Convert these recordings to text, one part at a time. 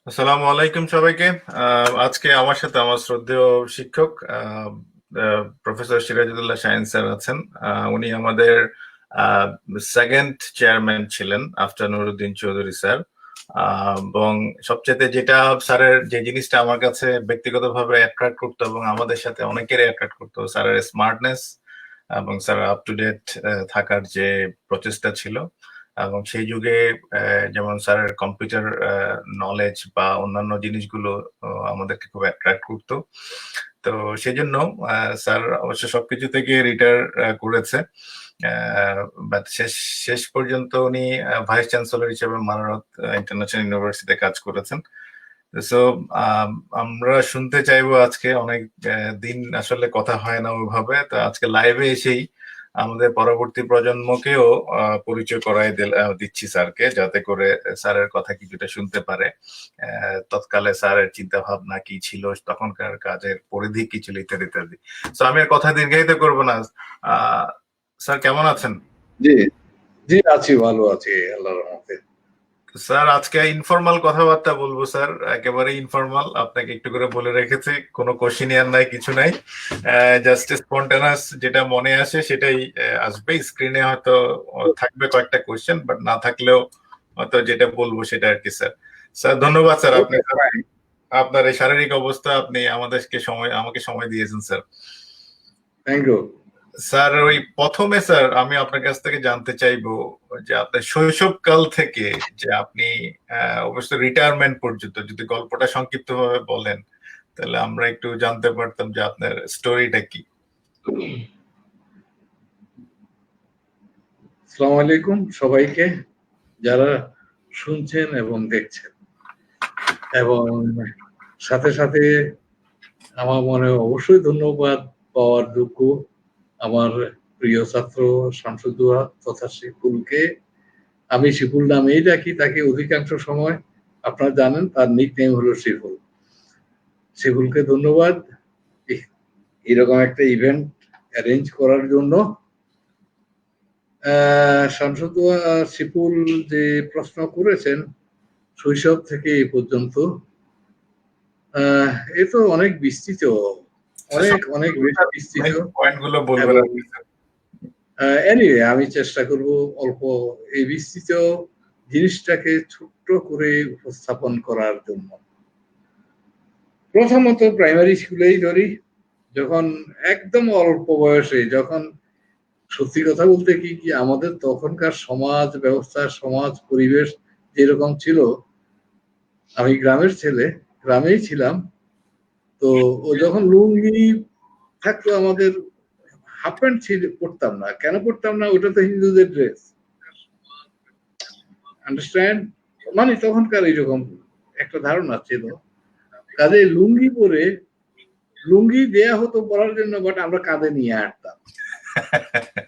আসসালামু আলাইকুম সবাইকে। আজকে আমার সাথে আমার শ্রদ্ধেয় শিক্ষক প্রফেসর সিরাজুদ্দৌলা শাহিন স্যার আছেন। উনি আমাদের সেকেন্ড চেয়ারম্যান ছিলেন আফটার নুরুদ্দিন চৌধুরী স্যার। এবং সবচেয়ে যেটা স্যারের যে জিনিসটা আমার কাছে ব্যক্তিগতভাবে অ্যাট্রাক্ট করতো এবং আমাদের সাথে অনেকেরই অ্যাট্রাক্ট করতো, স্যারের স্মার্টনেস এবং স্যার আপ টু ডেট থাকার যে প্রচেষ্টা ছিল। এবং সেই যুগে যেমন স্যারের কম্পিউটার নলেজ বা অন্যান্য জিনিসগুলো আমাদেরকে খুব অ্যাট্রাক্ট করতো। তো সেই জন্য স্যার অবশ্য সবকিছু থেকে রিটায়ার করেছে, বাট শেষ শেষ পর্যন্ত উনি ভাইস চ্যান্সেলর হিসেবে মানারত ইন্টারন্যাশনাল ইউনিভার্সিটিতে কাজ করেছেন। সো আমরা শুনতে চাইবো আজকে, অনেক দিন আসলে কথা হয় না ওইভাবে, তো আজকে লাইভে এসেই আমাদের পরবর্তী প্রজন্মকেও পরিচয় করাই দিচ্ছি স্যারকে, যাতে করে স্যারের কথা কিছুটা শুনতে পারে। তৎকালে স্যারের চিন্তা ভাবনা কি ছিল, তখনকার কাজের পরিধি কি ছিল, ইত্যাদি ইত্যাদি। তো আমি আর কথা দীর্ঘায়িত করবো না। স্যার কেমন আছেন? জি জি আছি, ভালো আছি আল্লাহর রহমতে। স্যার আজকে ইনফর্মাল কথাবার্তা বলবো স্যার, একেবারে ইনফর্মাল। আপনাকে একটু করে বলে রেখেছি, কোনো কোশ্চেনিয়ার নাই, কিছু নাই, জাস্ট স্পন্টানাস যেটা মনে আসে সেটাই আসবে। স্ক্রিনে হয়তো থাকবে কয়েকটা কোশ্চেন, বাট না থাকলেও হয়তো যেটা বলবো সেটা আর কি। স্যার স্যার ধন্যবাদ স্যার, আপনি আপনার এই শারীরিক অবস্থা আপনি আমাকে সময় দিয়েছেন স্যার। Thank you sir. ওই প্রথমে স্যার আমি আপনার কাছ থেকে জানতে চাইবো যে আপনার শৈশবকাল থেকে যে আপনি অবশ্য রিটায়ারমেন্ট পর্যন্ত যদি গল্পটা সংক্ষিপ্ত ভাবে বলেন, তাহলে আমরা একটু জানতে পারতাম যে আপনার স্টোরিটা কি। আসসালামু আলাইকুম সবাইকে যারা শুনছেন এবং দেখছেন, এবং সাথে সাথে আমার মনে অবশ্যই ধন্যবাদ পাওয়ার যোগ্য আমার প্রিয় ছাত্র শামসুদ্দোহা তথা শিপুলকে। আমি শিপুল নামেই ডাকি তাকে অধিকাংশ সময়, আপনারা জানেন তার নিকনেম হলো শিপুল। শিপুলকে ধন্যবাদ এরকম একটা ইভেন্ট অ্যারেঞ্জ করার জন্য। শামসুদ্দোহা শিপুল যে প্রশ্ন করেছেন শৈশব থেকে এ পর্যন্ত, এ তো অনেক বিস্তৃত, অনেক অনেক বেশি বিস্তৃত। এনিওয়ে আমি চেষ্টা করব অল্প এই বিস্তৃত জিনিসটাকে ছোট্ট করে উপস্থাপন করার জন্য। প্রথমত প্রাইমারি স্কুলেই ধরি, যখন একদম অল্প বয়সে, যখন সত্যি কথা বলতে কি কি আমাদের তখনকার সমাজ ব্যবস্থা, সমাজ পরিবেশ যেরকম ছিল, আমি গ্রামের ছেলে, গ্রামেই ছিলাম। তো ও যখন লুঙ্গি থাকতো আমাদের, হাফ প্যান্ট পরতাম না। কেন পরতাম না? ওটা তো হিন্দুদের ড্রেস, আন্ডারস্ট্যান্ড? মানে তখনকার এইরকম একটা ধারণা ছিল। কাজে লুঙ্গি পরে, লুঙ্গি দেয়া হতো পরার জন্য, বাট আমরা কাঁধে নিয়ে হাঁটতাম।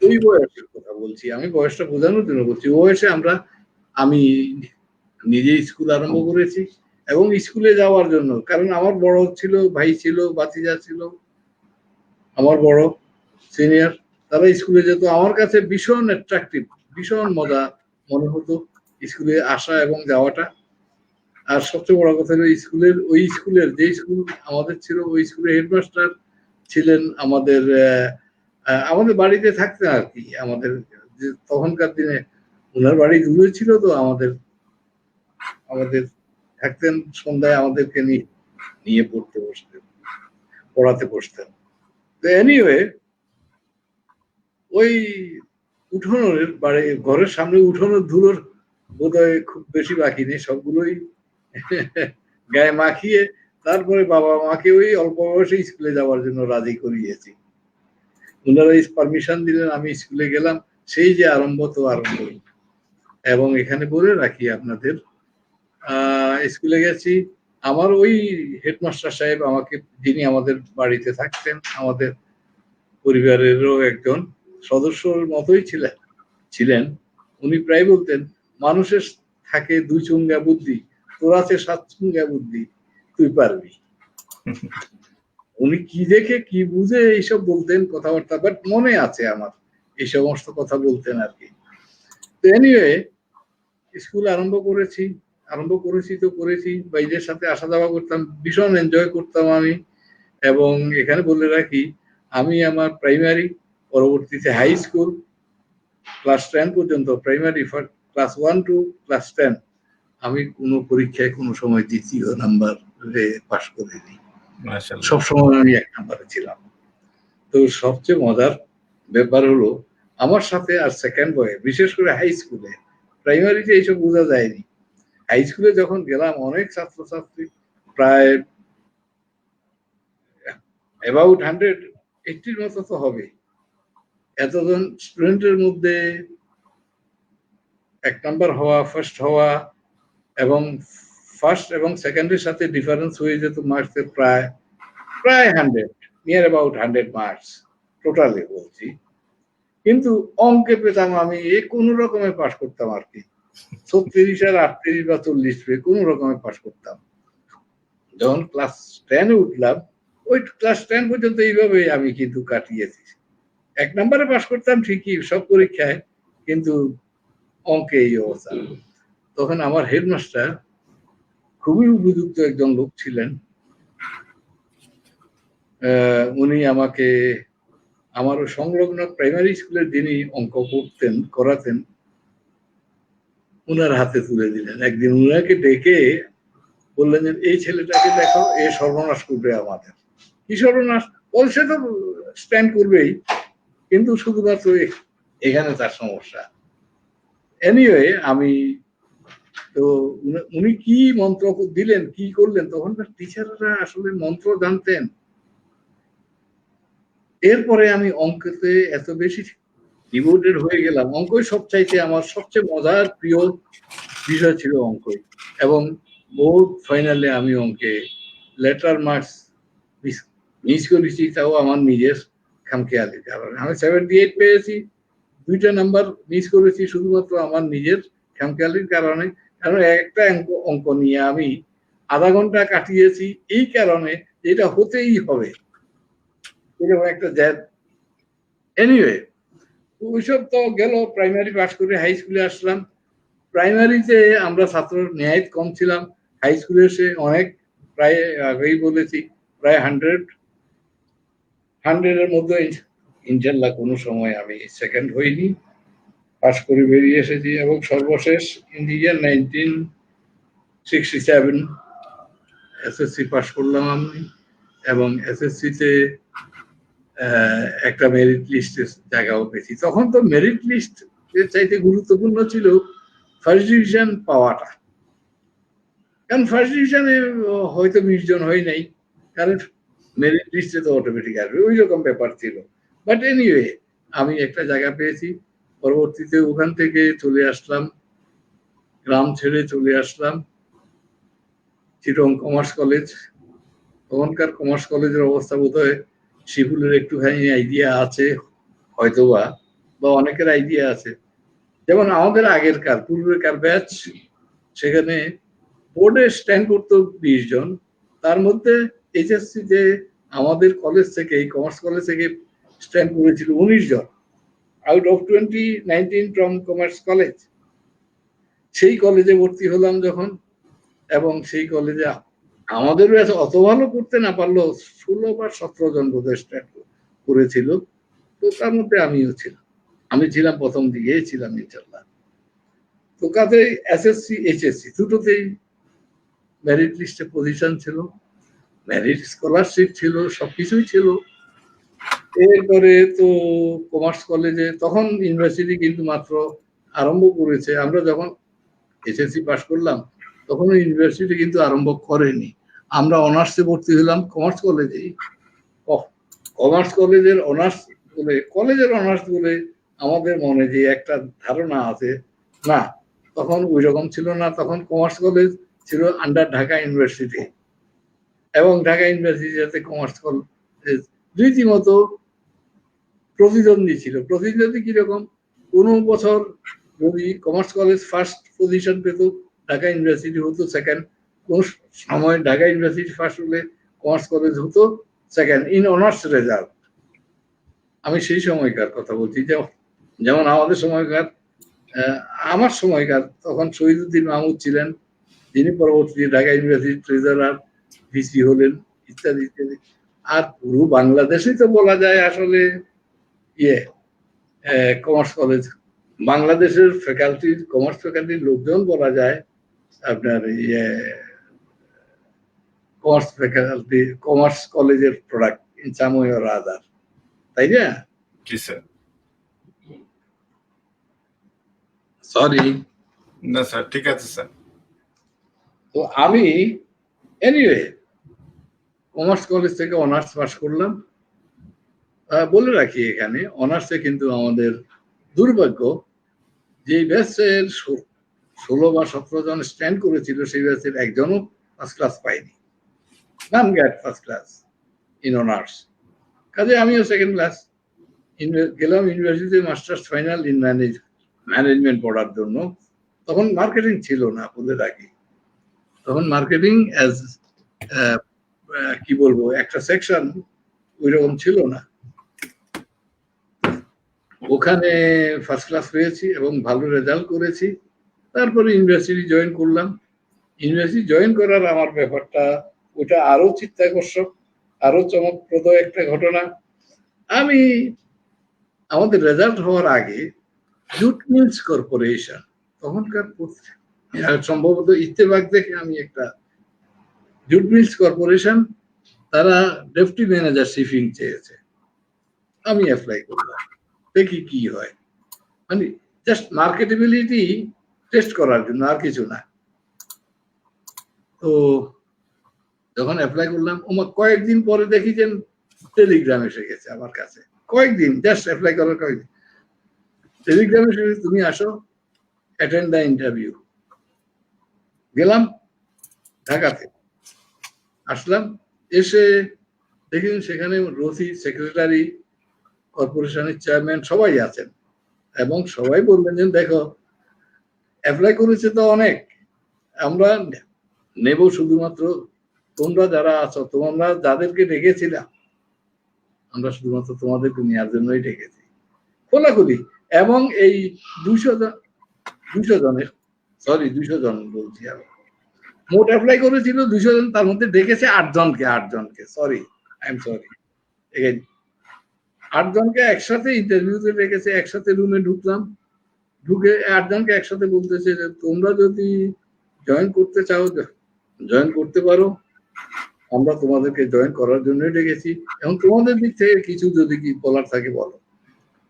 ওই বয়সের কথা বলছি, আমি বয়সটা বোঝানোর জন্য বলছি। ওই বয়সে আমি নিজে স্কুল আরম্ভ করেছি, এবং স্কুলে যাওয়ার জন্য, কারণ আমার বড় ছিল, ভাই ছিল, ভাতিজা ছিল, আমার বড় সিনিয়র, তারা স্কুলে যেত। আমার কাছে ভীষণ অ্যাট্রাকটিভ, ভীষণ মজা মনে হতো স্কুলে আসা এবং যাওয়াটা। আর সবচেয়ে বড় কথা হলো ওই স্কুলের যে স্কুল আমাদের ছিল, ওই স্কুলের হেডমাস্টার ছিলেন আমাদের আমাদের বাড়িতে থাকতেন আর কি। আমাদের তখনকার দিনে ওনার বাড়ি দূরে ছিল, তো আমাদের থাকতেন, সন্ধ্যায় আমাদেরকে নিয়ে পড়াতে বসতেন। তো এনিওয়ে, ওই উঠোনের ঘরের সামনে উঠোনের ধুলোর বোধহয় খুব বেশি বাকি নেই, সবগুলোই গায়ে মাখিয়ে তারপরে বাবা মাকে ওই অল্প বয়সে স্কুলে যাওয়ার জন্য রাজি করিয়েছি। ওনারা পারমিশন দিলেন, আমি স্কুলে গেলাম। সেই যে আরম্ভ, তো আরম্ভ। এবং এখানে বলে রাখি আপনাদের, স্কুলে গেছি, আমার ওই হেডমাস্টার সাহেব আমাকে, যিনি আমাদের বাড়িতে থাকতেন, আমাদের পরিবারেরও একজন সদস্যর মতোই ছিলেন। উনি প্রায় বলতেন, মানুষের থাকে 2 চুঙ্গা বুদ্ধি, তোর আছে 7 চুঙ্গা বুদ্ধি, তুই পারবি। উনি কি দেখে কি বুঝে এইসব বলতেন কথাবার্তা, বাট মনে আছে আমার এই সমস্ত কথা বলতেন আর কি। তো এনিওয়ে, স্কুল আরম্ভ করেছি। আরম্ভ করেছি তো করেছি, বাইরের সাথে আসা যাওয়া করতাম, ভীষণ এনজয় করতাম আমি। এবং এখানে বলে রাখি, আমি আমার প্রাইমারি, পরবর্তীতে হাই স্কুল ক্লাস 10 পর্যন্ত, প্রাইমারি ক্লাস 1 টু ক্লাস 10 আমি কোনো পরীক্ষায় কোনো সময় দ্বিতীয় নাম্বারে পাশ করিনি, মাশাআল্লাহ। সবসময় আমি 1 নাম্বারে ছিলাম। তো সবচেয়ে মজার ব্যাপার হলো আমার সাথে আর সেকেন্ড বয়ে, বিশেষ করে হাই স্কুলে, প্রাইমারিতে এইসব বোঝা যায়নি। হাই স্কুলে যখন গেলাম অনেক ছাত্রছাত্রী, প্রায় অ্যাবাউট 180 মতো তো হবে। এতজন স্টুডেন্টের মধ্যে 1 নাম্বার হওয়া, ফার্স্ট হওয়া, এবং ফার্স্ট এবং সেকেন্ডের সাথে ডিফারেন্স হয়ে যেত মার্কসের প্রায় 100, নিয়ার অ্যাবাউট 100 মার্কস টোটালি বলছি। কিন্তু অঙ্কে পেতাম আমি কোনো রকমে পাশ করতাম আর কি, 36 আর 38 বা 40 পেয়ে কোনো রকমে পাশ করতাম। যখন ক্লাস 10 এ উঠলাম, ওই ক্লাস 10 পর্যন্ত এইভাবে আমি কিন্তু কাটিয়েছি। 1 নাম্বারে পাশ করতাম ঠিকই সব পরীক্ষায়, কিন্তু অঙ্কে এই অবস্থা। তখন আমার হেডমাস্টার খুবই উপযুক্ত একজন লোক ছিলেন। উনি আমাকে আমার সংলগ্ন প্রাইমারি স্কুলের যিনি অঙ্ক করাতেন, উনার হাতে তুলে দিলেন। একদিন উনাকে ডেকে বললেন যে এই ছেলেটাকে দেখো, এ সর্বনাশ করবে আমাদের। কি সর্বনাশ? বলছে তো স্ট্যান্ড করবেই, কিন্তু শুধুমাত্র এখানে তার সমস্যা। এনিওয়ে আমি তো, উনি কি মন্ত্র দিলেন, কি করলেন, তখনকার টিচাররা আসলে মন্ত্র জানতেন। এরপরে আমি অঙ্কতে এত বেশি ডিভোটেড হয়ে গেলাম, অঙ্কই সবচাইতে আমার সবচেয়ে মজার প্রিয় বিষয় ছিল অঙ্কই। এবং বোর্ড ফাইনালে আমি অঙ্কে লেটার মার্কস মিস করেছি, তাও আমার নিজের খামখেয়ালির কারণে। আমি 78 পেয়েছি, 2টা নাম্বার মিস করেছি শুধুমাত্র আমার নিজের খামখেয়ালির কারণে। কারণ একটা অঙ্ক নিয়ে আমি আধা ঘন্টা কাটিয়েছি এই কারণে, এটা হতেই হবে, এরকম একটা জ্যাদ। এনিওয়ে, ওইসব তো গেল। প্রাইমারি পাস করে হাই স্কুলে আসলাম। প্রাইমারিতে আমরা ছাত্র নেহায়েত কম ছিলাম, হাই স্কুলে এসে অনেক, প্রায় আগেই বলেছি প্রায় 100-এর মধ্যে ইনশাল্লাহ কোনো সময় আমি সেকেন্ড হইনি, পাস করে বেরিয়ে এসেছি। এবং সর্বশেষ in the year 1967 SSC pass করলাম আমি, এবং এসএসসিতে একটা মেরিট লিস্টের জায়গাও পেয়েছি। তখন তো মেরিট লিস্ট এর চাইতে গুরুত্বপূর্ণ ছিল ফার্স্ট ডিভিশন পাওয়াটা, কারণ ফার্স্ট ডিভিশনে হয়তো 20 জন হয় নাই, কারণ মেরিট লিস্টে তো অটোমেটিক আসবে, ওই রকম ব্যাপার ছিল। বাট এনিওয়ে আমি একটা জায়গা পেয়েছি। পরবর্তীতে ওখান থেকে চলে আসলাম, গ্রাম ছেড়ে চলে আসলাম চিটং কমার্স কলেজ। তখনকার কমার্স কলেজের অবস্থা বোধহয় শিবুলের একটুখানি আইডিয়া আছে হয়তোবা, বা অনেকের আইডিয়া আছে। যেমন আমাদের আগেরকার পূর্বেকার ব্যাচ, সেখানে বোর্ডে স্ট্যান্ড করতো 20 জন, তার মধ্যে এইচএসসি তে আমাদের কলেজ থেকে, এই কমার্স কলেজ থেকে স্ট্যান্ড করেছিল 19 জন out of 2019 from commerce college. সেই কলেজে ভর্তি হলাম যখন, এবং সেই কলেজে আমাদের ব্যাচ অত ভালো করতে না পারলেও 16 বা 17 জন বোধহয় স্ট্যান্ড করেছিল। তো তার মধ্যে আমিও ছিলাম, আমি ছিলাম প্রথম দিকেই ছিলাম ইনশাল্লাহ। তো কাজে এসএসসি এইচএসসি দুটোতেই মেরিট লিস্টে পজিশন ছিল, মেরিট স্কলারশিপ ছিল, সবকিছুই ছিল। এরপরে তো কমার্স কলেজে, তখন ইউনিভার্সিটি কিন্তু মাত্র আরম্ভ করেছে। আমরা যখন এসএসসি পাস করলাম তখন ইউনিভার্সিটি কিন্তু আরম্ভ করেনি। আমরা অনার্সে ভর্তি হলাম কমার্স কলেজেই। কমার্স কলেজের অনার্স বলে, কলেজের অনার্স বলে আমাদের মনে যে একটা ধারণা আছে, না, তখন ওই রকম ছিল না। তখন কমার্স কলেজ ছিল আন্ডার ঢাকা ইউনিভার্সিটি, এবং ঢাকা ইউনিভার্সিটির সাথে কমার্স কলেজ রীতিমতো প্রতিদ্বন্দ্বী ছিল। প্রতিদ্বন্দ্বী কিরকম, কোনো বছর যদি কমার্স কলেজ ফার্স্ট পজিশন পেত, ঢাকা ইউনিভার্সিটি হতো সেকেন্ড। কোন সময় ঢাকা ইউনিভার্সিটি ফার্স্ট হলে কমার্স কলেজ হতো সেকেন্ড ইন অনার্স রেজাল্ট। আমি সেই সময়কার কথা বলছি, যেমন আমাদের সময়কার, আমার সময়কার তখন শহীদুদ্দিন মাহমুদ ছিলেন যিনি পরবর্তী ঢাকা ইউনিভার্সিটি ট্রেজারার, ভিসি হলেন, ইত্যাদি ইত্যাদি। আর পুরো বাংলাদেশে তো বলা যায় আসলে কমার্স কলেজ, বাংলাদেশের ফ্যাকাল্টির, কমার্স ফ্যাকাল্টির লোকজন বলা যায় আপনার কমার্স ফ্যাকাল্টি, কমার্স কলেজের product in some way or other, তাই না? জি স্যার। সরি। না স্যার, ঠিক আছে স্যার। তো আমি এনিওয়ে কমার্স কলেজ থেকে অনার্স পাস করলাম। বলে রাখি এখানে, অনার্সে কিন্তু আমাদের দুর্ভাগ্য, যে ব্যাচের 16 বা 17 জন স্ট্যান্ড করেছিল সেই ব্যাচের একজনও ফার্স্ট ক্লাস পাইনি, নাম গ্যাট ফার্স্ট ক্লাস ইন অনার্স। কাজে আমিও সেকেন্ড ক্লাস। গেলাম ইউনিভার্সিটিতে মাস্টার্স ফাইনাল ইন ম্যানেজমেন্ট পড়ার জন্য। তখন মার্কেটিং ছিল না, বলে রাখি। তখন মার্কেটিং অ্যাজ কি বলবো, একটা সেকশন ওই রকম ছিল না। ওখানে ফার্স্ট ক্লাস পেয়েছি এবং ভালো রেজাল্ট করেছি। তারপরে ইউনিভার্সিটি জয়েন করলাম। ইউনিভার্সিটি জয়েন করার আমার ব্যাপারটা ওটা আরো চিত্তাকর্ষক, আরো চমকপ্রদ একটা ঘটনা। আমি আমাদের রেজাল্ট হওয়ার আগে জুট মিলস কর্পোরেশন, তখনকার সম্ভবত ইত্তেফাক দেখে আমি একটা জুট মিলস কর্পোরেশন, তারা ডেপুটি ম্যানেজার শিপিং চেয়েছে। আমি অ্যাপ্লাই করলাম, দেখি কি হয়, মানে জাস্ট মার্কেটেবিলিটি টেস্ট করার জন্য, আর কিছু না। তো যখন অ্যাপ্লাই করলাম, কয়েকদিন পরে দেখি যে টেলিগ্রাম এসে গেছে আমার কাছে। কয়েকদিন, জাস্ট অ্যাপ্লাই করার কয়েকদিন, টেলিগ্রাম এসে গেছে, তুমি আসো, অ্যাটেন্ড দ্য ইন্টারভিউ। গেলাম ঢাকাতে, আসলাম, এসে দেখি সেখানে রথি, সেক্রেটারি, কর্পোরেশনের চেয়ারম্যান সবাই আছেন, এবং সবাই বললেন যে দেখো অ্যাপ্লাই করেছে তো অনেক, আমরা নেব শুধুমাত্র তোমরা যারা আছো, তোমরা যাদেরকে ডেকেছিলাম, আমরা শুধুমাত্র তোমাদেরকে নেওয়ার জন্যই ডেকেছি, খোলাখুলি। এবং এই 200 জনের, সরি 200 জন বলছি আমি, মোট অ্যাপ্লাই করেছিল 200 জন, তার মধ্যে ডেকেছে 8 জনকে, সরি, আই এম সরি, 8 জনকে একসাথে ইন্টারভিউতে ডেকেছে। একসাথে রুমে ঢুকলাম, ঢুকে 8 জনকে একসাথে বলতেছে যে তোমরা যদি জয়েন করতে চাও জয়েন করতে পারো, আমরা তোমাদেরকে জয়েন করার জন্য ডেকেছি, এবং তোমাদের দিক থেকে কিছু যদি কি বলার থাকে বলো।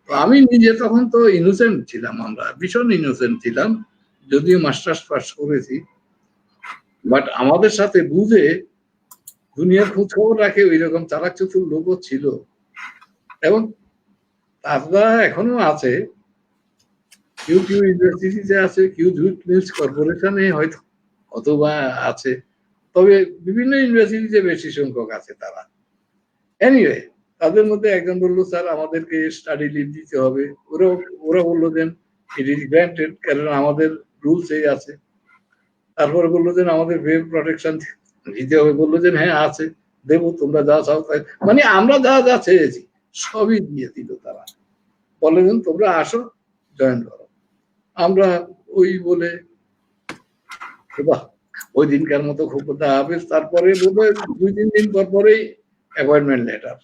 তো আমি নিজে তখন তো ইনোসেন্ট ছিলাম, আমরা ভীষণ ইনোসেন্ট ছিলাম, যদিও মাস্টার্স পাস করেছি, বাট আমাদের সাথে বুঝে দুনিয়ার খোঁজ খবর রাখে ওই রকম চালাক চতুর লোকও ছিল, এবং তারা এখনো আছে। কেউ ইউনিভার্সিটিতে আছে, কেউ জুট মিলস কর্পোরেশনে হয়তো অথবা আছে, তবে বিভিন্ন ইউনিভার্সিটিতে বেশি সংখ্যক আছে তারা। এনিওয়ে, তাদের মধ্যে একজন বললো স্যার আমাদেরকে স্টাডি লিভ দিতে হবে। ওরা বললো যে ইট ইজ গ্র্যান্টেড, কারণ আমাদের রুলস এই আছে। তারপরে বললো যে আমাদের ওয়েব প্রোটেকশন দিতে হবে, বললো যে হ্যাঁ আছে, দেবো, তোমরা যা চাও তাই, মানে আমরা যা যা চেয়েছি সবই দিয়ে দিল তারা। বলে যে তোমরা আসো, জয়েন করো। আমরা ওই বলে ওই দিনকার মতো খুব কথা হবে। তারপরে বোধহয় 2-3 দিন পরেই অ্যাপয়েন্টমেন্ট লেটার।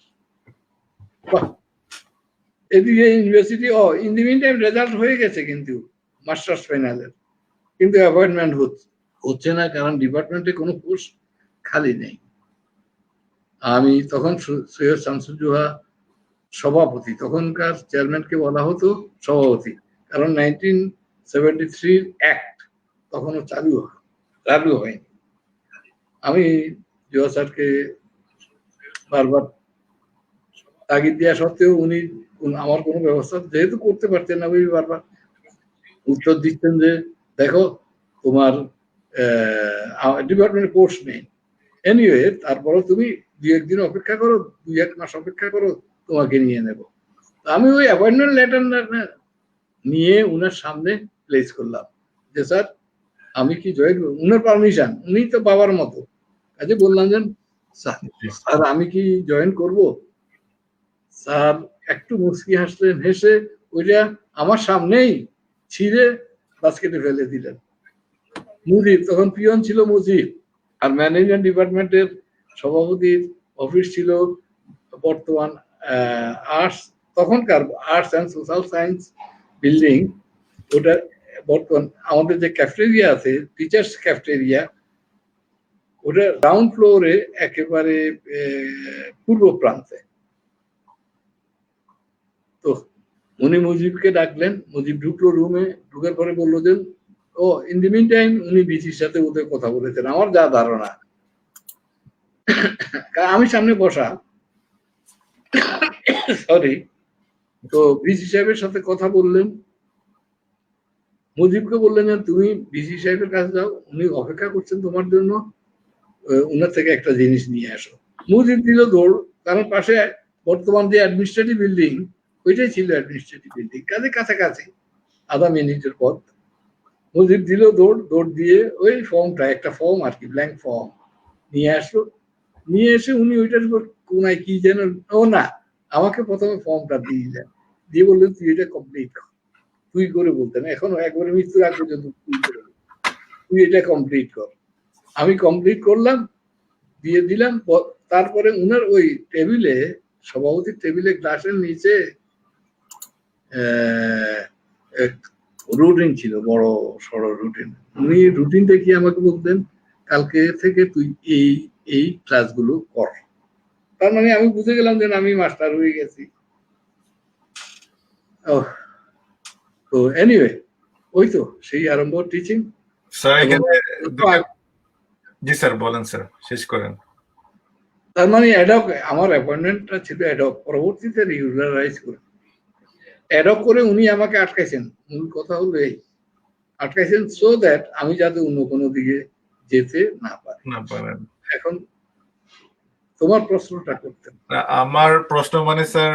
এদিকে university in the mean time result হয়ে গেছে, কিন্তু মাস্টার্স ফাইনালের, কিন্তু অ্যাপয়েন্টমেন্ট হচ্ছে না, কারণ ডিপার্টমেন্টে কোনো পোস্ট খালি নেই। আমি তখন সৈয়দ শামসুজ্জোহা সভাপতি, তখনকার চেয়ারম্যানকে বলা হতো সভাপতি, কারণ 1973 অ্যাক্ট তখনও চালু হয়নি। আমি জোহা স্যারকে বারবার তাগিদ দেওয়া সত্ত্বেও উনি আমার কোনো ব্যবস্থা যেহেতু করতে পারতেন না, উনি বারবার উত্তর দিচ্ছেন যে দেখো তোমার ডিপার্টমেন্টে পোস্ট নেই। এনিওয়ে, তারপরে তুমি 2-1 দিন অপেক্ষা করো, 2-1 মাস অপেক্ষা করো, তোমাকে নিয়ে নেব। আমি ওই অ্যাপয়েন্টমেন্ট লেটার নিয়ে উনার সামনে প্লেস করলাম যে স্যার আমি কি জয়েন, উনার পারমিশন, উনি তো বাবার মতো, কাজে বললাম যে স্যার আমি কি জয়েন করব। স্যার একটু মুচকি হাসলেন, হেসে ওইটা আমার সামনেই ছিঁড়ে বাস্কেটে ফেলে দিলেন। মুজিব তখন পিয়ন ছিল মুজিব, আর ম্যানেজমেন্ট ডিপার্টমেন্টের সভাপতির অফিস ছিল বর্তমান আর্টস, তখনকার arts and social science building, ওটা বর্তমান আমাদের যে ক্যাফেটেরিয়া আছে টিচার্স ক্যাফেটেরিয়া, ওটা গ্রাউন্ড ফ্লোরে একেবারে পূর্ব প্রান্তে। তো উনি মুজিবকে ডাকলেন, মুজিব ঢুকলো রুমে, ঢুকার পরে বললো যে ও ইন দি মিন টাইম উনি বিসির সাথে ওদের কথা বলেছেন, আমার যা ধারণা, আমি সামনে বসা, সরি। তো বিসি সাহেবের সাথে কথা বললেন, মুজিবকে বললেন যে তুমি বিসি সাহেবের কাছে যাও, উনি অপেক্ষা করছেন তোমার জন্য, উনার থেকে একটা জিনিস নিয়ে আসো। মুজিব দিল দৌড়, কারণ পাশে বর্তমান যে অ্যাডমিনিস্ট্রেটিভ বিল্ডিং ওইটাই ছিল অ্যাডমিনিস্ট্রেটিভ বিল্ডিং, কাছাকাছি আধা মিনিটের পথ। মুজিব দিল দৌড়, দৌড় দিয়ে ওই ফর্মটা, একটা ফর্ম আর কি, ব্ল্যাঙ্ক ফর্ম নিয়ে আসলো। নিয়ে এসে উনি ওইটার উপর কোনায় কি যেন, ও না, আমাকে প্রথমে ফর্মটা দিয়ে দেন, দিয়ে বললেন তুই এটা কমপ্লিট কর। তুই করে বলতেন, এখনো একবারে মৃত্যুর আগ পর্যন্ত তুই এটা কমপ্লিট কর। আমি কমপ্লিট করলাম, দিয়ে দিলাম। তারপরে উনার ওই টেবিলে, সভাপতির টেবিলে গ্লাসের নিচে রুটিন ছিল, বড় সড়ো রুটিন। উনি রুটিন দেখিয়ে আমাকে বলতেন কালকে থেকে তুই এই এই ক্লাসগুলো কর। তার মানে আমি বুঝে গেলাম যে আমি মাস্টার হয়ে গেছি। তো এনিওয়ে, ওই তো সেই আরম্ভ টিচিং। স্যার এখানে জি স্যার বলেন স্যার, শেষ করেন। তার মানে অ্যাডক, আমার অ্যাপয়েন্টমেন্টটা ছিল অ্যাডক, পরবর্তীতে রেগুলারাইজ করে অ্যাডক করে উনি আমাকে আটকাইছেন। মূল কথা হলো এই, আটকাইছেন সো দ্যাট আমি যাতে অন্য কোনো দিকে যেতে না পারি। এখন তোমার প্রশ্নটা করতেন। আমার প্রশ্ন মানে স্যার,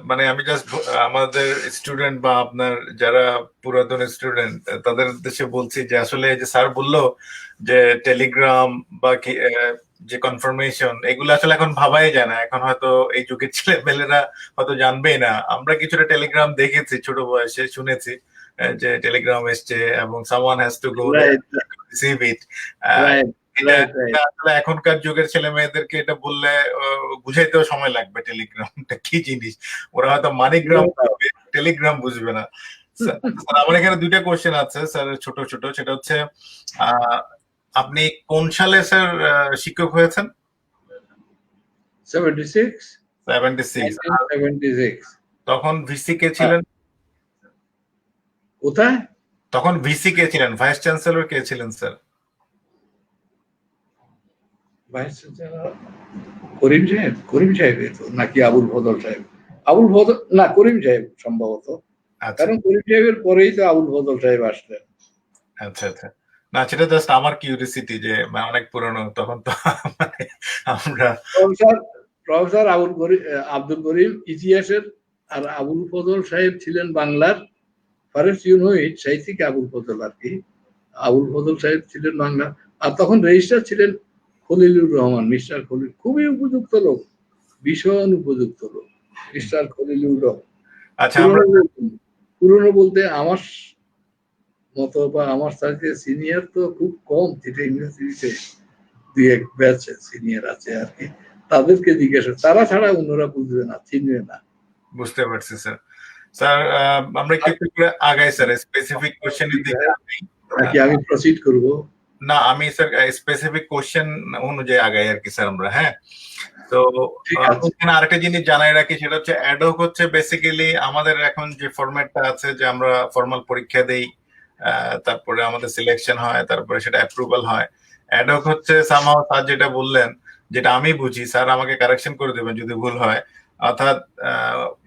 মানে আমি জাস্ট আমাদের স্টুডেন্ট বা আপনার যারা পুরাতন স্টুডেন্ট তাদের দেশে বলছি যে আসলে যে স্যার বললো যে টেলিগ্রাম বা যে কনফার্মেশন, এগুলো আসলে এখন ভাবাই যায় না। এখন হয়তো এই যুগের ছেলে মেয়েরা হয়তো জানবেই না। আমরা কিছুটা টেলিগ্রাম দেখেছি ছোট বয়সে, শুনেছি যে টেলিগ্রাম এসছে এবং someone has to go receive it. আসলে এখনকার যুগের ছেলে মেয়েদেরকে এটা বললে বুঝাইতেও সময় লাগবে টেলিগ্রামটা কি জিনিস। ওরা হয়তো মানিগ্রাম বুঝবে, টেলিগ্রাম বুঝবে না। আমার এখানে দুইটা কোশ্চেন আছে স্যার, ছোট ছোট। সেটা হচ্ছে আপনি কোন সালে স্যার শিক্ষক হয়েছেন? 76। তখন ভিসি কে ছিলেন? কোথায়? তখন ভিসি কে ছিলেন, ভাইস চ্যান্সেলর কে ছিলেন স্যার? ভাইস চ্যান্সেলর করিম সাহেব, করিম সাহেব নাকি আবুল ফজল সাহেব? আবুল ফজল না, করিম সাহেব সম্ভবত, কারণ করিম সাহেবের পরেই তো আবুল ফজল সাহেব আসলেন। আচ্ছা আচ্ছা, না সেটা জাস্ট আমার কিউরিওসিটি যে অনেক পুরনো তখন তো মানে আমরা। প্রফেসর আব্দুল করিম ইতিহাসের, আর আবুল ফজল সাহেব ছিলেন বাংলার। ফারেস্ট ইউনিট সাহিত্যিক আবুল ফজল আর কি, আবুল ফজল সাহেব ছিলেন বাংলা। আর তখন রেজিস্ট্রার ছিলেন খলিলুর রহমান, মিস্টার খলিল, খুবই উপযুক্ত লোক, ভীষণ উপযুক্ত লোক মিস্টার খলিলুর রহমান। আচ্ছা, পুরনো বলতে আমার মতো বা আমার সাথে সিনিয়র তো খুব কম, যেটা ইউনিভার্সিটিতে দুই এক ব্যাচ সিনিয়র আছে আর কি, তাদেরকে জিজ্ঞাসা, তারা ছাড়া অন্যরা বুঝবে না, চিনবে না। বুঝতে পারছি স্যার। স্যার আমরা একটু করে আগাই স্যার, স্পেসিফিক কোশ্চেনের দিকে নাকি আমি প্রসিড করব? না, আমি স্যার স্পেসিফিক কোশ্চেন অনুযায়ী আগাই আর কি স্যার আমরা। হ্যাঁ, তো এখানে আরেকটা জিনিস জানাই রাখি, সেটা হচ্ছে অ্যাডহক হচ্ছে বেসিক্যালি আমাদের এখন যে ফরম্যাটটা আছে, যে আমরা ফর্মাল পরীক্ষা দেই, তারপরে আমাদের সিলেকশন হয়, তারপরে সেটা অ্যাপ্রুভাল হয়। অ্যাডহক হচ্ছে সামহাও স্যার যেটা বললেন, যেটা আমি বুঝি, স্যার আমাকে কারেকশন করে দেবেন যদি ভুল হয়, অর্থাৎ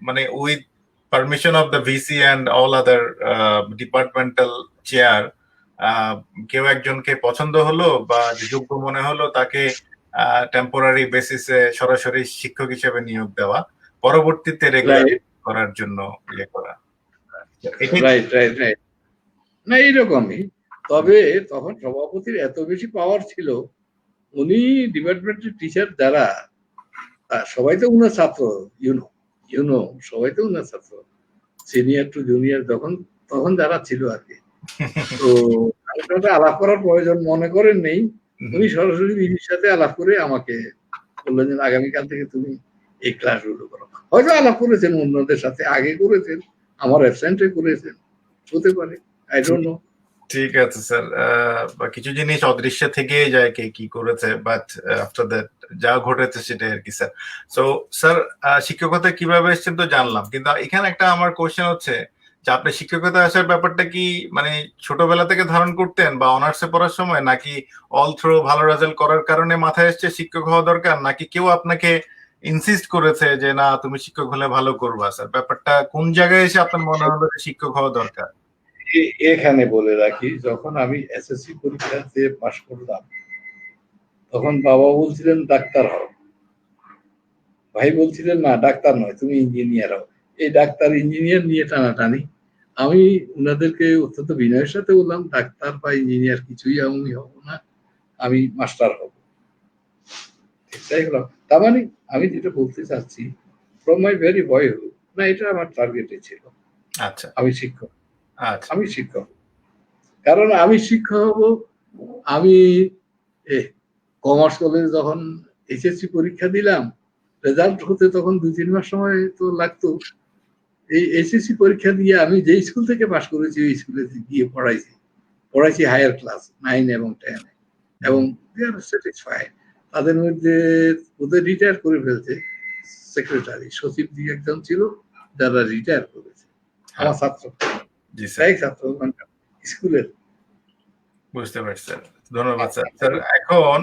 মানে with permission of the VC and all other departmental chair, কেউ একজনকে পছন্দ হলো বা যোগ্য মনে হলো, তাকে টেম্পোরারি বেসিসে সরাসরি শিক্ষক হিসেবে নিয়োগ দেওয়া, পরবর্তীতে রেগুলার করার জন্য ইয়ে করা। রাইট রাইট রাইট, না এইরকমই। তবে তখন সভাপতির এত বেশি পাওয়ার ছিল, উনি ডিপার্টমেন্টের টিচার যারা সবাই তো উনার ছাত্র, ইউনো সবাই তো উনার ছাত্র, সিনিয়র টু জুনিয়র, তখন যারা ছিল আর কি, তো আমি সাথে আলাপ করার প্রয়োজন মনে করেন নেই, উনি সরাসরি দিদির সাথে আলাপ করে আমাকে বললেন যে আগামীকাল থেকে তুমি এই ক্লাসগুলো করো। হয়তো আলাপ করেছেন অন্যদের সাথে, আগে করেছেন, আমার অ্যাবসেন্টে করেছেন, হতে পারে, আই ডোন্ট নো। ঠিক আছে স্যার, কিছু জিনিস অদৃশ্য থেকেই যায় কে কি করেছে, বাট আফটার দ্যাট যা ঘটেছে সেটাই আর কি স্যার। সো স্যার, শিক্ষকতা কিভাবে এসেছেন তো জানলাম, কিন্তু এখানে একটা আমার কোশ্চেন হচ্ছে যে আপনি শিক্ষকতা আসার ব্যাপারটা কি মানে ছোটবেলা থেকে ধারণ করতেন বা অনার্সে পড়ার সময়, নাকি অল থ্রু ভালো রেজাল্ট করার কারণে মাথায় এসছে শিক্ষক হওয়া দরকার, নাকি কেউ আপনাকে ইনসিস্ট করেছে যে না তুমি শিক্ষক হলে ভালো করবা? স্যার ব্যাপারটা কোন জায়গায় এসে আপনার মনে হলো যে শিক্ষক হওয়া দরকার? এখানে বলে রাখি, যখন আমি এসএসসি পরীক্ষাতে পাশ করলাম তখন বাবা বলছিলেন ডাক্তার হও, ভাই বলছিলেন না ডাক্তার নয় তুমি ইঞ্জিনিয়ার হও। এই ডাক্তার ইঞ্জিনিয়ার নিয়ে টানাটানি, আমি উনাদেরকে অত্যন্ত বিনয়ের সাথে বললাম ডাক্তার বা ইঞ্জিনিয়ার কিছুই আমি হব না, আমি মাস্টার হব। এটাই হলো, তার মানে আমি যেটা বলতে চাচ্ছি, ফ্রম মাই ভেরি বয়হুড, না এটা আমার টার্গেটে ছিল। আচ্ছা আমি শিক্ষক, আচ্ছা আমি শিক্ষক, কারণ আমি শিক্ষক হব। আমি কমার্স কলেজে যখন এইচএসসি পরীক্ষা দিলাম, রেজাল্ট হতে তখন 2-3 মাস সময় তো লাগতো। এই এইচএসসি পরীক্ষা দিয়ে আমি যে স্কুল থেকে পাশ করেছি ওই স্কুলে গিয়ে পড়াইছি হায়ার ক্লাস 9 এবং 10, এবং দে আর স্যাটিসফাইড। তাদের মধ্যে ওদের রিটায়ার করে ফেলছে সেক্রেটারি, সচিব দিয়ে একজন ছিল যারা রিটায়ার করেছে, আমার ছাত্র, জি স্যার, ছাত্র স্কুলের। বুঝতে পারছি স্যার, ধন্যবাদ স্যার। স্যার এখন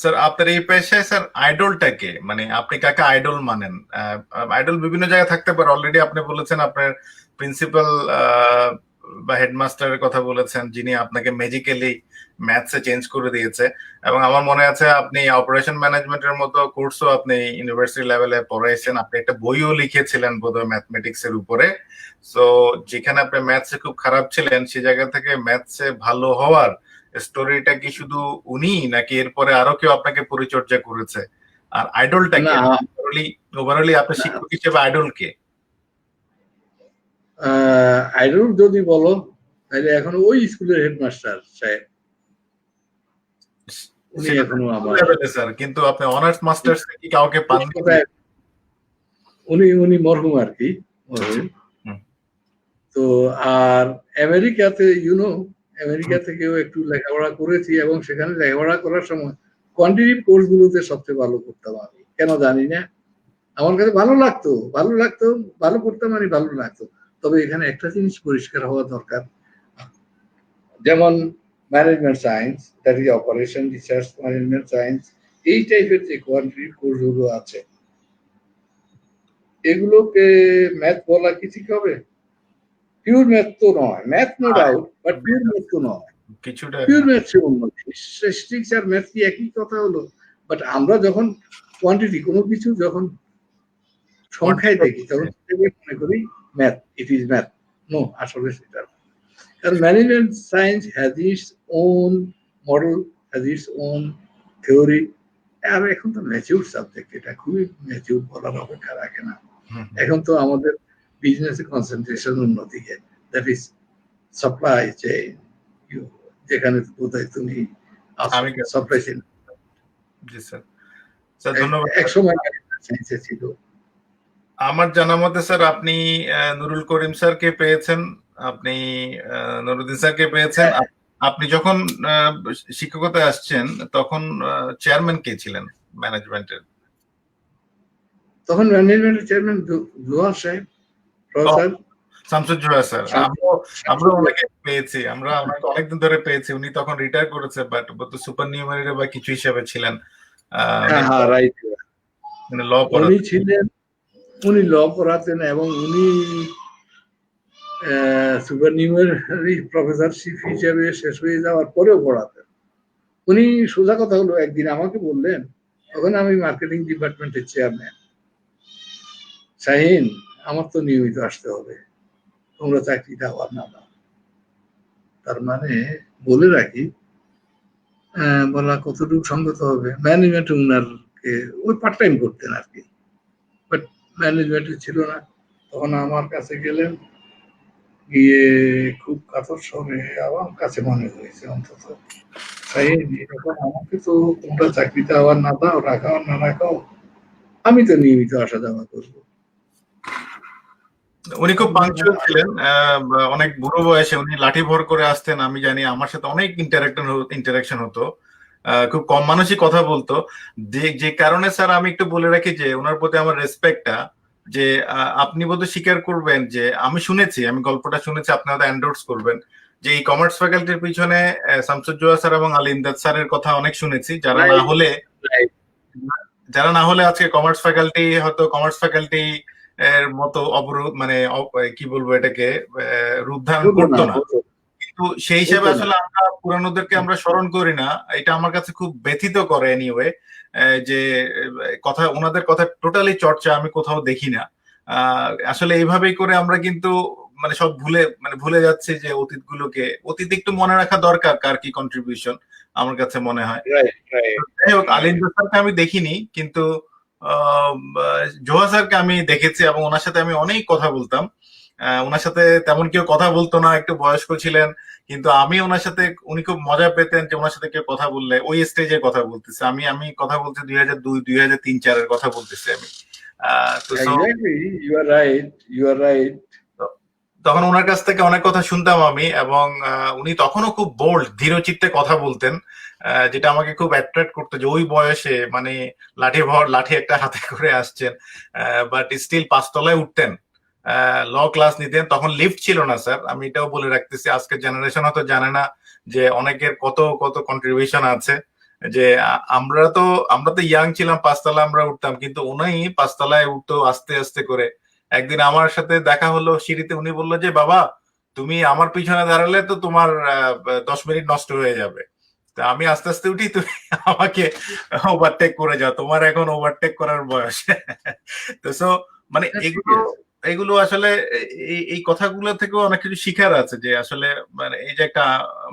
স্যার আপনার এই পেশায় স্যার আইডলটাকে মানে আপনি কাকে আইডল মানেন? আইডল বিভিন্ন জায়গায় থাকতে পারে, অলরেডি আপনি বলেছেন আপনার প্রিন্সিপাল বা হেডমাস্টারের কথা বলেছেন যিনি আপনাকে ম্যাজিক্যালি ম্যাথসে চেঞ্জ করে দিয়েছে, এবং আমার মনে আছে আপনি অপারেশন ম্যানেজমেন্টের মতো কোর্সও আপনি ইউনিভার্সিটি লেভেলে পড়াইছেন, আপনি একটা বইও লিখেছিলেন বোধহয় ম্যাথমেটিক্স এর উপরে। সো যেখানে আপনি ম্যাথসে খুব খারাপ ছিলেন সেই জায়গা থেকে ম্যাথসে ভালো হওয়ার স্টোরিটা কি শুধু উনি, নাকি এরপরে আরো কেউ আপনাকে পরিচর্যা করেছে? আর আইডলটা কি? ওভারঅলি আপনার শিক্ষক হিসেবে আইডল কে? আইডল যদি বলো তাহলে এখন ওই স্কুলের হেডমাস্টার সাহেব, উনি এখনো আমার লেভেলে স্যার, কিন্তু আপনি অনার্স মাস্টার্স কি কাউকে পান? উনি মরহুম আর কি, মরহুম। তো আর আমেরিকাতে আমেরিকা থেকেও একটু লেখাপড়া করেছি, এবং সেখানে লেখাপড়া করার সময় কোয়ান্টিটিভ কোর্স গুলোতে সবচেয়ে ভালো করতাম আমি, কেন জানি না, আমার কাছে ভালো লাগতো, ভালো করতাম মানে ভালো লাগতো। তবে এখানে একটা জিনিস পরিষ্কার হওয়া দরকার, যেমন management science, that is operation research management science, এই টাইপের যে কোয়ান্টিটিভ কোর্স গুলো আছে এগুলোকে ম্যাথ বলা কি ঠিক হবে? পিওর ম্যাথ তো নয়, math no doubt, but pure math তো নয়। কিছুটা পিওর ম্যাথ অন্য জিনিস, স্ট্যাটিস্টিক্স আর ম্যাথ কি একই কথা হলো? বাট আমরা যখন কোয়ান্টিটি কোনো কিছু যখন সংখ্যায় দেখি তখন মনে করি math, it is math. No, আসলে সেটা, কারণ management science has its own model, has its own theory. আর এখন তো ম্যাচিউর সাবজেক্ট, এটা খুবই ম্যাচিউর বলার অপেক্ষা রাখে না। এখন তো আমাদের বিজনেসে কনসেন্ট্রেশন অন্যদিকে, দ্যাট ইজ সাপ্লাই চেইন, যেখানে বোধহয় তুমি সাপ্লাই চেইন। জি স্যার, স্যার ধন্যবাদ। এক সময় সায়েন্সে ছিল। আমার জানা মতে স্যার আপনি নুরুল করিম স্যারকে পেয়েছেন, আপনি নুরুদ্দিন স্যারকে পেয়েছেন। আপনি যখন শিক্ষকতায় আসছেন তখন চেয়ারম্যান কে ছিলেন ম্যানেজমেন্টের? তখন ম্যানেজমেন্টের চেয়ারম্যান জোহার সাহেব, প্রফেসর শামসুজ্জোহা স্যার। আমরা ওনাকে পেয়েছি, আমরা ওনাকে অনেকদিন ধরে পেয়েছি, উনি তখন রিটায়ার করেছে, বাট সুপার নিউমারি বা কিছু হিসেবে ছিলেন। উনি ছিলেন, উনি ল পড়াতেন, এবং উনি সুপার নিউমারি প্রফেসরশিপ হিসেবে শেষ হয়ে যাওয়ার পরেও পড়াতেন। উনি সোজা কথা হলো একদিন আমাকে বললেন, তখন আমি মার্কেটিং ডিপার্টমেন্টের চেয়ারম্যান, শাহিন আমার তো নিয়মিত আসতে হবে, তোমরা চাকরি দাও আর না দাও। তার মানে বলে রাখি, বলা কতটুকু সঙ্গত হবে, ম্যানেজমেন্ট উনারকে ওই পার্ট টাইম করতেন আর কি, বাট ম্যানেজমেন্টে ছিল না। তখন আমার কাছে গেলেন, গিয়ে খুব কাতর স্বরে আমার কাছে মনে হয়েছে অন্তত, সাহেব এরকম আমাকে তো তোমরা চাকরিতে আবার না দাও, রাখাও না রাখাও, আমি তো নিয়মিত আসা যাওয়া করবো। উনি খুব পাঞ্চুয়াল ছিলেন, অনেক বুড়ো বয়সে উনি লাঠি ভর করে আসতেন। আমি জানি আমার সাথে অনেক ইন্টারাকশন হতো, খুব কম মানুষই কথা বলতো। যে কারণে স্যার আমি একটু বলে রাখি যে ওনার প্রতি আমার রেসপেক্টটা, যে আপনি বোধহয় স্বীকার করবেন যে আমি শুনেছি, আমি গল্পটা শুনেছি, আপনি হয়তো এন্ডোর্স করবেন যে এই কমার্স ফ্যাকাল্টির পিছনে শামসুজ্জোহা স্যার এবং আলী ইমদাদ স্যারের কথা অনেক শুনেছি, যারা না হলে আজকে কমার্স ফ্যাকাল্টি হয়তো কমার্স ফ্যাকাল্টি এর মতো অবরোধ মানে কি বলবো এটাকে রূপ ধারণ করতো না। কিন্তু সেই হিসাবে আসলে আমরা পুরানোদেরকে আমরা স্মরণ করি না, এটা আমার কাছে খুব ব্যথিত করে এনিওয়ে, যে কথা ওনাদের কথা টোটালি চর্চা আমি কোথাও দেখি না। আসলে এইভাবেই করে আমরা কিন্তু মানে সব ভুলে যাচ্ছে যে অতীত একটু মনে রাখা দরকার, কার কি কন্ট্রিবিউশন আমার কাছে মনে হয়। যাই হোক, আলী ইমদাদ স্যারকে আমি দেখিনি, কিন্তু জোহা স্যারকে আমি দেখেছি এবং ওনার সাথে আমি অনেক কথা বলতাম। ওনার সাথে তেমন কেউ কথা বলতো না, একটু বয়স্ক ছিলেন, কিন্তু আমি ওনার সাথে, উনি খুব মজা পেতেন যে ওনার সাথে কেউ কথা বললে ওই স্টেজে কথা বলতেছে। আমি কথা বলছি 2002, 2003, 2004 কথা বলতেছি আমি। তখন ওনার কাছ থেকে অনেক কথা শুনতাম আমি, এবং উনি তখনও খুব বোল্ড ধীর চিত্তে কথা বলতেন, যেটা আমাকে খুব অ্যাট্রাক্ট করতো যে ওই বয়সে মানে লাঠি একটা হাতে করে আসছেন, বাট স্টিল 5 তলায় উঠতেন, ল ক্লাস নিতেন। তখন লিফট ছিল না স্যার, আমি এটাও বলে রাখতেছি, আজকের জেনারেশন হয়তো জানে না যে অনেকের কত কত কন্ট্রিবিউশন আছে। যে আমরা তো ইয়াং ছিলাম, 5 তলায় আমরা উঠতাম, কিন্তু উনি 5 তলায় উঠতো আস্তে আস্তে করে। একদিন আমার সাথে দেখা হলো সিঁড়িতে, উনি বললো যে বাবা তুমি আমার পিছনে দাঁড়ালে তো তোমার 10 মিনিট নষ্ট হয়ে যাবে, তা আমি আস্তে আস্তে উঠি, তুমি আমাকে ওভারটেক করে যাও, তোমার এখন ওভারটেক করার বয়স। তো সো মানে এগুলো আসলে এই কথাগুলো থেকেও অনেক কিছু শিখার আছে, যে আসলে মানে এই যে একটা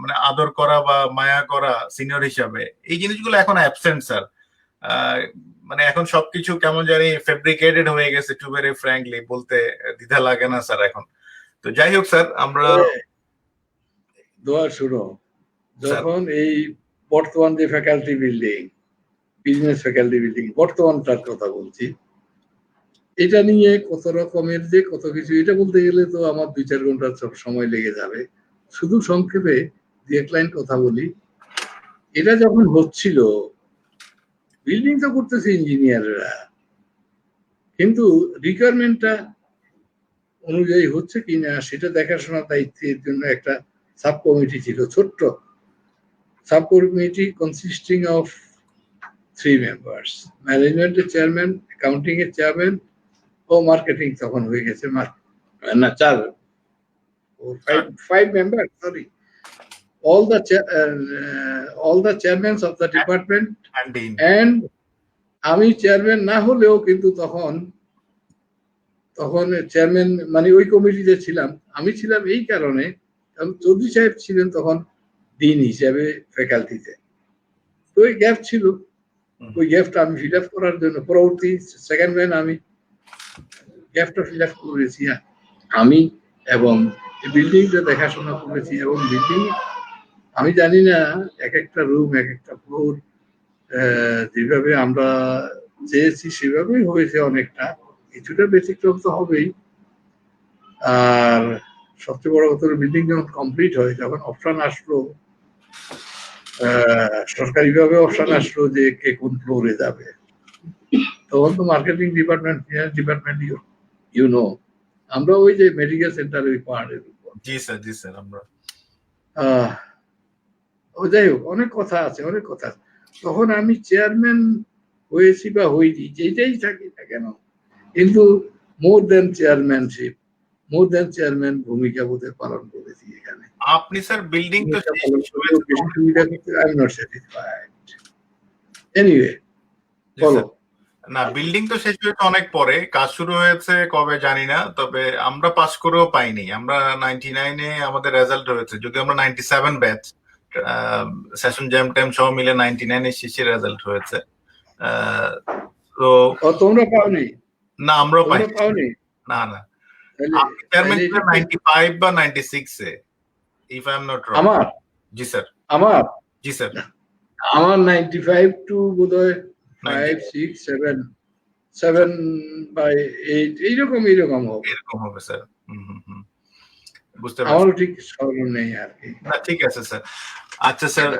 মানে আদর করা বা মায়া করা সিনিয়র হিসাবে, এই জিনিসগুলো এখন অ্যাবসেন্ট স্যার। মানে এখন সবকিছু কেমন জানি ফেব্রিকেটেড হয়ে গেছে, টু ভেরি ফ্র্যাঙ্কলি বলতে দ্বিধা লাগে না স্যার এখন। তো যাই হোক স্যার, আমরা দোয়া শুনো, যখন এই বর্তমান যে faculty building, business faculty building বর্তমানটার কথা বলছি, এটা নিয়ে কত রকমের যে কত কিছু, এটা বলতে গেলে তো আমার 2-4 ঘন্টা সময় লেগে যাবে। শুধু সংক্ষেপে 2-1 লাইন কথা বলি। এটা যখন হচ্ছিল, বিল্ডিং তো করতেছে ইঞ্জিনিয়াররা, কিন্তু রিকোয়ারমেন্টটা অনুযায়ী হচ্ছে কিনা সেটা দেখাশোনার দায়িত্বের জন্য একটা সাব কমিটি ছিল, ছোট্ট sub committee consisting of 3 members, ম্যানেজমেন্টের চেয়ারম্যান, অ্যাকাউন্টিং এর চেয়ারম্যান ও মার্কেটিং তখন হয়ে গেছে না 5 member, sorry, all the chairmen of the department, and আমি চেয়ারম্যান না হলেও কিন্তু তখন চেয়ারম্যান মানে ওই কমিটিতে ছিলাম, আমি ছিলাম এই কারণে চৌধুরী সাহেব ছিলেন তখন ডিন হিসেবে ফ্যাকাল্টিতে। তো ওই গ্যাপ ছিল, ওই গ্যাপটা আমি ফিল আপ করার জন্য পরবর্তী সেকেন্ড ম্যান আমি গ্যাপটা ফিল আপ করেছি আমি, এবং বিল্ডিংটা দেখাশোনা করেছি। এবং বিল্ডিং আমি জানি না এক একটা রুম, এক একটা ফ্লোর যেভাবে আমরা চেয়েছি সেভাবেই হয়েছে, অনেকটা কিছুটা ব্যতিক্রম তো হবেই। আর সবচেয়ে বড় কথা, বিল্ডিং যখন কমপ্লিট হয়, যখন অপশন আসলো, সরকারিভাবে অপশন আসলো যে কে কোন ফ্লোরে যাবে, তখন তো marketing department, finance department, you know, আমরা ওই যে মেডিকেল সেন্টার ওই পাহাড়ের উপর। জি স্যার আমরা যাই হোক, অনেক কথা আছে, অনেক কথা। তখন আমি চেয়ারম্যান হয়েছি বা হইনি, যেটাই থাকি না কেন, কিন্তু মোর দেন চেয়ারম্যানশিপ, মোর দেন চেয়ারম্যান ভূমিকা বোধহয় পালন করেছি এখানে। আপনি স্যার বিল্ডিং তো এনিওয়ে বলো। না, বিল্ডিং তো শেষ হয়েছে অনেক পরে, কাজ শুরু হয়েছে কবে জানি না, তবে আমরা পাস করেও পাইনি। আমরা 99-এ আমাদের রেজাল্ট হয়েছে, যদি আমরা 97 ব্যাচ, সেশন জ্যাম টাইম সহ মিলে 99-এ শেষে রেজাল্ট হয়েছে। তো তোমরা পাওনি? না, আমরাও পাইনি। পাওনি? না। আপনি চেয়ারম্যান ছিলেন 95 বা 96 এ, if I am not wrong. আমার জি স্যার। আমার জি স্যার। আমার 95 টু বোধহয় 5 90 6 7 বাই 8 এইরকম হবে। এরকম হবে স্যার। বুঝতে পারছি। আমারও ঠিক স্মরণ নেই আর কি। না ঠিক আছে স্যার। আচ্ছা স্যার,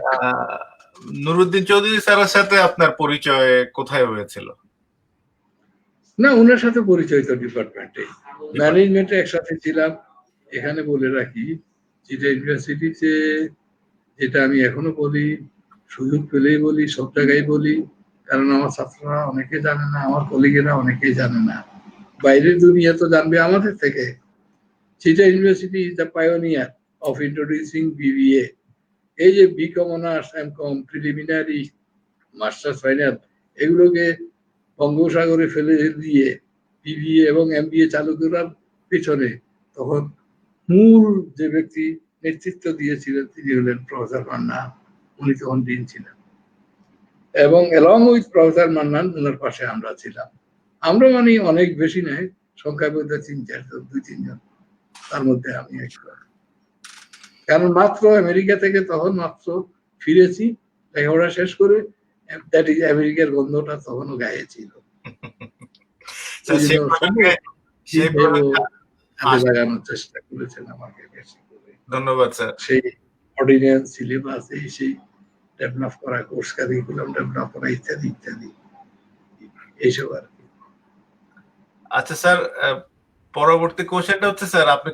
নুরুদ্দিন চৌধুরী স্যারের সাথে আপনার পরিচয় কোথায় হয়েছিল? না, ওনার সাথে পরিচয় তো ডিপার্টমেন্টে, ম্যানেজমেন্টে একসাথে ছিলাম। এখানে বলে রাখি, যেটা ইউনিভার্সিটিতে, যেটা আমি এখনো বলি, সুযোগ পেলেই বলি, সব জায়গায় বলি, কারণ আমার ছাত্ররা অনেকে জানে না, আমার কলিগেরা অনেকেই জানে না, বাইরের দুনিয়া তো জানবে আমাদের থেকে। যেটা university is the pioneer of introducing BBA. এই যে BCom, honours, MCom, preliminary, masters, final, এগুলোকে বঙ্গোপসাগরে ফেলে দিয়ে বিবিএ এবং এমবিএ চালু করার পিছনে তখন মূল যে ব্যক্তি নেতৃত্ব দিয়েছিলেন তিনি হলেন প্রফেসর মান্নান। উনি তখন ডিন ছিলেন এবং এলং উইথ প্রফেসর মান্নান ওনার পাশে আমরা ছিলাম। আমরা মানে অনেক বেশি নয়, সংখ্যা বলতে 3-4 জন, 2-3 জন, তার মধ্যে আমি একজন। কারণ মাত্র আমেরিকা থেকে তখন মাত্র ফিরেছি, লেখাপড়া শেষ করে, দ্যাট ইজ আমেরিকার গন্ধটা তখনও গায়ে ছিল। লাগানোর চেষ্টা করেছেন আমাকে বেশি করে। ধন্যবাদ স্যার। সেই অর্ডিন্যান্স, সিলেবাস, সেই ডেভেলপ করা, কোর্স কারিকুলাম ডেভেলপ করা, ইত্যাদি ইত্যাদি, এইসব আর কি। আচ্ছা স্যার, পরবর্তী কোশ্চেনটা হচ্ছে স্যার, আপনি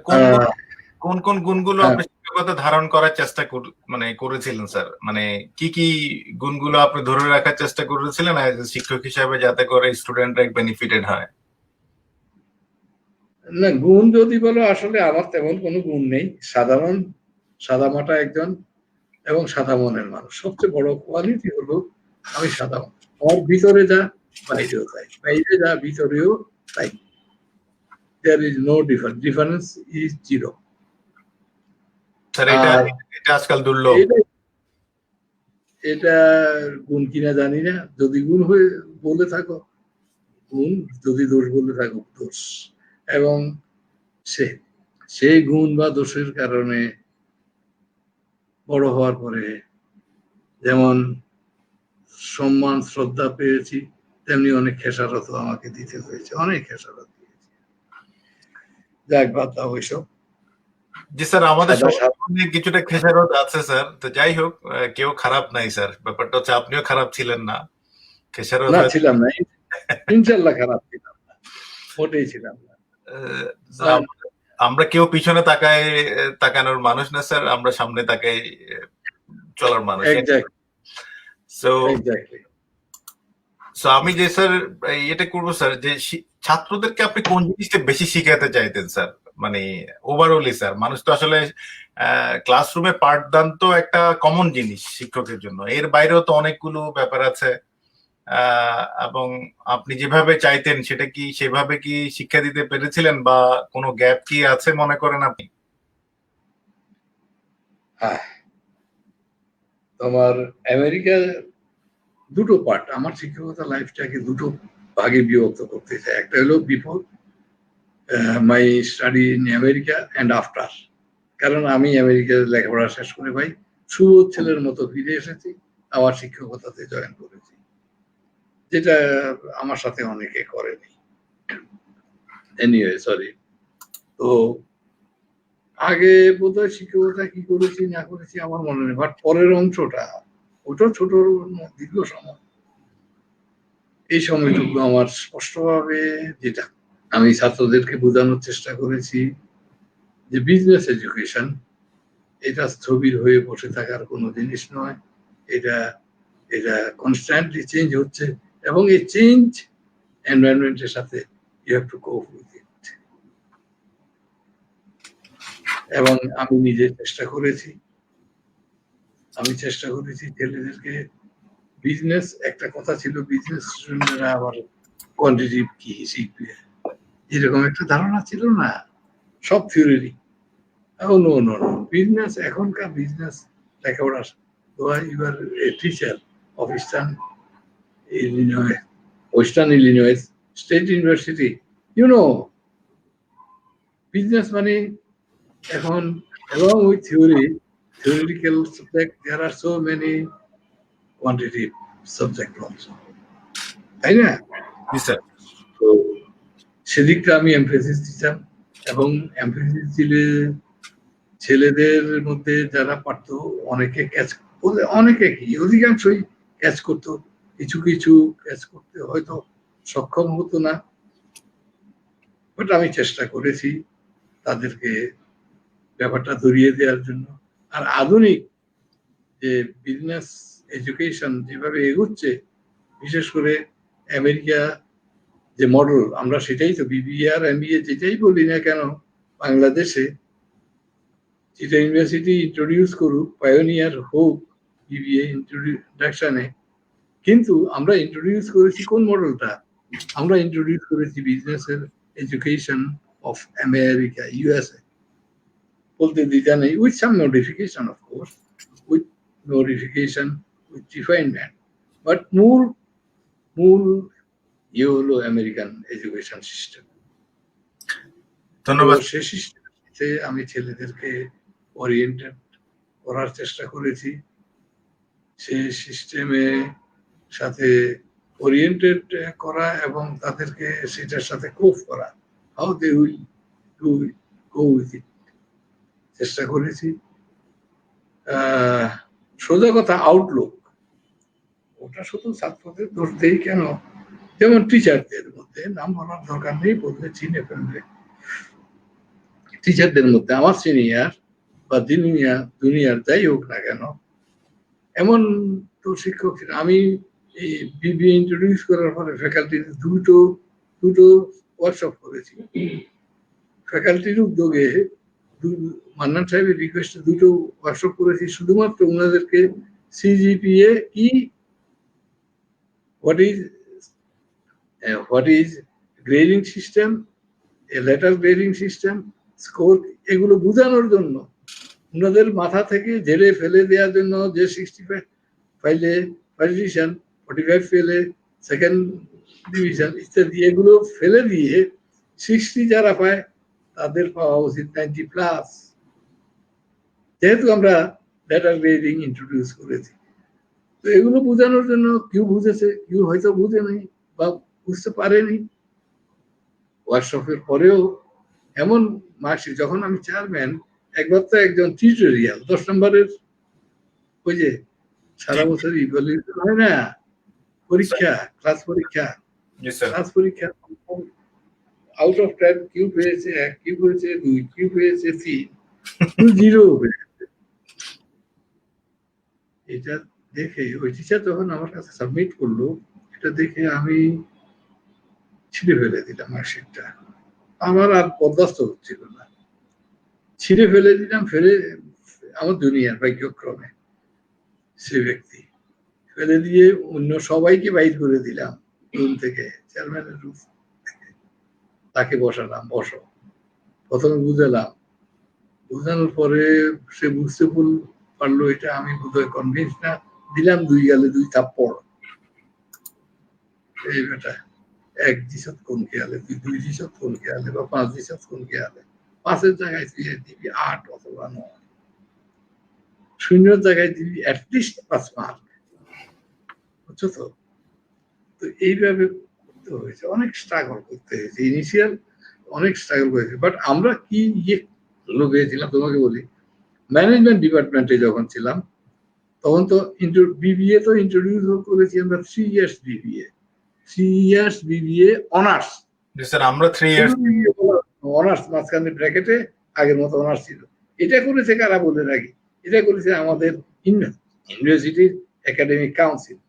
কোন কোন গুণগুলো আপনি শিক্ষকতা ধারণ করার চেষ্টা করেছিলেন স্যার? মানে কি কি গুণগুলো আপনি ধরে রাখার চেষ্টা করেছিলেন শিক্ষক হিসাবে, যাতে করে স্টুডেন্টরা বেনিফিটেড হয়? না, গুণ যদি বলো, আসলে আমার তেমন কোনো গুণ নেই। সাধারণ সাদামাটা একজন এবং সাদা মনের মানুষ। সবচেয়ে বড় কোয়ালিটি হলো আমি সাদা মন। আমার ভিতরে যা বাইরেও তাই, বাইরে যা ভিতরেও তাই। There is no difference, difference is zero. Sir এটা আজকাল দুর্লভ। এটা গুণ কিনা জানি না, যদি গুণ হয়ে বলে থাকো গুণ, যদি দোষ বলে থাকো দোষ। এবং সেই গুণ বা দোষের কারণে বড় হওয়ার পরে যেমন সম্মান শ্রদ্ধা পেয়েছি, তেমনি অনেক খেসারত আমাকে দিতে হয়েছে, অনেক খেসারত দিয়েছি। যাক, বাদ দাও ওইসব। জি স্যার, আমাদের সঙ্গে কিছুটা খেসারত আছে স্যার। তো যাই হোক, কেউ খারাপ নাই স্যার। ব্যাপারটা হচ্ছে আপনিও খারাপ ছিলেন না, খেসারত না ছিলাম না, ইনশাল্লাহ খারাপ ছিলাম না, মোটেই ছিলাম না। আমরা কেউ পিছনে তাকানোর মানুষ না স্যার, আমরা সামনে তাকাই চলার মানুষ। সো আমি যে স্যার এটা করবো স্যার, যে ছাত্রদেরকে আপনি কোন জিনিসটা বেশি শিখাতে চাইতেন স্যার? মানে ওভারঅলি স্যার, মানুষ তো আসলে ক্লাসরুমে পাঠদান তো একটা কমন জিনিস শিক্ষকের জন্য, এর বাইরেও তো অনেকগুলো ব্যাপার আছে, এবং আপনি যেভাবে চাইতেন সেটা কি সেভাবে কি শিক্ষা দিতে পেরেছিলেন, বা কোনো গ্যাপ কি আছে মনে করেন আপনি? তোমার আমেরিকা দুটো পার্ট, আমার শিক্ষকতা লাইফটাকে দুটো ভাগে বিভক্ত করতে চাই। একটা হলো before my study in America and after. কারণ আমি আমেরিকায় লেখাপড়া শেষ করে ভাই সুবোধ ছেলের মতো ফিরে এসেছি, আবার শিক্ষকতাতে জয়েন করেছি, যেটা আমার সাথে অনেকে করেনি। Anyway, sorry. তো আগে বোধহয় শিক্ষকতা কি করেছি না করেছি আমার মনে নেই, বাট পরের অংশটা, ওটা ছোট দীর্ঘ সময়, এই সময়টুকু আমার স্পষ্টভাবে, যেটা আমি ছাত্রদেরকে বোঝানোর চেষ্টা করেছি, যে বিজনেস এডুকেশন এটা স্থবির হয়ে বসে থাকার কোনো জিনিস নয়। এটা কনস্ট্যান্টলি চেঞ্জ হচ্ছে, এবং এই চেঞ্জ এনভায়রনমেন্টের সাথে you have to cope with it. এবং আমি নিজে চেষ্টা করেছি ছেলেদেরকে বিজনেস, একটা কথা ছিল বিজনেস স্টুডেন্টরা আবার কোয়ান্টিটিভ কি শিখবে, এরকম একটা ধারণা ছিল না, সব থিওরি। বিজনেস, এখনকার বিজনেস লেখাপড়া, you are a teacher of Illinois, Western Illinois State University, you know business মানে এখন along with theoretical subject, there are so many quantitative subject also, তাই না? জি স্যার। তো সেদিকটা আমি এমফেসিস দিতাম, এবং এমফেসিস দিলে ছেলেদের মধ্যে যারা পারতো অনেকে ক্যাচ, অনেকে কি অধিকাংশই ক্যাচ করতো, কিছু কিছু ক্যাচ করতে হয়তো সক্ষম হতো না, বাট আমি চেষ্টা করেছি তাদেরকে ব্যাপারটা ধরিয়ে দেওয়ার জন্য। আর আধুনিক যে বিজনেস এডুকেশন যেভাবে এগোচ্ছে, বিশেষ করে আমেরিকা যে মডেল, আমরা সেটাই তো বিবিএ আর এমবিএ যেটাই বলি না কেন বাংলাদেশে, যেটা ইউনিভার্সিটি ইন্ট্রোডিউস করুক, পায়োনিয়ার হোক বিবিএ ইন্ট্রোডাকশনে, কিন্তু আমরা ইন্ট্রোডিউস করেছি কোন মডেলটা? আমরা ইন্ট্রোডিউস করেছি বিজনেসের এডুকেশন অফ আমেরিকা, ইউএসএ। বলতে দ্বিধা নেই, with some modification of course, with modification, with refinement, but মূল ইয়ে হলো আমেরিকান এডুকেশন সিস্টেম। ধন্যবাদ। সে সিস্টেমে আমি ছেলেদেরকে ওরিয়েন্টেড করার চেষ্টা করেছি, সে সিস্টেমে সাথে ওরিয়েন্টেড করা এবং তাদেরকে সেটার সাথে কোপ করা, how they will do go with it, চেষ্টা করেছি। সোজা কথা আউটলুক, ওটা শুধু ছাত্রদের দোষ দেই কেন, যেমন টিচারদের মধ্যে, নাম বলার দরকার নেই, বললে চিনে ফেলবে, টিচারদের মধ্যে আমার সিনিয়র বা জুনিয়র যাই হোক না কেন, এমন তো শিক্ষক, আমি এই বিবিএ ইন্ট্রোডিউস করার পরে ফ্যাকাল্টির দুটো ওয়ার্কশপ করেছি, ফ্যাকাল্টির উদ্যোগে মান্নান সাহেবের রিকোয়েস্টে দুটো ওয়ার্কশপ করেছি, শুধুমাত্র ওনাদেরকে সিজিপিএ কি, what is grading system, letter grading system, score, এগুলো বোঝানোর জন্য, ওনাদের মাথা থেকে ঝেড়ে ফেলে দেওয়ার জন্য, যে 65 পাইলে ফার্স্ট ডিভিশন, 45 পেলে সেকেন্ড ডিভিশন ইত্যাদি, এগুলো ফেলে দিয়ে 60 যারা পায় তাদের পাওয়া উচিত 90+। যেহেতু আমরা লেটার গ্রেডিং ইন্ট্রোডিউস করেছি, তো এগুলো বোঝানোর জন্য কেউ বুঝেছে, কেউ হয়তো বুঝে নেই বা বুঝতে পারেনি। ওয়ার্কশপের পরেও এমন মার্কশিট, যখন আমি চেয়ারম্যান, একবার তো একজন টিউটোরিয়াল 10 নম্বরের, ওই যে সারা বছর ইভ্যালুয়েশন হয় না, পরীক্ষা, ক্লাস পরীক্ষা, আউট অফ 10 কিউ পেয়েছে 1, কিউ পেয়েছে 2, কিউ পেয়েছে 3, 0 পেয়েছে। এটা দেখে ওই টিচার যখন আমার কাছে সাবমিট করলো, এটা দেখে আমি ছিঁড়ে ফেলে দিলাম মার্কশিটটা, আমার আর বরদাস্ত হচ্ছিল না, ছিঁড়ে ফেলে দিলাম। ফেলে আমার দুনিয়ার ভাগ্যক্রমে সে ব্যক্তি ফেলে দিয়ে অন্য সবাইকে বাইর করে দিলাম রুম থেকে, চেয়ারম্যানের রুম থেকে, তাকে বসালাম, বসো, প্রথমে বুঝালাম, বোঝানোর পরে সে বুঝতে পারলো এটা আমি বোধহয় কনভিন্স না, দিলাম 2 গালে 2 থাপ্পড়, এই বেটা 1 দিশত কোন খেয়ালে, 2 দিশত কোন খেয়ালে, বা 5 দিশত কোন খেয়ালে, 5-এর জায়গায় তুই দিবি 8 অথবা 9, 0-এর জায়গায় দিবি অ্যাটলিস্ট 5 মার্ক, বুঝছো তো? তো এইভাবে করতে হয়েছে, অনেক স্ট্রাগল করতে হয়েছে, ইনিশিয়াল অনেক স্ট্রাগল করেছে। বাট আমরা কি পেয়েছিলাম তোমাকে বলি, ম্যানেজমেন্ট ডিপার্টমেন্টে যখন ছিলাম, তখন তো বিবিএ তো ইন্ট্রোডিউস করেছি আমরা 3 years BBA, 3 years BBA honours. Sir আমরা 3 ইয়ার্স অনার্স, মাঝখানে ব্র্যাকেটে আগের মতো অনার্স ছিল। এটা করেছে কারা বলে রাখি, এটা করেছে আমাদের ইউনিভার্সিটির একাডেমিক কাউন্সিল।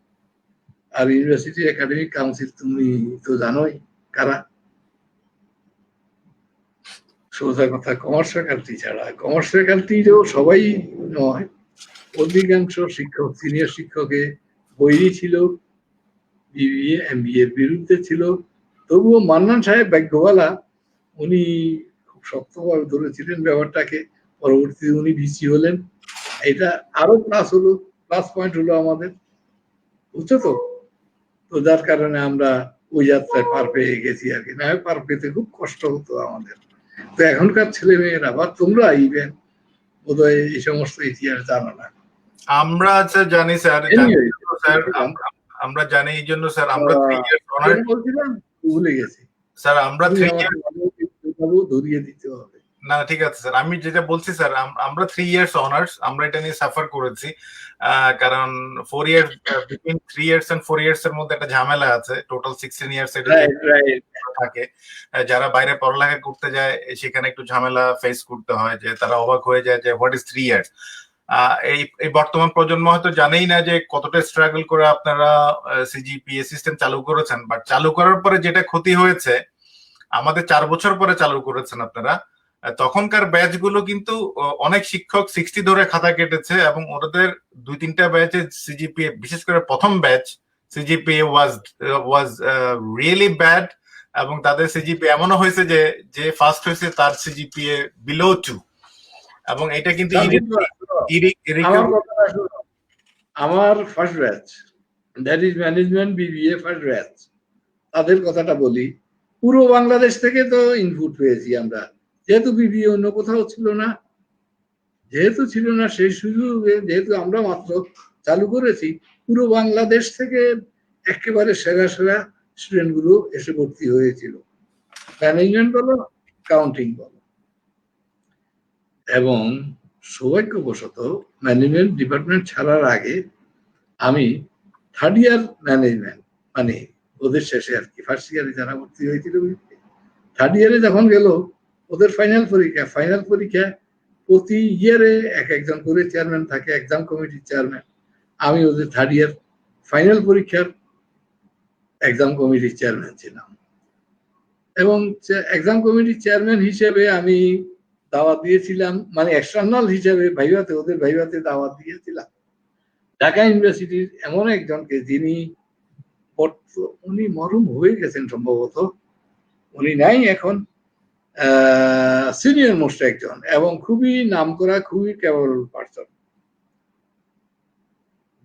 আর ইউনিভার্সিটি একাডেমিক কাউন্সিল তুমি তো জানোই কারা, সোজা কথা কমার্স ফ্যাকাল্টি ছাড়া, কমার্স ফ্যাকাল্টিরও সবাই নয়, অধিকাংশ শিক্ষক, সিনিয়র শিক্ষকে বৈরী ছিল, বিবিএ এমবিএ এর বিরুদ্ধে ছিল। তবুও মান্নান সাহেব ভাগ্যবালা, উনি খুব শক্তভাবে ধরেছিলেন ব্যাপারটাকে, পরবর্তীতে উনি ভিসি হলেন। এটা আরো প্লাস পয়েন্ট হলো আমাদের, বুঝছো তো? তো যার কারণে আমরা ওই যাত্রায় পার পেয়ে গেছি আর কি, না পার পেতে খুব কষ্ট হতো আমাদের। তো এখনকার ছেলে মেয়েরা বা তোমরা ইভেন বোধহয় এই সমস্ত ইতিহাস জানো না। আমরা আচ্ছা জানি স্যার, Anyway, স্যার আমরা জানি এই জন্য স্যার আমরা 3 ইয়ার্স অনার বলছিলাম ভুলে গেছি। স্যার আমরা 3 ইয়ার্স ধরিয়ে দিতে হবে। না ঠিক আছে স্যার, আমি যেটা বলছি স্যার আমরা 3 ইয়ার্স অনার্স আমরা এটা নিয়ে সাফার করেছি, কারণ 4 years between 3 years and 4 years এর মধ্যে একটা ঝামেলা আছে, টোটাল 16 ইয়ার্স থাকে। যারা বাইরে পড়ালেখা করতে যায় সেখানে একটু ঝামেলা ফেস করতে হয়, যে তারা অবাক হয়ে যায় যে হোয়াট ইজ 3 ইয়ার্স। এই বর্তমান প্রজন্ম হয়তো জানেই না যে কতটা স্ট্রাগল করে আপনারা সিজিপিএ সিস্টেম চালু করেছেন, বাট চালু করার পরে যেটা ক্ষতি হয়েছে, আমাদের 4 বছর পরে চালু করেছেন আপনারা, তখনকার ব্যাচ গুলো কিন্তু অনেক শিক্ষক 60 ধরে খাতা কেটেছে, এবং ওদের 2-3টা ব্যাচে সিজিপিএ, বিশেষ করে প্রথম batch CGPA was really bad, এবং তাদের সিজিপিএ এমনও হয়েছে যে ফার্স্ট হয়েছে তার সিজিপিএ বিলো 2, এবং এটা কিন্তু আমার first batch, that is management BBA first batch, তাদের কথাটা বলি। পুরো বাংলাদেশ থেকে তো ইনপুট পেয়েছি আমরা, যেহেতু বিবিএ অন্য কোথাও ছিল না, যেহেতু ছিল না সেই সুযোগে, যেহেতু আমরা মাত্র চালু করেছি, পুরো বাংলাদেশ থেকে একেবারে সেরা সেরা স্টুডেন্ট গুলো এসে ভর্তি হয়েছিল, ম্যানেজমেন্ট বলো কাউন্টিং বলো। এবং সৌভাগ্যবশত ম্যানেজমেন্ট ডিপার্টমেন্ট ছাড়ার আগে আমি থার্ড ইয়ার ম্যানেজমেন্ট, মানে ওদের শেষে আর কি, ফার্স্ট ইয়ারে যারা ভর্তি হয়েছিল, থার্ড ইয়ারে যখন গেল ওদের ফাইনাল পরীক্ষা প্রতি ইয়ারে একজন করে চেয়ারম্যান থাকে, এক্সাম কমিটির চেয়ারম্যান। আমি ওদের থার্ড ইয়ার ফাইনাল পরীক্ষার এক্সাম কমিটির চেয়ারম্যান ছিলাম, এবং এক্সাম কমিটির চেয়ারম্যান হিসেবে আমি দাওয়াত দিয়েছিলাম, মানে এক্সটার্নাল হিসেবে ভাইভাতে, ওদের ভাইভাতে দাওয়াত দিয়েছিলাম ঢাকা ইউনিভার্সিটির এমন একজনকে, যিনি উনি মরহুম হয়ে গেছেন সম্ভবত, উনি নাই এখন, সিনিয়র মোস্ট একজন এবং খুবই নামকরা, খুবই capable person.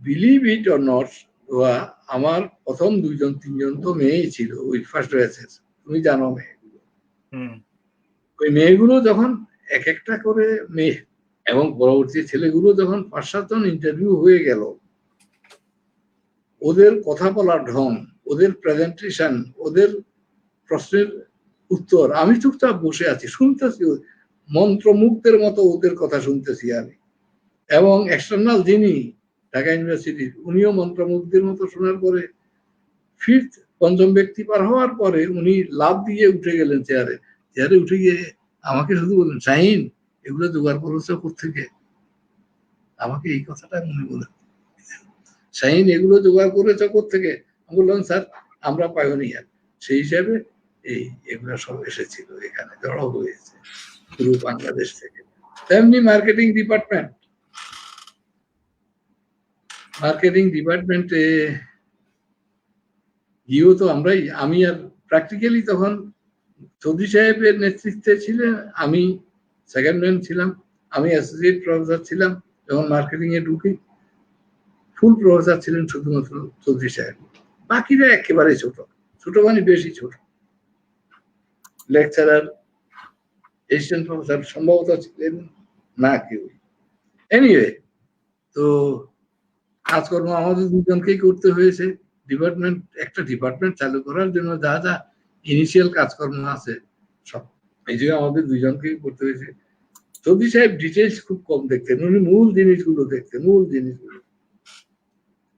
Believe it or not, আমার প্রথম 2-3জন তো মেয়েই ছিল ওই ফার্স্ট ব্যাচের, তুমি জানো মেয়েগুলো। ওই মেয়েগুলো যখন এক একটা করে মেয়ে, এবং পরবর্তী ছেলেগুলো যখন 5-7জন ইন্টারভিউ হয়ে গেল, ওদের কথা বলার ঢং, ওদের প্রেজেন্টেশন, ওদের প্রশ্নের উত্তর, আমি চুপচাপ বসে আছি শুনতেছি, মন্ত্রমুগ্ধের মতো ওদের কথা শুনতেছি আমি। এবং এক্সটার্নাল যিনি ঢাকা ইউনিভার্সিটির, উনিও মন্ত্রমুগ্ধের মতো শোনার পরে ফিফথ, পঞ্চম ব্যক্তি পার হওয়ার পরে উনি লাভ দিয়ে উঠে গেলেন চেয়ারে উঠে গিয়ে আমাকে শুধু বললেন, শাহিন এগুলো জোগাড় করেছ কোত্থেকে? আমাকে এই কথাটা মনে বলে, শাহিন এগুলো জোগাড় করেছ কোত্থেকে? আমি বললাম, স্যার আমরা পাইওনিয়ার, সেই হিসাবে এগুলো সব এসেছিল, এখানে জড়ো হয়েছে পুরো বাংলাদেশ থেকে। তেমনি মার্কেটিং ডিপার্টমেন্টে গিয়েও তো আমি আর প্র্যাকটিক্যালি তখন চৌধুরী সাহেবের নেতৃত্বে ছিলেন, আমি সেকেন্ড ম্যান ছিলাম, আমি অ্যাসোসিয়েট প্রফেসর ছিলাম। যখন মার্কেটিং এ ঢুকি, ফুল প্রফেসর ছিলেন শুধুমাত্র চৌধুরী সাহেব, বাকিরা একেবারে ছোট মানে বেশি ছোট, লেকচারার, অ্যাসিস্ট্যান্ট প্রফেসর সম্ভবত ছিলেন না কেউ। এনিওয়ে, তো কাজকর্ম আমাদের দুজনকেই করতে হয়েছে। একটা ডিপার্টমেন্ট চালু করার জন্য যা যা ইনিশিয়াল কাজকর্ম আছে সব এই যে আমাদের দুজনকেই করতে হয়েছে। চৌধুরী সাহেব ডিটেলস খুব কম দেখতেন, উনি মূল জিনিসগুলো দেখতেন,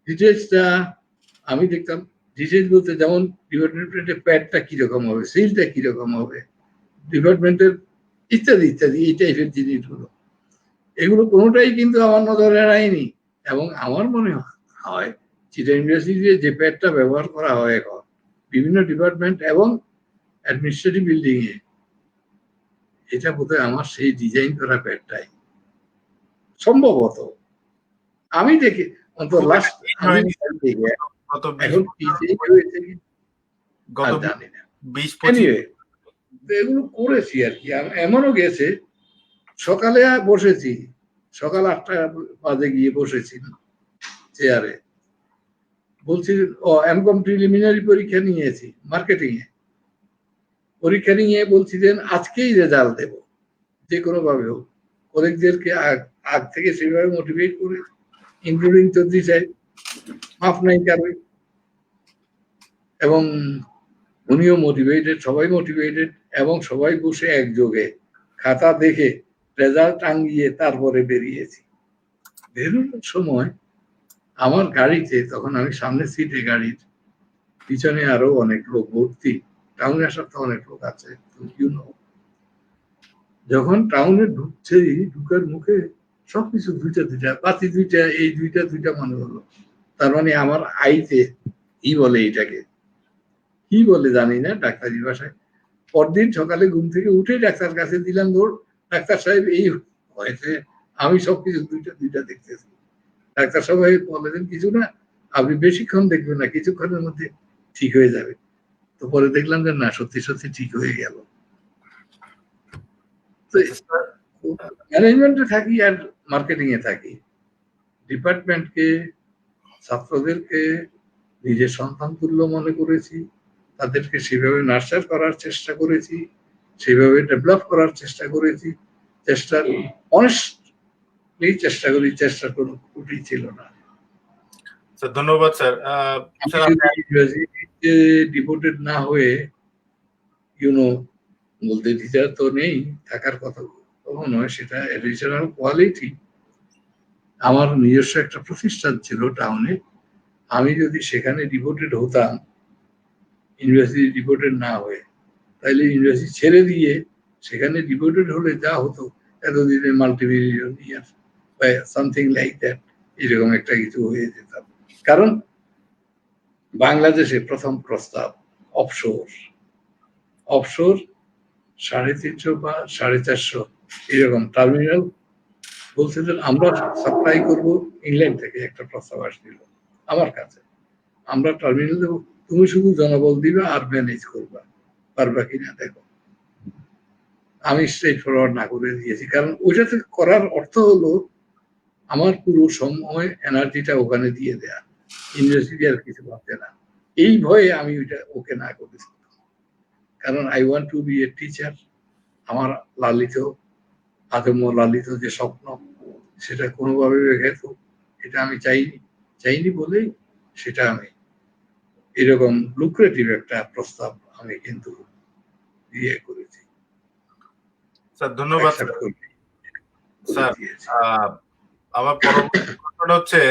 ডিটেলসটা আমি দেখতাম। ডিটেলস বলতে যেমন ডিপার্টমেন্টের প্যাডটা কিরকম হবে, সিলটা কিরকম হবে, ডিপার্টমেন্টের ইত্যাদি ইত্যাদি, এই টাইপের জিনিসগুলো, এগুলো কোনোটাই কিন্তু আমার নজরে এড়ায়নি। এবং আমার মনে হয় চিটা ইউনিভার্সিটিতে যে প্যাডটা ব্যবহার করা হয় এখন বিভিন্ন ডিপার্টমেন্ট এবং অ্যাডমিনিস্ট্রেটিভ বিল্ডিং এ, এটা বোধহয় আমার সেই ডিজাইন করা প্যাডটাই সম্ভবত। আমি দেখি অন্তত লাস্ট এগুলো করেছি আর কি। এমনও গেছে সকালে বসেছি, সকাল 8টা বাজে গিয়ে বসেছি চেয়ারে, বলছি এমকম প্রিলিমিনারি পরীক্ষা নিয়েছি মার্কেটিং এ, পরীক্ষা নিয়ে বলছি যে আজকেই রেজাল্ট দেব, যে কোনো ভাবে হোক। কলিগদেরকে আগ থেকে সেভাবে মোটিভেট করে, ইনক্লুডিং চৌধুরী সাহেব, মাফ নাই কারণ, এবং উনিও মোটিভেটেড, সবাই মোটিভেটেড, এবং সবাই বসে একযোগে খাতা দেখে রেজাল্ট টাঙ্গিয়ে তারপরে বেরিয়েছি। বেরোনোর সময় আমার গাড়িতে, তখন আমি সামনে সিটে, গাড়ির পিছনে আরো অনেক লোক ভর্তি, টাউনে আসার তো অনেক লোক আছে, যখন টাউনে ঢুকছেই, ঢুকার মুখে সবকিছু দুইটা দুইটা, বাতি দুইটা, এই দুইটা দুইটা মনে হলো। তার মানে আমার আইতে কি বলে, এটাকে কি বলে জানি না ডাক্তারি ভাষায়। পরদিন সকালে ঘুম থেকে উঠে ডাক্তার কাছে দিলাম দৌড়, ডাক্তার সাহেব এই হয়েছে, আমি সবকিছু দুইটা দুইটা দেখতেছি। ডাক্তার সাহেব বলেছেন কিছু না, আপনি বেশিক্ষণ দেখবেন না, কিছুক্ষণের মধ্যে ঠিক হয়ে যাবে। তো পরে দেখলাম যে না, সত্যি সত্যি ঠিক হয়ে গেল। তো ম্যানেজমেন্টে থাকি আর মার্কেটিং এ থাকি, ডিপার্টমেন্টকে, ছাত্রদেরকে নিজের সন্তান তুল্য মনে করেছি, তাদেরকে সেভাবে নার্চার করার চেষ্টা করেছি, সেভাবে ডেভেলপ করার চেষ্টা করেছি, অনেস্টলি চেষ্টা করি, চেষ্টা কোনো ত্রুটি ছিল না। ধন্যবাদ স্যার। ডিভোটেড না হয়ে, ইউনো, বলতে টিচার তো নেই, থাকার কথা তখন নয়, সেটা এডিশনাল কোয়ালিটি। আমার নিজস্ব একটা প্রতিষ্ঠান ছিল টাউনে, আমি যদি সেখানে ডিভোটেড হতাম, ইউনিভার্সিটি ডিভোটেড না হয়ে, তাহলে ইউনিভার্সিটি ছেড়ে দিয়ে সেখানে ডিভোটেড হলে যা হতো, এতদিনে মাল্টিমিলিয়ন ইয়ার বা সামথিং লাইক দ্যাট, এরকম একটা কিছু হয়ে যেতাম। কারণ বাংলাদেশে প্রথম প্রস্তাব অফশোর 350 বা 450 এরকম টার্মিনাল বলছিলেন, আমরা সাপ্লাই করব ইংল্যান্ড থেকে। একটা প্রস্তাব আসছিল আমার কাছে, আমরা টার্মিনাল দেবো, তুমি শুধু জনবল দিবে আর ম্যানেজ করবা, পারবা কিনা দেখো। আমি স্ট্রেট ফরওয়ার্ড না করে দিয়েছি, কারণ ওইটাতে করার অর্থ হলো আমার পুরো সময় এনার্জিটা ওখানে দিয়ে দেয়া, ইউনিভার্সিটি আর কিছু ভাবতে না। এই ভয়ে আমি ওইটা ওকে না করেছি, কারণ I want to be a teacher. আমার লালিত, আদম্য লালিত যে স্বপ্ন, সেটা কোনোভাবে ব্যাঘাত হোক, এটা আমি চাইনি বলেই সেটা আমি এরকম লুক্রেটিভ একটা প্রস্তাব আমি কিন্তু দিয়ে করেছি। স্যার ধন্যবাদ স্যার। আমার পরবর্তী প্রশ্নটা হচ্ছে,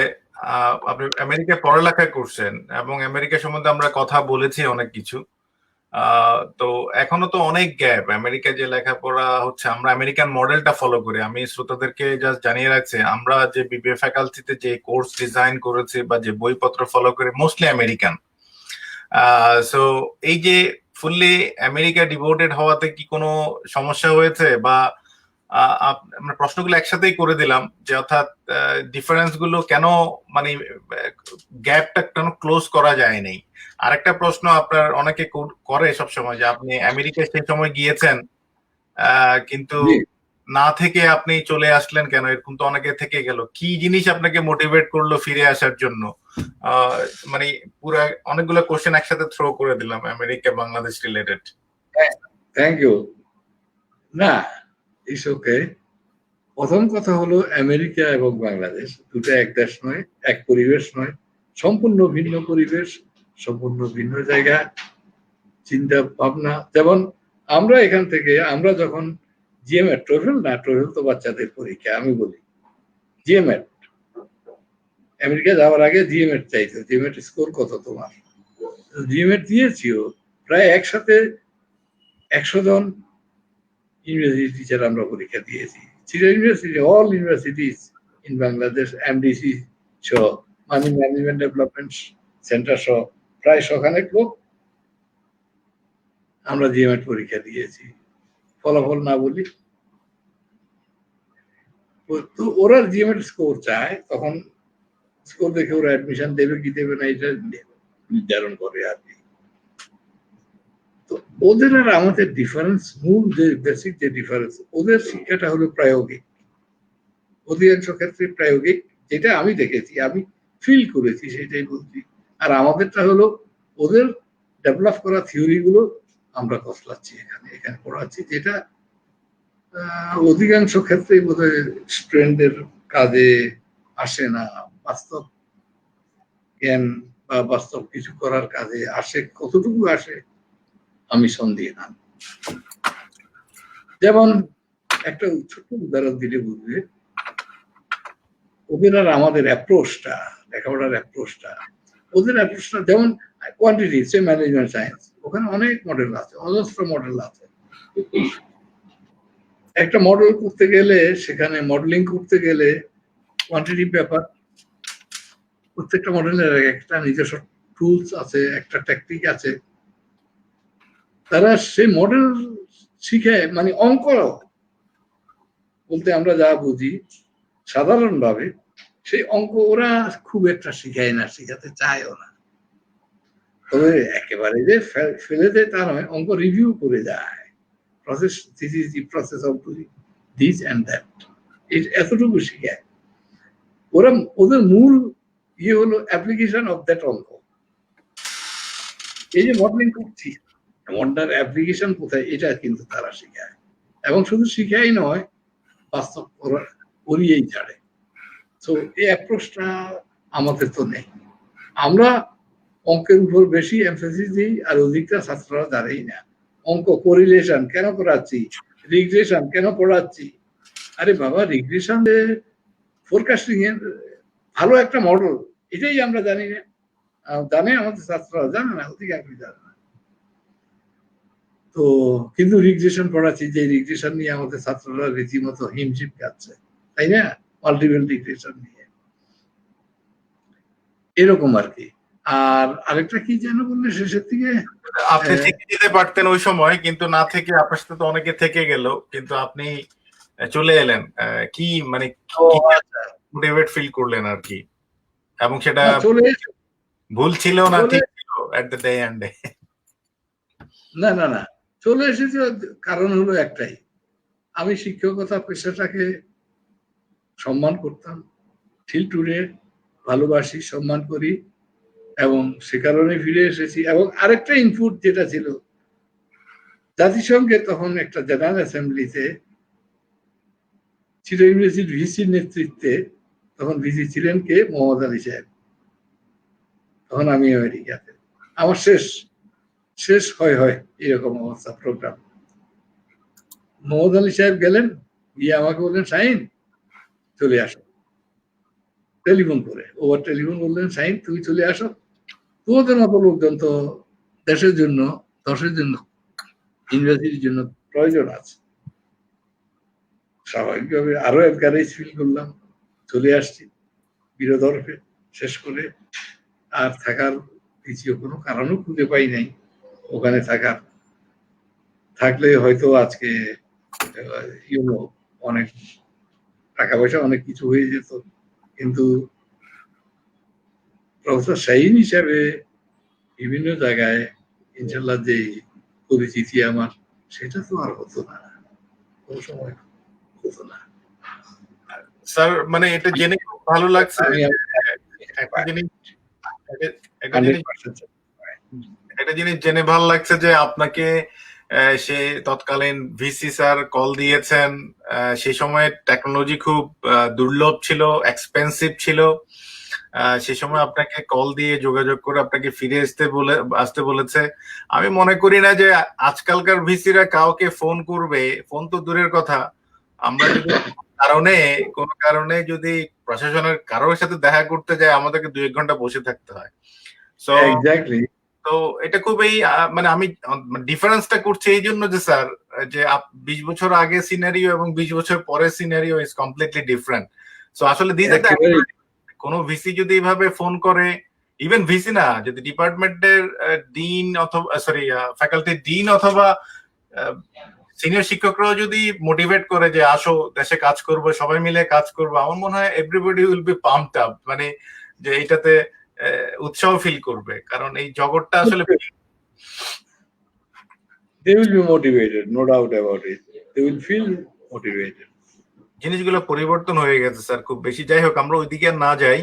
আপনি আমেরিকায় পড়ালেখা করছেন এবং আমেরিকা সম্বন্ধে আমরা কথা বলেছি অনেক কিছু। তো এখনো তো অনেক গ্যাপ আমেরিকায় যে লেখাপড়া হচ্ছে, আমরা আমেরিকান মডেলটা ফলো করি। আমি শ্রোতাদেরকে জাস্ট জানিয়ে রাখছি, আমরা যে বিবিএ ফ্যাকাল্টিতে যে কোর্স ডিজাইন করেছি বা যে বইপত্র ফলো করি, মোস্টলি আমেরিকান। সো এই যে ফুললি আমেরিকা ডিভোটেড হওয়াতে কি কোনো সমস্যা হয়েছে, বা আমরা প্রশ্নগুলো একসাথেই করে দিলাম, যে অর্থাৎ ডিফারেন্স গুলো কেন, মানে গ্যাপটা কেন ক্লোজ করা যায়নি? আরেকটা প্রশ্ন আপনার অনেকে করে সবসময়, যে আপনি আমেরিকায় সেই সময় গিয়েছেন কিন্তু না থেকে আপনি চলে আসলেন কেন, এরকম তো অনেকে থেকে গেল। কি জিনিস আপনাকে মোটিভেট করলো ফিরে আসার জন্য? মানে পুরো অনেকগুলো কোশ্চেন একসাথে থ্রো করে দিলাম America Bangladesh related. Thank you. না, ইটস ওকে। প্রথম কথা হলো, আমেরিকা এবং বাংলাদেশ দুটো এক দেশ নয়, এক পরিবেশ নয়, সম্পূর্ণ ভিন্ন পরিবেশ, সম্পূর্ণ ভিন্ন জায়গা, চিন্তা ভাবনা। যেমন আমরা এখান থেকে, আমরা যখন জিএমএড, টোফেল তো বাচ্চাদের পরীক্ষা, আমি বলি জিএমএড, আমেরিকা যাওয়ার আগে জিএমএড চাইতো, জিএমএড স্কোর কত তোমার? জিএমএড দিয়েছিও, প্রায় একসাথে 100 জন ইউনিভার্সিটি টিচার আমরা পরীক্ষা দিয়েছি। University, all universities in Bangladesh, MDC সহ, মানি ম্যানেজমেন্ট ডেভেলপমেন্ট সেন্টার সহ, প্রায় 100 লোক আমরা জিএমএড পরীক্ষা দিয়েছি। ফলাফল না বলি, তো ওরা জিএমএড স্কোর চায়, তখন স্কোর দেখে ওরা অ্যাডমিশন দেবে কি দেবে না এটা নির্ধারণ করে আর কি। তো ওদের আর আমাদের ডিফারেন্স, মূল যে বেসিক যে ডিফারেন্স, ওদের শিক্ষাটা হলো প্রায়োগিক, অধিকাংশ ক্ষেত্রে প্রায়োগিক, যেটা আমি দেখেছি, আমি ফিল করেছি, সেটাই বলছি। আর আমাদেরটা হলো, ওদের ডেভেলপ করা থিওরি গুলো আমরা কসলাচ্ছি, এখানে এখানে পড়াচ্ছি, যেটা অধিকাংশ ক্ষেত্রেই বোধহয় স্টুডেন্টদের কাজে আসে না। বাস্তব জ্ঞান বা বাস্তব কিছু করার কাজে আসে, কতটুকু আসে আমি সন্দিহান। যেমন একটা ছোট্ট উদাহরণ দিলে বুঝবে, ওদের আর আমাদের অ্যাপ্রোচটা, লেখাপড়ার অ্যাপ্রোচটা, ওদের অ্যাপ্রোচটা যেমন কোয়ান্টিটি, সে ম্যানেজমেন্ট সায়েন্স, ওখানে অনেক মডেল আছে, অজস্র মডেল আছে। একটা মডেল করতে গেলে, সেখানে মডেলিং করতে গেলে কোয়ান্টিটি ব্যাপার, প্রত্যেকটা মডেলের একটা নিজস্ব টুলস আছে, একটা টেকনিক আছে। তারা সেই মডেল শিখে, মানে অঙ্ক বলতে আমরা যা বুঝি সাধারণভাবে, সেই অঙ্ক ওরা খুব একটা শিখায় না, শিখাতে চায়ও না। তবে একেবারে যে ফেলে দেয় তা নয়, অঙ্ক রিভিউ করে যায়, process, this is the process of doing this and that, এতটুকু শিখায়। ওরা, ওদের মূল ইয়ে হলো অ্যাপ্লিকেশন অফ দ্যাট অঙ্ক। এই যে মডেলিং করছি, মডেলের অ্যাপ্লিকেশন কোথায়, এটা কিন্তু তারা শিখায়, এবং শুধু শিখাই নয়, বাস্তব করিয়েই ছাড়ে। তো এই অ্যাপ্রোচটা আমাদের তো নেই। আমরা অঙ্কের উপর বেশি এমফেসিস দিই, আর অধিকটা ছাত্ররা জানেই না। অঙ্ক কোরিলেশন কেন পড়াচ্ছি, রিগ্রেশন কেন পড়াচ্ছি? আরে বাবা, রিগ্রেশন ফোরকাস্টিং এর ভালো একটা মডেল, এটাই আমরা জানি না। জানে আমাদের ছাত্ররা, জানে না, অধিকাংশ জানে না। তো কিন্তু রিগ্রেশন পড়াচ্ছি, যে রিগ্রেশন নিয়ে আমাদের ছাত্ররা রীতিমতো হিমশিম খাচ্ছে, তাই না? মাল্টিপল রিগ্রেশন নিয়ে এরকম আর কি। আর আরেকটা কি যেন বললে শেষের দিকে, আপনি থেকে যেতে পারতেন ওই সময়, কিন্তু না থেকে আপনার সাথে তো অনেকে থেকে গেল, কিন্তু আপনি চলে এলেন। কি মানে মোটিভেট ফিল করলেন আর কি, এবং সেটা চলে ভুল ছিল না ঠিক ছিল এট দ্য ডে এন্ডে? না না না, চলে এসেছে কারণ হলো একটাই, আমি শিক্ষকতা পেশাটাকে সম্মান করতাম, ঠিক টুডে ভালোবাসি, সম্মান করি, এবং সে কারণে ফিরে এসেছি। এবং আরেকটা ইনপুট যেটা ছিল, জাতিসংঘে তখন একটা জেনারেল অ্যাসেম্বলিতে চিটা ইউনিভার্সিটির ভিসির নেতৃত্বে, তখন ভিসি ছিলেন কে, মোহাম্মদ আলী সাহেব। তখন আমি আমেরিকাতে, আমার শেষ হয় এরকম অবস্থা প্রোগ্রাম। মোহাম্মদ আলী সাহেব গেলেন, গিয়ে আমাকে বললেন, শাহিন চলে আসো, টেলিফোন করে, ওভার টেলিফোন বললেন, শাহিন তুমি চলে আসো, তোমাদের মতো লোকজন তো দেশের জন্য, দশের জন্য, ইউনিভার্সিটির জন্য প্রয়োজন আছে। স্বাভাবিকভাবে আরো এনকারেজ ফিল করলাম, চলে আসছি বিরোধর্ফে শেষ করে। আর থাকার দ্বিতীয় কোনো কারণও খুঁজে পাই নাই ওখানে থাকার। থাকলে হয়তো আজকে অনেক টাকা পয়সা, অনেক কিছু হয়ে যেত, কিন্তু প্রফেসর শাহিন হিসাবে বিভিন্ন জায়গায় ইনশাল্লাহ যে পরিচিতি আমার, সেটা তো আর হতো না, কোনো সময় হতো না। স্যার, মানে এটা জেনে খুব ভালো লাগছে, একটা জিনিস জেনে ভালো লাগছে যে আপনাকে সে তৎকালীন ভিসি স্যার কল দিয়েছেন। সেই সময় টেকনোলজি খুব দুর্লভ ছিল, এক্সপেন্সিভ ছিল। সে সময় আপনাকে কল দিয়ে যোগাযোগ করে আপনাকে ফিরে আসতে বলেছে। আমি মনে করি না যে আজকালকার ভিসিরা কাউকে ফোন করবে, ফোন তো দূরের কথা, আমরা যদি কোনো কারণে যদি প্রশাসনের কারোর সাথে দেখা করতে যাই, আমাদেরকে 2-1 ঘন্টা বসে থাকতে হয়। সো এক্স্যাক্টলি, তো এটা খুবই মানে আমি ডিফারেন্সটা করছি এই জন্য যে স্যার, যে 20 বছর আগে সিনারিও এবং 20 বছর পরের scenario is completely different. So আসলে কোন ভিসি যদি এইভাবে ফোন করে, ইভেন ভিসি না, যদি ডিপার্টমেন্টের ডিন অথবা ফ্যাকাল্টির ডিন অথবা সিনিয়র শিক্ষকরাও যদি মোটিভেট করে যে আসো দেশে কাজ করবো, সবাই মিলে কাজ করবো, আমার মনে হয় everybody will be pumped up, মানে যে এইটাতে উৎসাহ ফিল করবে, কারণ এই জগৎটা আসলে they will be motivated, no doubt about it, they will feel motivated. জিনিসগুলো পরিবর্তন হয়ে গেছে স্যার খুব বেশি। যাই হোক, আমরা ওইদিকে না যাই।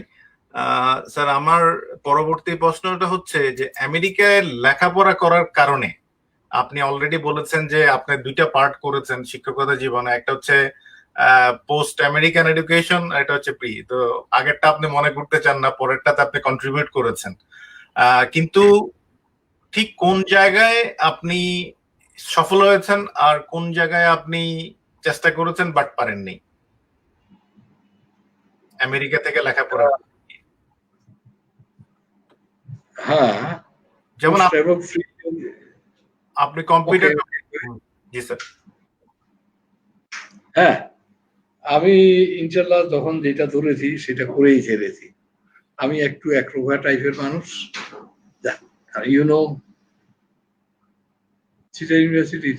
স্যার, আমার পরবর্তী প্রশ্নটা হচ্ছে যে আমেরিকায় লেখাপড়া করার কারণে আপনি অলরেডি বলেছেন যে আপনি দুইটা পার্ট করেছেন শিক্ষকতা জীবনে, একটা হচ্ছে পোস্ট আমেরিকান এডুকেশন, এটা হচ্ছে প্রি। তো আগেরটা আপনি মনে করতে চান না, পরেরটাতে আপনি কন্ট্রিবিউট করেছেন। কিন্তু ঠিক কোন জায়গায় আপনি সফল হয়েছেন আর কোন জায়গায় আপনি চেষ্টা করেছেন বাট পারেননি আমেরিকা থেকে লেখাপড়া? হ্যাঁ, যেমন পোস্ট এবং ফ্রি। আপনি কম্পিউটার, জি স্যার। হ্যাঁ, আমি ইনশাল্লাহ যখন যেটা ধরেছি সেটা করেই ছেড়েছি। আমি একটু একরোগা টাইপের মানুষ। ইউনো, চিটা ইউনিভার্সিটি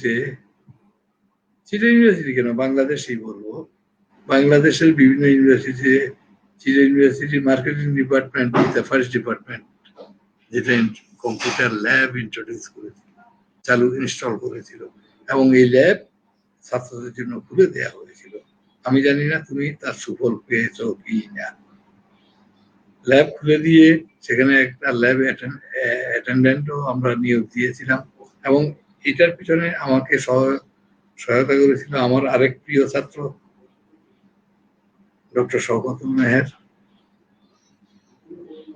কেন, বাংলাদেশেই বলবো, বাংলাদেশের বিভিন্ন ইউনিভার্সিটি, চিটা university marketing department is the first department যেটা কম্পিউটার ল্যাব ইন্ট্রোডিউস করেছিল, চালু ইনস্টল করেছিল, এবং এই ল্যাব ছাত্রদের জন্য খুলে দেওয়া হয়েছিল। আমি জানি না তুমি তার সুফল পেয়েছো কি না। ল্যাব খুলে দিয়ে সেখানে একটা ল্যাব অ্যাটেন্ডেন্টও আমরা নিয়োগ দিয়েছিলাম, এবং এটার পিছনে আমাকে সহায়তা করেছিল আমার আরেক প্রিয় ছাত্র ডক্টর শওকত মেহের।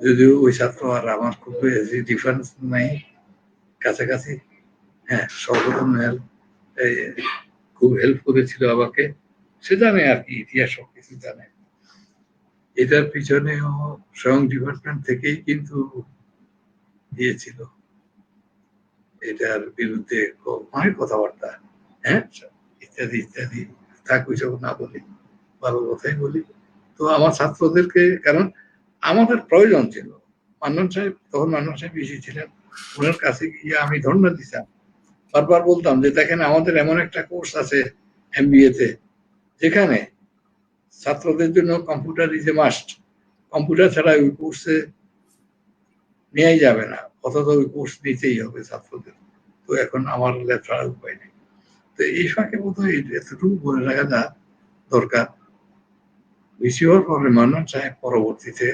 যদিও ওই ছাত্র আর আমার খুব বেশি ডিফারেন্স নাই, কাছাকাছি। হ্যাঁ, শওকত মেহের খুব হেল্প করেছিল আমাকে। সে জানে আর কি, ইতিহাস সবকিছু জানে। এটার পিছনেও স্বয়ং ডিপার্টমেন্ট থেকেই কিন্তু দিয়েছিল, এটার বিরুদ্ধে অনেক কথাবার্তা, হ্যাঁ, ইত্যাদি ইত্যাদি। থাক ওইসব না বলি, ভালো কথাই বলি। তো আমার ছাত্রদেরকে, কারণ আমাদের প্রয়োজন ছিল, মান্নান সাহেব তখন বেশি ছিলেন, ওনার কাছে গিয়ে আমি ধর্ণা দিতাম, বারবার বলতাম যে দেখেন আমাদের এমন একটা কোর্স আছে এমবিএ তে যেখানে ছাত্রদের জন্য computer is a must, computer ছাড়া ওই কোর্সে নেওয়াই যাবে না, অথচ ওই কোর্স নিতেই হবে ছাত্রদের। তো এখন আমার ল্যাব ছাড়া উপায় নেই। তো এই ফাঁকে বোধহয় এতটুকু বলে রাখা যা দরকার, বেশি হওয়ার পরে মান্নান সাহেব পরবর্তীতে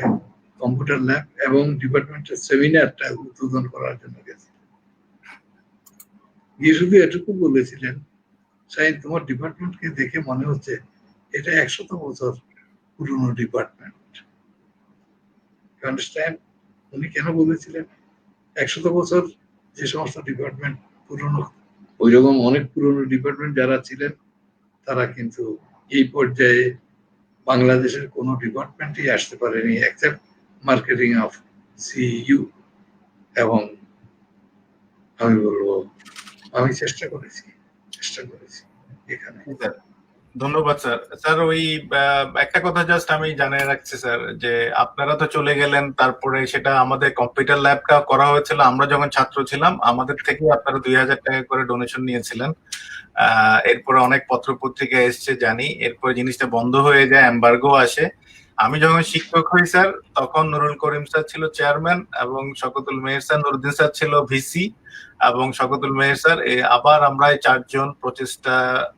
কম্পিউটার ল্যাব এবং ডিপার্টমেন্টের সেমিনারটা উদ্বোধন করার জন্য গেছিলেন। গিয়ে শুধু এটুকু বলেছিলেন, সাহেব তোমার ডিপার্টমেন্টকে দেখে মনে হচ্ছে এটা 100 বছর পুরনো ডিপার্টমেন্ট। আন্ডারস্ট্যান্ড উনি কেন বলেছিলেন 100 বছর? যে সমস্ত ডিপার্টমেন্ট পুরনো, ওই রকম অনেক পুরনো ডিপার্টমেন্ট যারা ছিলেন তারা কিন্তু এই পর্যায়ে বাংলাদেশের কোনো ডিপার্টমেন্টই আসতে পারেনি এক্সেপ্ট মার্কেটিং অফ সিইউ। এবং আমি বলবো আমি চেষ্টা করেছি এখানে। ধন্যবাদ স্যার। স্যার ওই একটা কথা জাস্ট আমি জানিয়ে রাখছি স্যার, যে আপনারা তো চলে গেলেন, তারপরে সেটা আমাদের কম্পিউটার ল্যাবটা করা হয়েছিল আমরা যখন ছাত্র ছিলাম, আমাদের থেকে আপনারা 2000 টাকা করে ডোনেশন নিয়েছিলেন। এরপরে অনেক পত্র পত্রিকা এসছে জানি, এরপরে জিনিসটা বন্ধ হয়ে যায়, এমবার্গো আসে। আমি যখন শিক্ষক হই স্যার, তখন নুরুল করিম স্যার ছিল চেয়ারম্যান এবং শওকতুল মেহের স্যার, নুরুদ্দিন স্যার ছিল ভিসি এবং শওকতুল মেহের স্যার। আবার আমরা এই 4 জন প্রচেষ্টা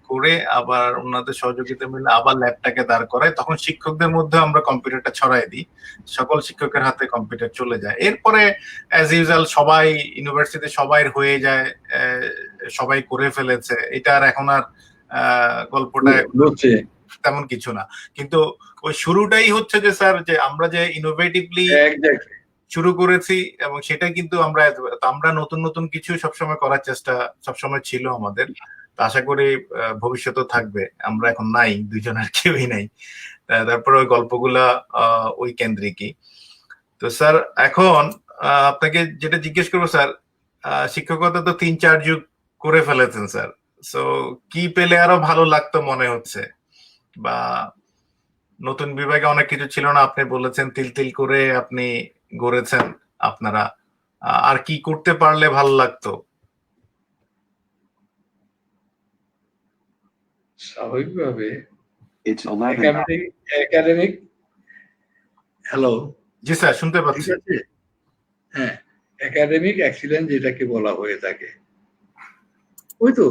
করে আবার ওনাদের সহযোগিতা মিলে আবার ল্যাবটাকে দাঁড় করাই। তখন শিক্ষকদের মধ্যে আমরা কম্পিউটারটা ছড়াই দিই, সকল শিক্ষকের হাতে কম্পিউটার চলে যায়। এরপরে অ্যাজ ইউজুয়াল সবাই ইউনিভার্সিটি সবাই হয়ে যায়, সবাই করে ফেলেছে, এটা আর এখন আর গল্পটা তেমন কিছু না। কিন্তু ওই শুরুটাই হচ্ছে যে স্যার, যে আমরা যে ইনোভেটিভলি শুরু করেছি, এবং সেটা কিন্তু আমরা নতুন নতুন কিছু সবসময় করার চেষ্টা সবসময় ছিল আমাদের। তো আশা করি ভবিষ্যতেও থাকবে। আমরা এখন নাই, দুজনের কেউই নাই। তারপরে ওই গল্পগুলা ওই কেন্দ্রিকই। তো স্যার এখন আপনাকে যেটা জিজ্ঞেস করবো স্যার, শিক্ষকতা তো 3-4 যুগ করে ফেলেছেন স্যার, সো কি পেলে আরো ভালো লাগতো মনে হচ্ছে? বা নতুন বিভাগে অনেক কিছু ছিল না, আপনি বলেছেন তিল তিল করে আপনি গড়েছেন আপনারা, আর কি করতে পারলে ভালো লাগতো? স্বাভাবিকভাবে একাডেমিক, হ্যালো, জি স্যার শুনতে পাচ্ছি। হ্যাঁ, একাডেমিক এক্সিলেন্স যেটাকে বলা হয়ে থাকে, ওই তো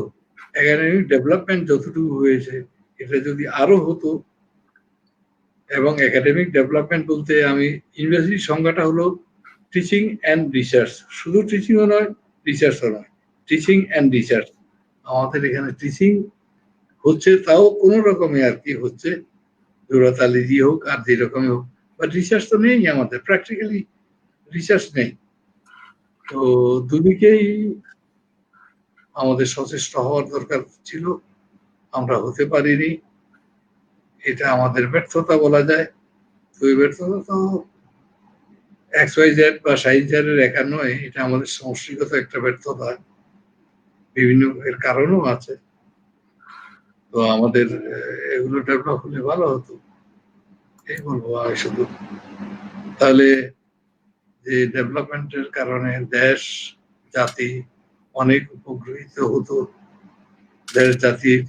একাডেমিক ডেভেলপমেন্ট যতটুকু হয়েছে এটা যদি আরো হতো। এবং একাডেমিক ডেভেলপমেন্ট বলতে আমি ইউনিভার্সিটির সংজ্ঞাটা হলো টিচিং অ্যান্ড রিসার্চ, শুধু টিচিংও নয়, রিসার্চও নয়, টিচিং অ্যান্ড রিসার্চ। আমাদের এখানে টিচিং হচ্ছে, তাও কোনো রকমে আর কি হচ্ছে, জোড়াতালি দিয়ে হোক আর যেরকমই হোক, বাট রিসার্চ তো নেই, আমাদের প্র্যাকটিক্যালি রিসার্চ নেই। তো দুদিকেই আমাদের সচেষ্ট হওয়ার দরকার ছিল, আমরা হতে পারিনি, এটা আমাদের ব্যর্থতা বলা যায়। তো এই ব্যর্থতা তো XYZ বা সাইন্সের একা নয়, এটা আমাদের সমষ্টিগত একটা ব্যর্থতা, বিভিন্ন এর কারণও আছে। তো আমাদের এগুলো ডেভেলপ হলে ভালো হতো, এই বলবো আমি শুধু। তাহলে যে ডেভেলপমেন্টের কারণে দেশ জাতি অনেক উপকৃত হতো, দেশ জাতির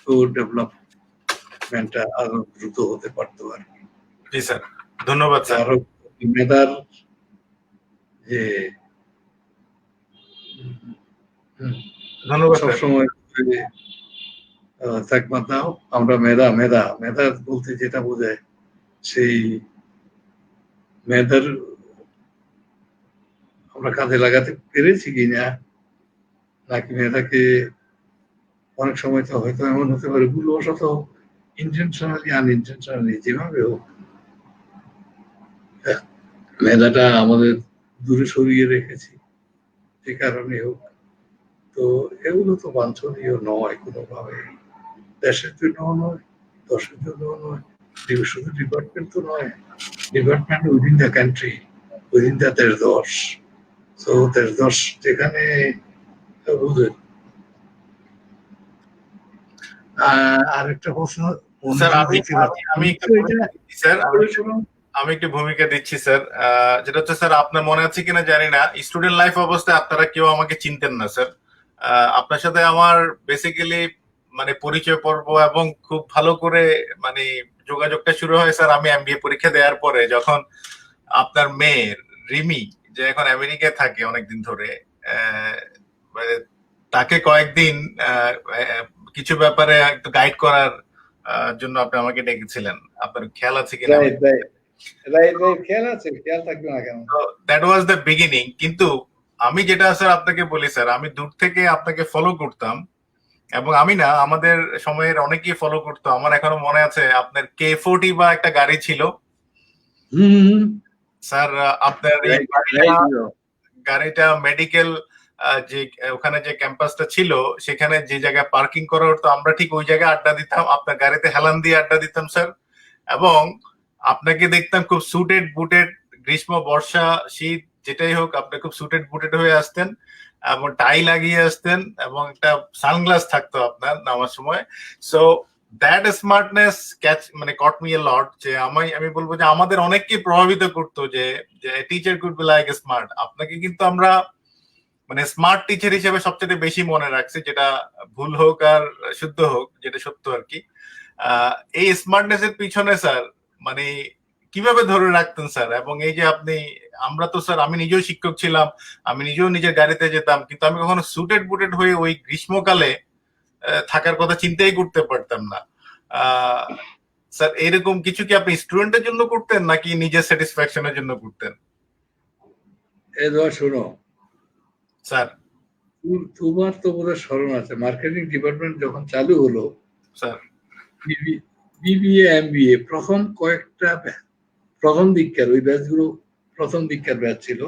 তো ডেভেলপমেন্টটা আরো দ্রুত হতে পারতো আর কি। জি স্যার, ধন্যবাদ স্যার। আরো মেধার যে ধন্যবাদ স্যার। সবসময় থাকবা দাও, আমরা মেধা মেধা মেধা বলতে যেটা বোঝায়, সেই মেধার আমরা কাজে লাগাতে পেরেছি কিনা, নাকি মেধাকে অনেক সময় তো হয়তো এমন হতে পারে ভুলবশত ইন্টেনশনালি আনইনটেনশনালি যেভাবে হোক মেধাটা আমাদের দূরে সরিয়ে রেখেছি, যে কারণে হোক। তো এগুলো তো বাঞ্ছনীয় নয় কোনোভাবে, দেশের জন্যও নয়, দশের জন্যও নয়, শুধু ডিপার্টমেন্ট তো নয়, department within the country, within the দেশ দশ। তো দেশ দশ যেখানে বুঝেন। আরেকটা প্রশ্ন স্যার আমি স্যার আমি একটু ভূমিকা দিচ্ছি স্যার। যেটা হচ্ছে স্যার, আপনার মনে আছে কিনা জানি না, স্টুডেন্ট লাইফ অবস্থায় আপনারা কেউ আমাকে চিনতেন না স্যার। আপনার সাথে আমার বেসিক্যালি মানে পরিচয় পর্ব এবং খুব ভালো করে মানে যোগাযোগটা শুরু হয় স্যার আমি এমবিএ পরীক্ষা দেওয়ার পরে, যখন আপনার মেয়ে রিমি, যে এখন আমেরিকায় থাকে অনেকদিন ধরে, মানে তাকে কয়েকদিন কিছু ব্যাপারে একটু গাইড করার জন্য আপনি আমাকে ডেকেছিলেন। আপনার খেয়াল আছে কিনা? খেয়াল আছে, খেয়াল থাকবে না কেন? That was the beginning. কিন্তু আমি যেটা স্যার আপনাকে বলি স্যার, আমি দূর থেকে আপনাকে ফলো করতাম, এবং আমি না, আমাদের সময়ের অনেকেই ফলো করতো। আমার এখনো মনে আছে আপনার K40 বা একটা গাড়ি ছিল স্যার, আপনার এই গাড়িটা মেডিকেল যে ওখানে যে ক্যাম্পাসটা ছিল সেখানে যে জায়গায় পার্কিং করা হতো, আমরা ঠিক ওই জায়গায় আড্ডা দিতাম, আপনার গাড়িতে হেলান দিয়ে আড্ডা দিতাম স্যার। এবং আপনাকে দেখতাম খুব সুটেড বুটেড, গ্রীষ্ম বর্ষা শীত যেটাই হোক আপনি খুব সুটেড বুটেড হয়ে আসতেন, এবং টাই লাগিয়ে আসতেন, এবং একটা সানগ্লাস থাকতো আপনার নামার সময়। সো দ্যাট স্মার্টনেস ক্যাচ মানে কট মি এ লট, যে আমি বলবো যে আমাদের অনেককে প্রভাবিত করতো যে teacher could be like smart. আপনাকে কিন্তু আমরা মানে স্মার্ট টিচার হিসেবে সবচেয়ে বেশি মনে রাখছি, যেটা ভুল হোক আর শুদ্ধ হোক, যেটা সত্য আর কি। এই স্মার্টনেস এর পিছনে স্যার মানে কিভাবে ধরে রাখতেন স্যার? এবং এই যে আপনি, আমরা তো স্যার, আমি নিজেও শিক্ষক ছিলাম, আমি নিজেও নিজের গাড়িতে যেতাম, কিন্তু আমি কখনো সুটেড বুটেড হয়ে ওই গ্রীষ্মকালে থাকার কথা চিন্তাই করতে পারতাম না। স্যার এরকম কিছু কি আপনি স্টুডেন্টের জন্য করতেন নাকি নিজের স্যাটিসফ্যাকশনের জন্য করতেন? শোনো স্যার, তোমার তো বোধহয় স্মরণ আছে, মার্কেটিং ডিপার্টমেন্ট যখন চালু হলো স্যার, বিবিএ এমবিএ প্রথম কয়েকটা প্রথম দিককার ওই ব্যাচগুলো প্রথম দিককার ব্যাচ ছিল।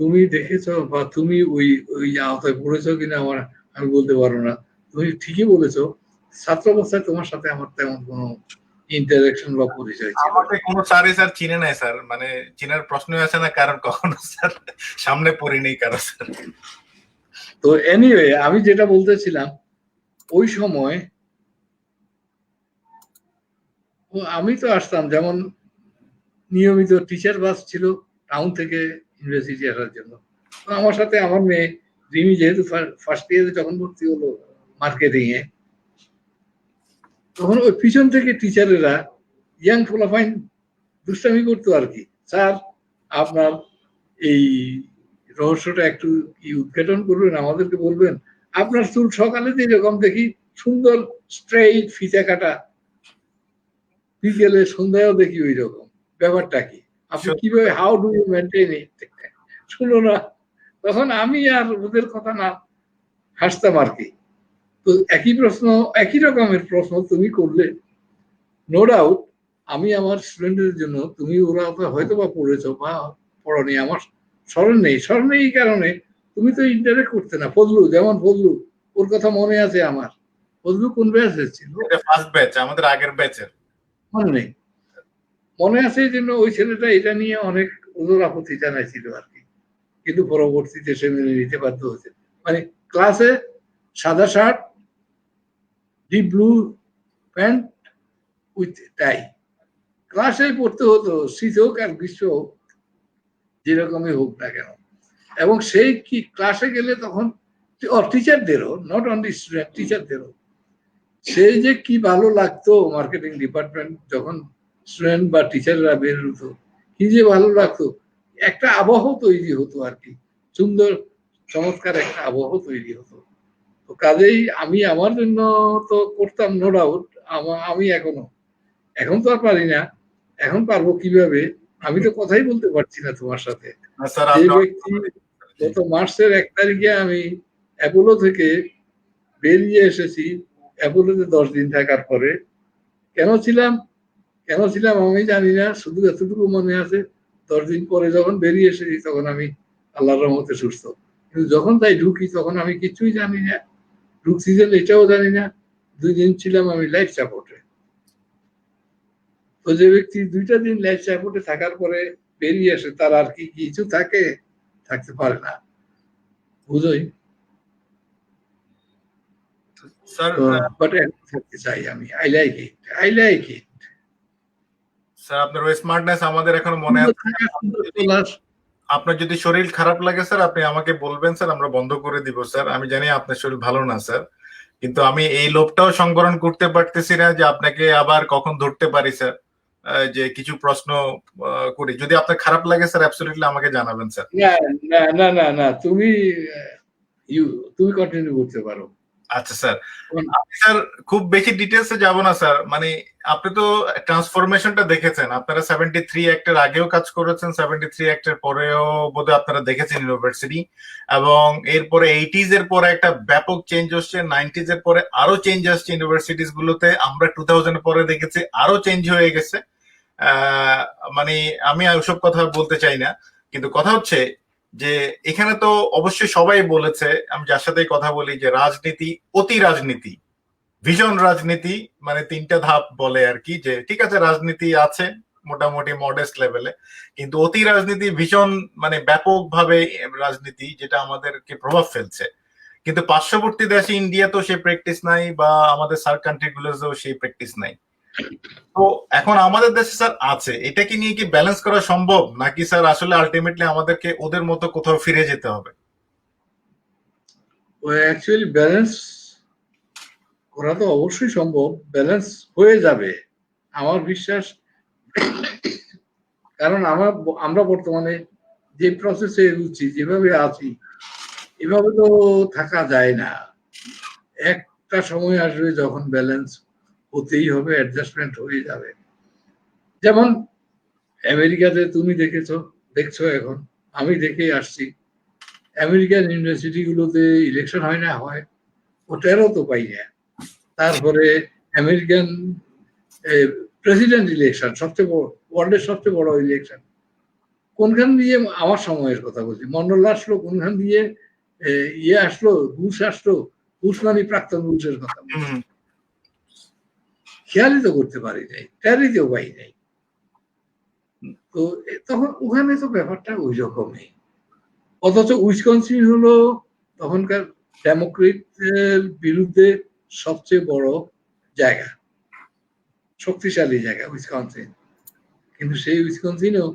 তুমি দেখেছো বা তুমি ওই ওই আওতায় পড়েছো কিনা আমার আমি বলতে পারবো না। তুমি ঠিকই বলেছো, ছাত্র অবস্থায় তোমার সাথে আমার তেমন কোনো ইন্টারাকশন বা পরিচয় ছিল আমাকে কোনো স্যারই স্যার চিনে নাই স্যার, মানে চিনার প্রশ্নই আছে না, কারণ কখনো স্যার সামনে পড়িনি কারো স্যার। তো এনিওয়ে আমি যেটা বলতেছিলাম, ওই সময় আমি তো আসতাম, যেমন নিয়মিত টিচার বাস ছিল টাউন থেকে ইউনিভার্সিটি আসার জন্য। তো আমার সাথে আমার মেয়ে রিমি যেহেতু ফার্স্ট ইয়ারে যখন ভর্তি হলো মার্কেটিং এ, তখন ওই পিছন থেকে টিচারেরা ইয়াং ফোলাফাইন দুষ্টামি করতো আর কি, স্যার আপনার এই রহস্যটা একটু কি উদ্ঘাটন করবেন, আমাদেরকে বলবেন, আপনার চুল সকালে যেরকম দেখি সুন্দর স্ট্রেইট ফিতা কাটা, বিকেলে সন্ধ্যায়ও দেখি ওই রকম, ব্যাপারটা কি, আপনি কিভাবে, how do you maintain it? শুনো না, তখন আমি আর ওদের কথা না হাসতাম আর কি। তো একই প্রশ্ন, একই রকমের প্রশ্ন তুমি করলে, নো ডাউট আমি আমার স্টুডেন্টদের জন্য, তুমি ওরা হয়তো বা পড়েছো বা পড়নি, আমার স্মরণ নেই। স্মরণ নেই এই কারণে তুমি তো ইন্টারেক্ট করতে না। ফজলু, যেমন ফজলু, ওর কথা মনে আছে আমার। ফজলু কোন ব্যাচের ছিল? এটা ফার্স্ট ব্যাচ, আমাদের আগের ব্যাচের। মনে নেই। মনে আছে এই জন্য ওই ছেলেটা এটা নিয়ে অনেক ওজোর আপত্তি জানাইছিল আর কি, কিন্তু পরবর্তীতে সে মেনে নিতে বাধ্য হয়েছে। মানে ক্লাসে সাদা shirt, deep blue pant with tie, ক্লাসে পড়তে হতো, শীত হোক আর গ্রীষ্ম হোক, যেরকমই হোক না কেন। এবং সেই কি ক্লাসে গেলে তখন টিচারদেরও, নট অনলি স্টুডেন্ট, টিচারদেরও সেই যে কি ভালো লাগতো মার্কেটিং ডিপার্টমেন্ট যখন স্টুডেন্ট বা টিচাররা বের হতো, কি যে ভালো লাগতো। একটা আবহ তৈরি হতো আর কি, সুন্দর চমৎকার একটা আবহ তৈরি হতো। তো কাজেই আমি আমার জন্য তো করতাম, নো ডাউট। আমি এখন তো আর পারি না। এখন পারবো কিভাবে? আমি তো কথাই বলতে পারছি না তোমার সাথে। স্যার যে আপনি ব্যক্তি গত মার্চের 1 তারিখে আমি অ্যাপোলো থেকে বেরিয়ে এসেছি, অ্যাপোলোতে 10 দিন থাকার পরে, কেন ছিলাম কেন ছিলাম আমি জানি না, শুধু এতটুকু মনে আছে 10 দিন পরে যখন বেরিয়ে এসেছি তখন আমি আল্লাহর রহমতে সুস্থ। কিন্তু যখন তাই ঢুকি তখন আমি কিছুই জানি না, ঢুকছি যে এটাও জানি না। 2 দিন ছিলাম আমি লাইফ সাপোর্টে। তো যে ব্যক্তি 2টা দিন লাইফ সাপোর্টে থাকার পরে বেরিয়ে আসে, তার আর কি কিছু থাকে? থাকতে পারে না, বুঝোই। স্যার তো বাট থাকতে চাই আমি। I like it, I like it. Sir আপনার ওই স্মার্টনেস আমাদের এখনো মনে আছে। আপনার যদি শরীর খারাপ লাগে স্যার, আপনি আমাকে বলবেন স্যার, আমরা বন্ধ করে দিব স্যার। আমি জানি আপনার শরীর ভালো না স্যার, কিন্তু আমি এই লোভটাও সংবরণ করতে পারতেছি না যে আপনাকে আবার কখন ধরতে পারি স্যার, যে কিছু প্রশ্ন করি। যদি আপনার খারাপ লাগে স্যার, অ্যাবসলিউটলি আমাকে জানাবেন স্যার। না না না না না, তুমি তুমি কন্টিনিউ করতে পারো। আচ্ছা স্যার, আমি স্যার খুব বেশি ডিটেলসে যাব না স্যার। মানে আপনি তো ট্রান্সফরমেশনটা দেখেছেন, আপনারা 73 অ্যাক্টের আগেও কাজ করেছেন, 73 অ্যাক্টের পরেও বোধহয় আপনারা দেখেছেন ইউনিভার্সিটি, এবং এরপরে 80s এর পরে একটা ব্যাপক চেঞ্জ আসছে, 90s এর পরে আরো চেঞ্জ আসছে ইউনিভার্সিটিস গুলোতে, আমরা 2000 পরে দেখেছি আরো চেঞ্জ হয়ে গেছে। মানে আমি ওসব কথা বলতে চাই না, কিন্তু কথা হচ্ছে যে এখানে তো অবশ্যই সবাই বলেছে, আমি যার সাথে কথা বলি, যে রাজনীতি, অতি রাজনীতি, ভীষণ রাজনীতি, মানে 3টা ধাপ বলে আর কি। যে ঠিক আছে রাজনীতি আছে মোটামুটি মডেস্ট লেভেলে, কিন্তু অতি রাজনীতি ভীষণ, মানে ব্যাপকভাবে রাজনীতি, যেটা আমাদেরকে প্রভাব ফেলছে। কিন্তু পার্শ্ববর্তী দেশে ইন্ডিয়া তো সেই প্র্যাকটিস নাই, বা আমাদের সার্ক কান্ট্রি গুলোতেও সেই প্র্যাকটিস নাই। তো এখন আমাদের দেশে স্যার আছে, এটা কি নিয়ে কি ব্যালেন্স করা সম্ভব, নাকি স্যার আসলে আলটিমেটলি আমাদেরকে ওদের মতো কোথাও ফিরে যেতে হবে? অ্যাকচুয়ালি ব্যালেন্স করা তো অবশ্যই সম্ভব, ব্যালেন্স হয়ে যাবে আমার বিশ্বাস। কারণ আমরা বর্তমানে যে প্রসেসে এগুচ্ছি, যেভাবে আছি, এভাবে তো থাকা যায় না। একটা সময় আসবে যখন ব্যালেন্স হতেই হবে, অ্যাডজাস্টমেন্ট হয়ে যাবে। যেমন আমেরিকাতে তুমি দেখছো এখন, আমি দেখে আসছি, আমেরিকান ইউনিভার্সিটি গুলোতে ইলেকশন হয় না, হয় ওটারও তো পাই না। তারপরে আমেরিকান প্রেসিডেন্ট ইলেকশন, সবচেয়ে বড়, ওয়ার্ল্ডের সবচেয়ে বড় ইলেকশন, কোনখান দিয়ে, আমার সময়ের কথা বলছি, মন্ডল আসলো কোনখান দিয়ে, ইয়ে আসলো, বুশ আসলো, বুশ মানে প্রাক্তন বুশের কথা বলছি, খেয়ালই তো করতে পারি নাই, ট্যারিতেও পাই নাই। তো তখন ওখানে তো ব্যাপারটা ওই রকমই। অথচ উইসকনসিন হলো তখনকার ডেমোক্রেটের বিরুদ্ধে সবচেয়ে বড় জায়গা, শক্তিশালী জায়গা উইসকনসিন। কিন্তু সেই উইসকনসিনেও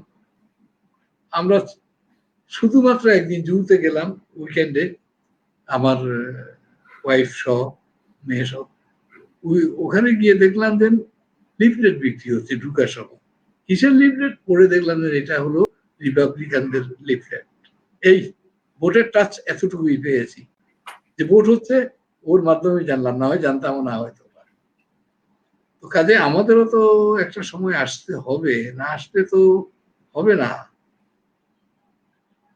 আমরা শুধুমাত্র একদিন জুতে গেলাম উইকেন্ডে, আমার ওয়াইফ সহ, মেয়ে সহ। ওখানে গিয়ে দেখলাম যে লিফলেট বিক্রি হচ্ছে ঢুকার সময়। কিসের লিফলেট? পড়ে দেখলাম যে এটা হলো রিপাবলিকানদের লিফলেট। এই ভোটের টাচ এতটুকুই পেয়েছি, যে ভোট হচ্ছে, ওর মাধ্যমে জানলাম, না হয় জানতামও না হয়তো। তো কাজে আমাদেরও তো একটা সময় আসতে হবে, না আসলে তো হবে না।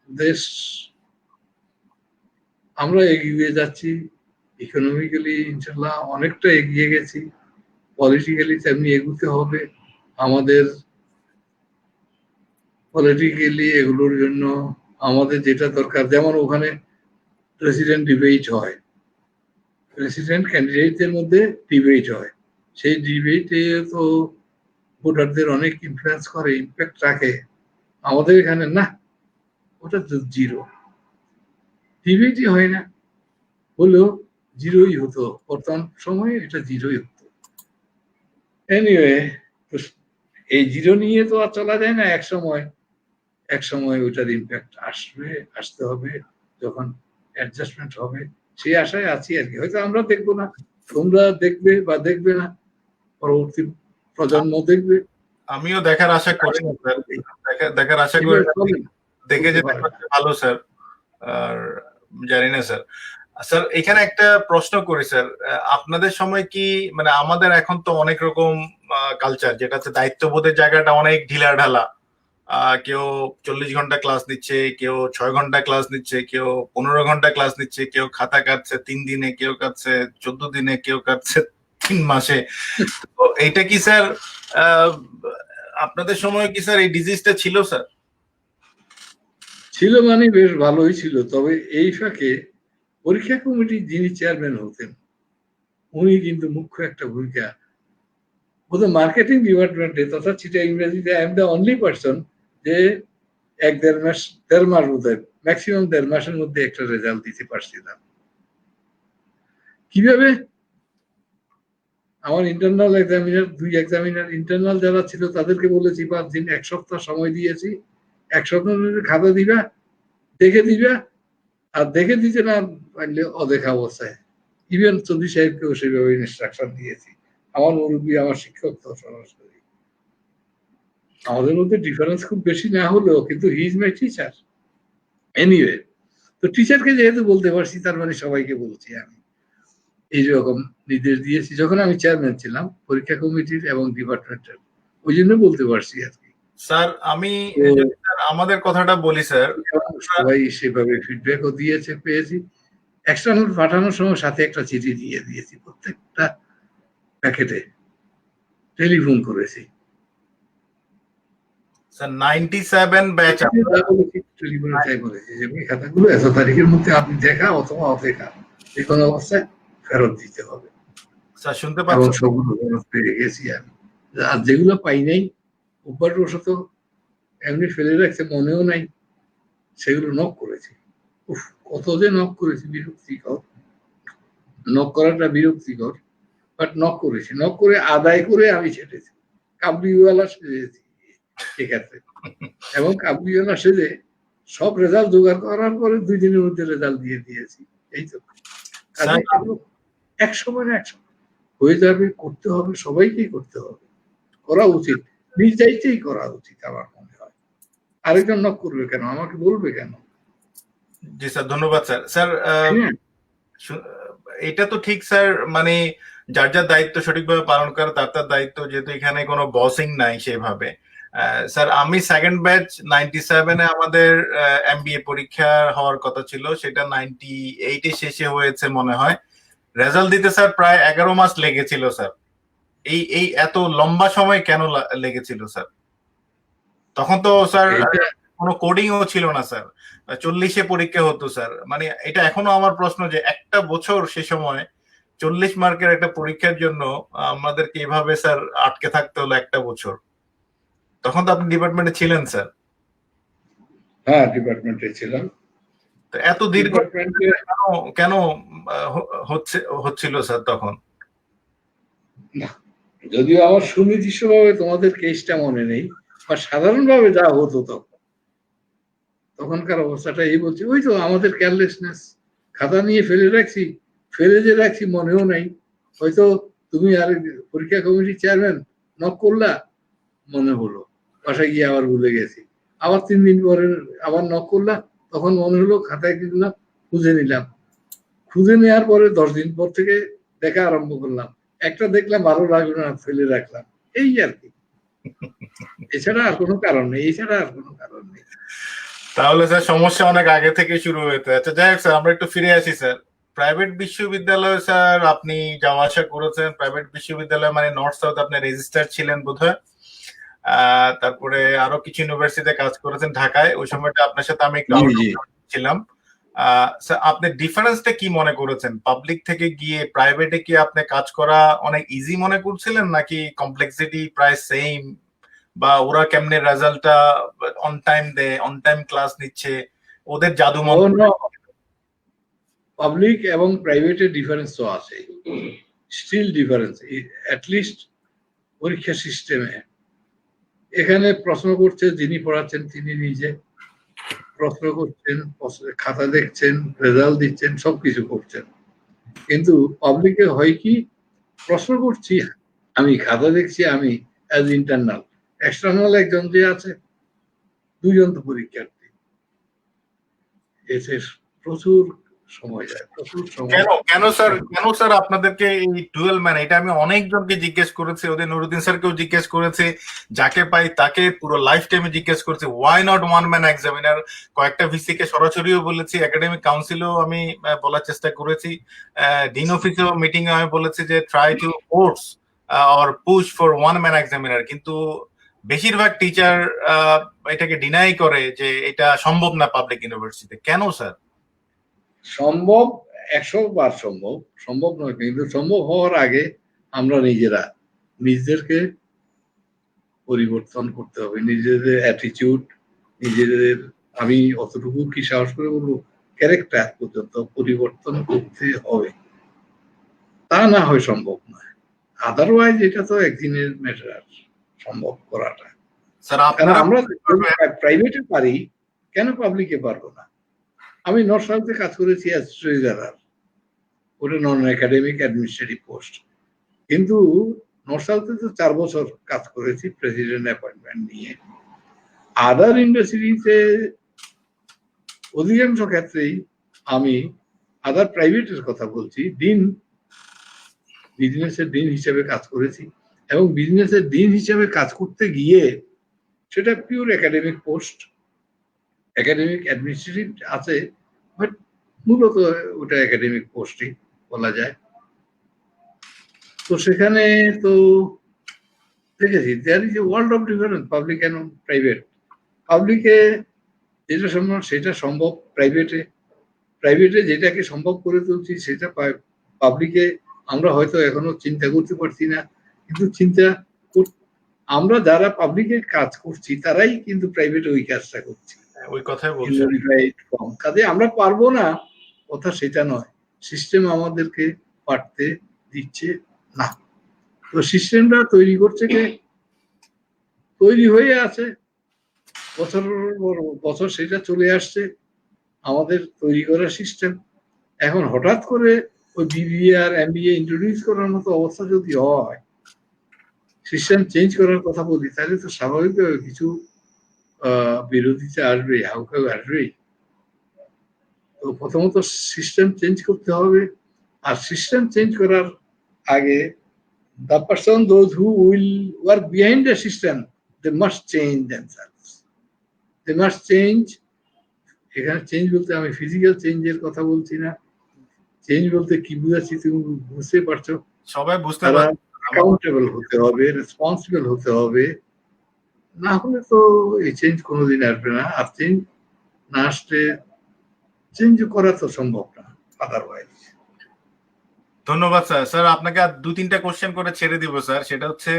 দেশ আমরা এগিয়ে যাচ্ছি, ইকোনমিক্যালি ইনশাল্লাহ অনেকটা এগিয়ে গেছি, পলিটিক্যালি তেমনি এগুতে হবে। আমাদের পলিটিক্যালি এগুলোর জন্য আমাদের যেটা দরকার, যেমন ওখানে প্রেসিডেন্ট ডিবেট হয়, প্রেসিডেন্ট ক্যান্ডিডেটদের মধ্যে ডিবেট হয়, সেই ডিবেটে তো ভোটারদের অনেক ইনফ্লুয়েন্স করে, ইম্প্যাক্ট রাখে। আমাদের এখানে না, ওটা তো জিরো, ডিবেটই হয় না, হলেও জিরোই হতো, বর্তমান সময়ে এটা জিরোই হতো। এনিওয়ে, এই জিরো নিয়ে তো আর চলা যায় না, এক সময় ওটার ইম্প্যাক্ট আসতে হবে, যখন অ্যাডজাস্টমেন্ট হবে, সেই আশায় আছি আর কি। হয়তো আমরা দেখবো না, তোমরা দেখবে বা দেখবে না, পরবর্তী প্রজন্ম দেখবে। আমিও দেখার আশা করি স্যার, দেখার আশা করি, দেখে যেতে ভালো স্যার। আর জানি না স্যার, স্যার এখানে একটা প্রশ্ন করি স্যার, আপনাদের সময় কি মানে আমাদের এখন তো অনেক রকম কালচার, যেটা হচ্ছে দায়িত্ববোধের জায়গাটা অনেক ঢিলা ঢালা, কেউ 40 ঘন্টা ক্লাস নিচ্ছে, কেউ 6 ঘন্টা ক্লাস নিচ্ছে, কেউ 15 ঘন্টা ক্লাস নিচ্ছে, কেউ খাতা কাটছে 3 দিনে, কেউ কাটছে 14 দিনে, কেউ কাটছে 3 মাসে। তো এইটা কি স্যার আপনাদের সময় কি স্যার এই ডিজিজটা ছিল স্যার? ছিল মানে বেশ ভালোই ছিল, তবে এই ফাঁকে পরীক্ষা কমিটির যিনি চেয়ারম্যান হতেন উনি কিন্তু মুখ্য একটা ভূমিকা, বোধহয় মার্কেটিং ডিপার্টমেন্টে তথা চিটা ইংরেজিতে I am the only person যে 1-1.5 মাস, 1.5 মাস বোধহয়, ম্যাক্সিমাম 1.5 মাসের মধ্যে একটা রেজাল্ট দিতে পারছিলাম। কিভাবে? আমার ইন্টারনাল এক্সামিনার, 2 এক্সামিনার ইন্টারনাল যারা ছিল তাদেরকে বলেছি 5 দিন, 1 সপ্তাহ সময় দিয়েছি, 1 সপ্তাহ খাতা দিবা, দেখে দিবা, আর দেখে দিতে না পারলে অদেখা অবস্থায়। ইভেন চৌধুরী সাহেবকেও সেভাবে ইনস্ট্রাকশন দিয়েছি, আমার মুরব্বী, আমার শিক্ষক তো সরাসরি। আমাদের মধ্যে ডিফারেন্স খুব বেশি না হলেও কিন্তু he is my teacher. Anyway, তো টিচারকে যেহেতু বলতে পারছি, তার মানে সবাইকে বলছি আমি এইরকম নির্দেশ দিয়েছি যখন আমি চেয়ারম্যান ছিলাম পরীক্ষা কমিটির এবং ডিপার্টমেন্টের, ওই জন্য বলতে পারছি আর কি। স্যার আমি আমাদের কথাটা বলি স্যার, সবাই সেভাবে ফিডব্যাকও দিয়েছে, পেয়েছি। এক্সটার্নাল পাঠানোর সময় সাথে একটা চিঠি দিয়ে দিয়েছি, প্রত্যেকটা প্যাকেটে টেলিফোন করেছি। স্যার 97 ব্যাচ টেলিফোনে তাই বলেছি যে খাতাগুলো এত তারিখের মধ্যে আপনি দেখা অথবা অপেক্ষা যে কোনো অবস্থায় ফেরত দিতে হবে। স্যার শুনতে এবং পাচ্ছেন? সবগুলো ফেরত পেয়ে গেছি আমি। আর যেগুলো পাই নাই, অভ্যাসবশত এমনি ফেলে রাখছে, মনেও নাই, সেগুলো নক করেছি। উফ, কত যে নক করেছি, বিরক্তিকর। নক করাটা বিরক্তিকর, বাট নক করেছি, নক করে আদায় করে আমি ছেড়েছি, কাবলিওয়ালা সেজেছি এক্ষেত্রে। এবং কাবলিওয়ালা সেজে সব রেজাল্ট জোগাড় করার পরে 2 দিনের মধ্যে রেজাল্ট দিয়ে দিয়েছি। এই তো এক সময় না এক সময় হয়ে যাবে, করতে হবে, সবাইকেই করতে হবে, করা উচিত, নিজ দায়িত্বেই করা উচিত আমার মনে হয়। আরেকজন নক করবে কেন, আমাকে বলবে কেন? জি স্যার, ধন্যবাদ স্যার। স্যার এটা তো ঠিক স্যার, মানে যার যার দায়িত্ব সঠিকভাবে পালন করা তার তার দায়িত্ব, যেহেতু এখানে কোনো বসিং নাই সেভাবে। স্যার আমি সেকেন্ড ব্যাচ 97-এ আমাদের এমবিএ পরীক্ষা হওয়ার কথা ছিল, সেটা 98-এ শেষে হয়েছে মনে হয়। রেজাল্ট দিতে স্যার প্রায় 11 মাস লেগেছিল স্যার। এই এত লম্বা সময় কেন লেগেছিল স্যার? তখন তো স্যার কোনো কোডিংও ছিল না স্যার, 40-এ পরীক্ষা হতো স্যার। মানে এটা এখনো আমার প্রশ্ন যে একটা বছর সে সময় 40 মার্কের একটা পরীক্ষার জন্য আমাদেরকে এভাবে স্যার আটকে থাকতে হলো একটা বছর। তখন তো আপনি ডিপার্টমেন্টে ছিলেন স্যার। হ্যাঁ, ডিপার্টমেন্টে ছিলাম। তো এত দীর্ঘ কেন হচ্ছিল স্যার তখন? যদিও আমার সুনির্দিষ্টভাবে তোমাদের কেসটা মনে নেই, বা সাধারণভাবে যা হতো তখনকার অবস্থাটা এই বলছি, ওই তো আমাদের কেয়ারলেসনেস, খাতা নিয়ে ফেলে যে রাখছি মনেও নাই। হয়তো তুমি আর পরীক্ষা কমিটির চেয়ারম্যান নক করলা, মনে হলো, বাসায় গিয়ে আবার ভুলে গেছি, আবার 3 দিন পরে আবার নক করলা, তখন মনে হলো, খাতায় কিনলাম, খুঁজে নিলাম, খুঁজে নেওয়ার পরে 10 দিন পর থেকে দেখা আরম্ভ করলাম, একটা দেখলাম ভালো লাগলো না, ফেলে রাখলাম, এই আর কি। এছাড়া আর কোনো কারণ নেই। তাহলে স্যার সমস্যা অনেক আগে থেকে শুরু হয়েছে। আচ্ছা যাই হোক স্যার, আমরা একটু ফিরে আসি স্যার। প্রাইভেট বিশ্ববিদ্যালয়ে স্যার আপনি যাওয়া আসা করেছেন। প্রাইভেট বিশ্ববিদ্যালয় মানে নর্থ সাউথ আপনি রেজিস্টার ছিলেন বোধহয়। তারপরে আরো কিছু ইউনিভার্সিটিতে কাজ করেছেন ঢাকায়। ওই সময়টা আপনার সাথে আমি একটু জি আউট জি ছিলাম। স্যার আপনি ডিফারেন্সটা কি মনে করেছেন? পাবলিক থেকে গিয়ে প্রাইভেটে কি আপনি কাজ করা অনেক ইজি মনে করছিলেন, নাকি কমপ্লেক্সিটি প্রায় সেম, বা ওরা কেমনে রেজাল্টটা অন টাইম দেয়, অন টাইম ক্লাস নিচ্ছে, ওদের জাদু ও মন্ত্র? নো, পাবলিক এবং প্রাইভেটের ডিফারেন্স তো আছে, স্টিল ডিফারেন্স অ্যাটলিস্ট পরীক্ষা সিস্টেমে। এখানে প্রশ্ন করছে যিনি পড়াচ্ছেন তিনি নিজে, প্রশ্ন করছেন, খাতা দেখছেন, রেজাল্ট দিচ্ছেন, সবকিছু করছেন। কিন্তু পাবলিকে হয় কি, প্রশ্ন করছি আমি, খাতা দেখছি আমি অ্যাজ ইন্টারনাল, এক্সটার্নাল একজন যে আছে, দুইজন তো পরীক্ষার্থী, এতে প্রচুর সময় যায়, প্রচুর সময়। কেন স্যার আপনাদেরকে এই ডুয়েল ম্যান? এটা আমি অনেকজনকে জিজ্ঞেস করেছি, ওদের নুরুদ্দিন স্যারকেও জিজ্ঞেস করেছি, যাকে পাই তাকে পুরো লাইফ টাইমে জিজ্ঞেস করেছি, why not one man examiner? কয়েকটা ভিসি কে সরাসরিও বলেছি, একাডেমিক কাউন্সিলেও আমি বলার চেষ্টা করেছি, ডিন অফিসেও মিটিং এ আমি বলেছি যে try to force or push for one man examiner. কিন্তু বেশিরভাগ টিচার এটাকে ডিনাই করে যে এটা সম্ভব না পাবলিক ইউনিভার্সিটিতে। কেন স্যার? সম্ভব, 100 বার সম্ভব, সম্ভব নয়, কিন্তু সম্ভব হওয়ার আগে আমরা নিজেদেরকে পরিবর্তন করতে হবে, নিজেদের অ্যাটিটিউড, নিজেদের, আমি অতটুকু কি সাহস করে বলবো, ক্যারেক্টার পর্যন্ত পরিবর্তন করতে হবে, তা না হয় সম্ভব নয়। আদারওয়াইজ এটা তো একদিনের ম্যাটার সম্ভব করাটা। স্যার কারণ আপনারা আমরা প্রাইভেটে পারি, কেন পাবলিকে পারবো না? আমি নর্থ সাউথে কাজ করেছি অ্যাজ ট্রেজারার, ওটা নন একাডেমিক অ্যাডমিনিস্ট্রেটিভ পোস্ট, কিন্তু নর্থ সাউথে তো 4 বছর কাজ করেছি প্রেসিডেন্ট অ্যাপয়েন্টমেন্ট নিয়ে। আদার ইউনিভার্সিটিতে অধিকাংশ ক্ষেত্রেই আমি, আদার প্রাইভেটের কথা বলছি, বিজনেসের ডিন হিসেবে কাজ করেছি, এবং বিজনেসের ডিন হিসেবে কাজ করতে গিয়ে সেটা pure academic post, academic administrative আছে, বাট মূলত ওটা একাডেমিক পোস্টই বলা যায়। তো সেখানে তো দেখেছি there is a world of difference, public and private. পাবলিকে যেটা সম্ভব সেটা সম্ভব প্রাইভেটে, প্রাইভেটে যেটাকে সম্ভব করে তুলছি সেটা পাবলিকে আমরা হয়তো এখনো চিন্তা করতে পারছি না, কিন্তু আমরা যারা পাবলিকে কাজ করছি তারাই কিন্তু প্রাইভেটে ওই কাজটা করছি। ওই কথাই বলছেন। কাজে আমরা পারবো না কথা সেটা নয়, সিস্টেম আমাদেরকে পারতে দিচ্ছে না। তো সিস্টেমটা তৈরি করছে কে? তৈরি হয়ে আছে বছর বছর, সেটা চলে আসছে আমাদের তৈরি করা সিস্টেম। এখন হঠাৎ করে ওই বিবিএ আর এমবিএ ইন্ট্রোডিউস করার মতো অবস্থা যদি হয়, সিস্টেম চেঞ্জ করার কথা বলি, তাহলে তো স্বাভাবিকভাবে কিছু বিরোধিতা আসবে, হাউকাউ আসবেই। তো প্রথমত সিস্টেম চেঞ্জ করতে হবে, আর সিস্টেম চেঞ্জ করার আগে the person, those who will work behind the system, they must change themselves. They must change. এখানে চেঞ্জ বলতে আমি ফিজিক্যাল চেঞ্জের কথা বলছি না, চেঞ্জ বলতে কি বুঝাচ্ছি তুমি বুঝতে পারছো? সবাই বুঝতে তারা পারছে। অ্যাকাউন্টেবল হতে হবে, রেসপন্সিবল হতে হবে, না হলে তো এই চেঞ্জ কোনোদিন আসবে না। আর চেঞ্জ না আসলে চেঞ্জ করা তো সম্ভব না আদারওয়াইজ। ধন্যবাদ স্যার। স্যার আপনাকে আর 2-3টা কোশ্চেন করে ছেড়ে দিব স্যার। সেটা হচ্ছে,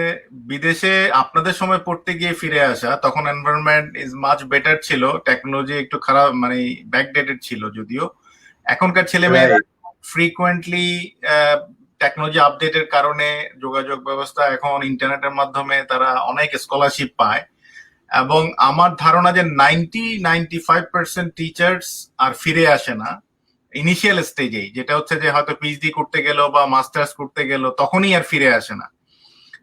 বিদেশে আপনাদের সময় পড়তে গিয়ে ফিরে আসা, তখন এনভায়রনমেন্ট ইজ মাচ বেটার ছিল, টেকনোলজি একটু খারাপ মানে ব্যাকডেটেড ছিল যদিও। এখনকার ছেলেমেয়েরা ফ্রিকুয়েন্টলি টেকনোলজি আপডেটের কারণে যোগাযোগ ব্যবস্থা এখন ইন্টারনেটের মাধ্যমে তারা অনেক স্কলারশিপ পায়, এবং আমার ধারণা যে 90-95% টিচার্স আর ফিরে আসে না ইনিশিয়াল স্টেজেই, যেটা হচ্ছে যে হয়তো পিএইচডি করতে গেল বা মাস্টার্স করতে গেল তখনই আর ফিরে আসে না।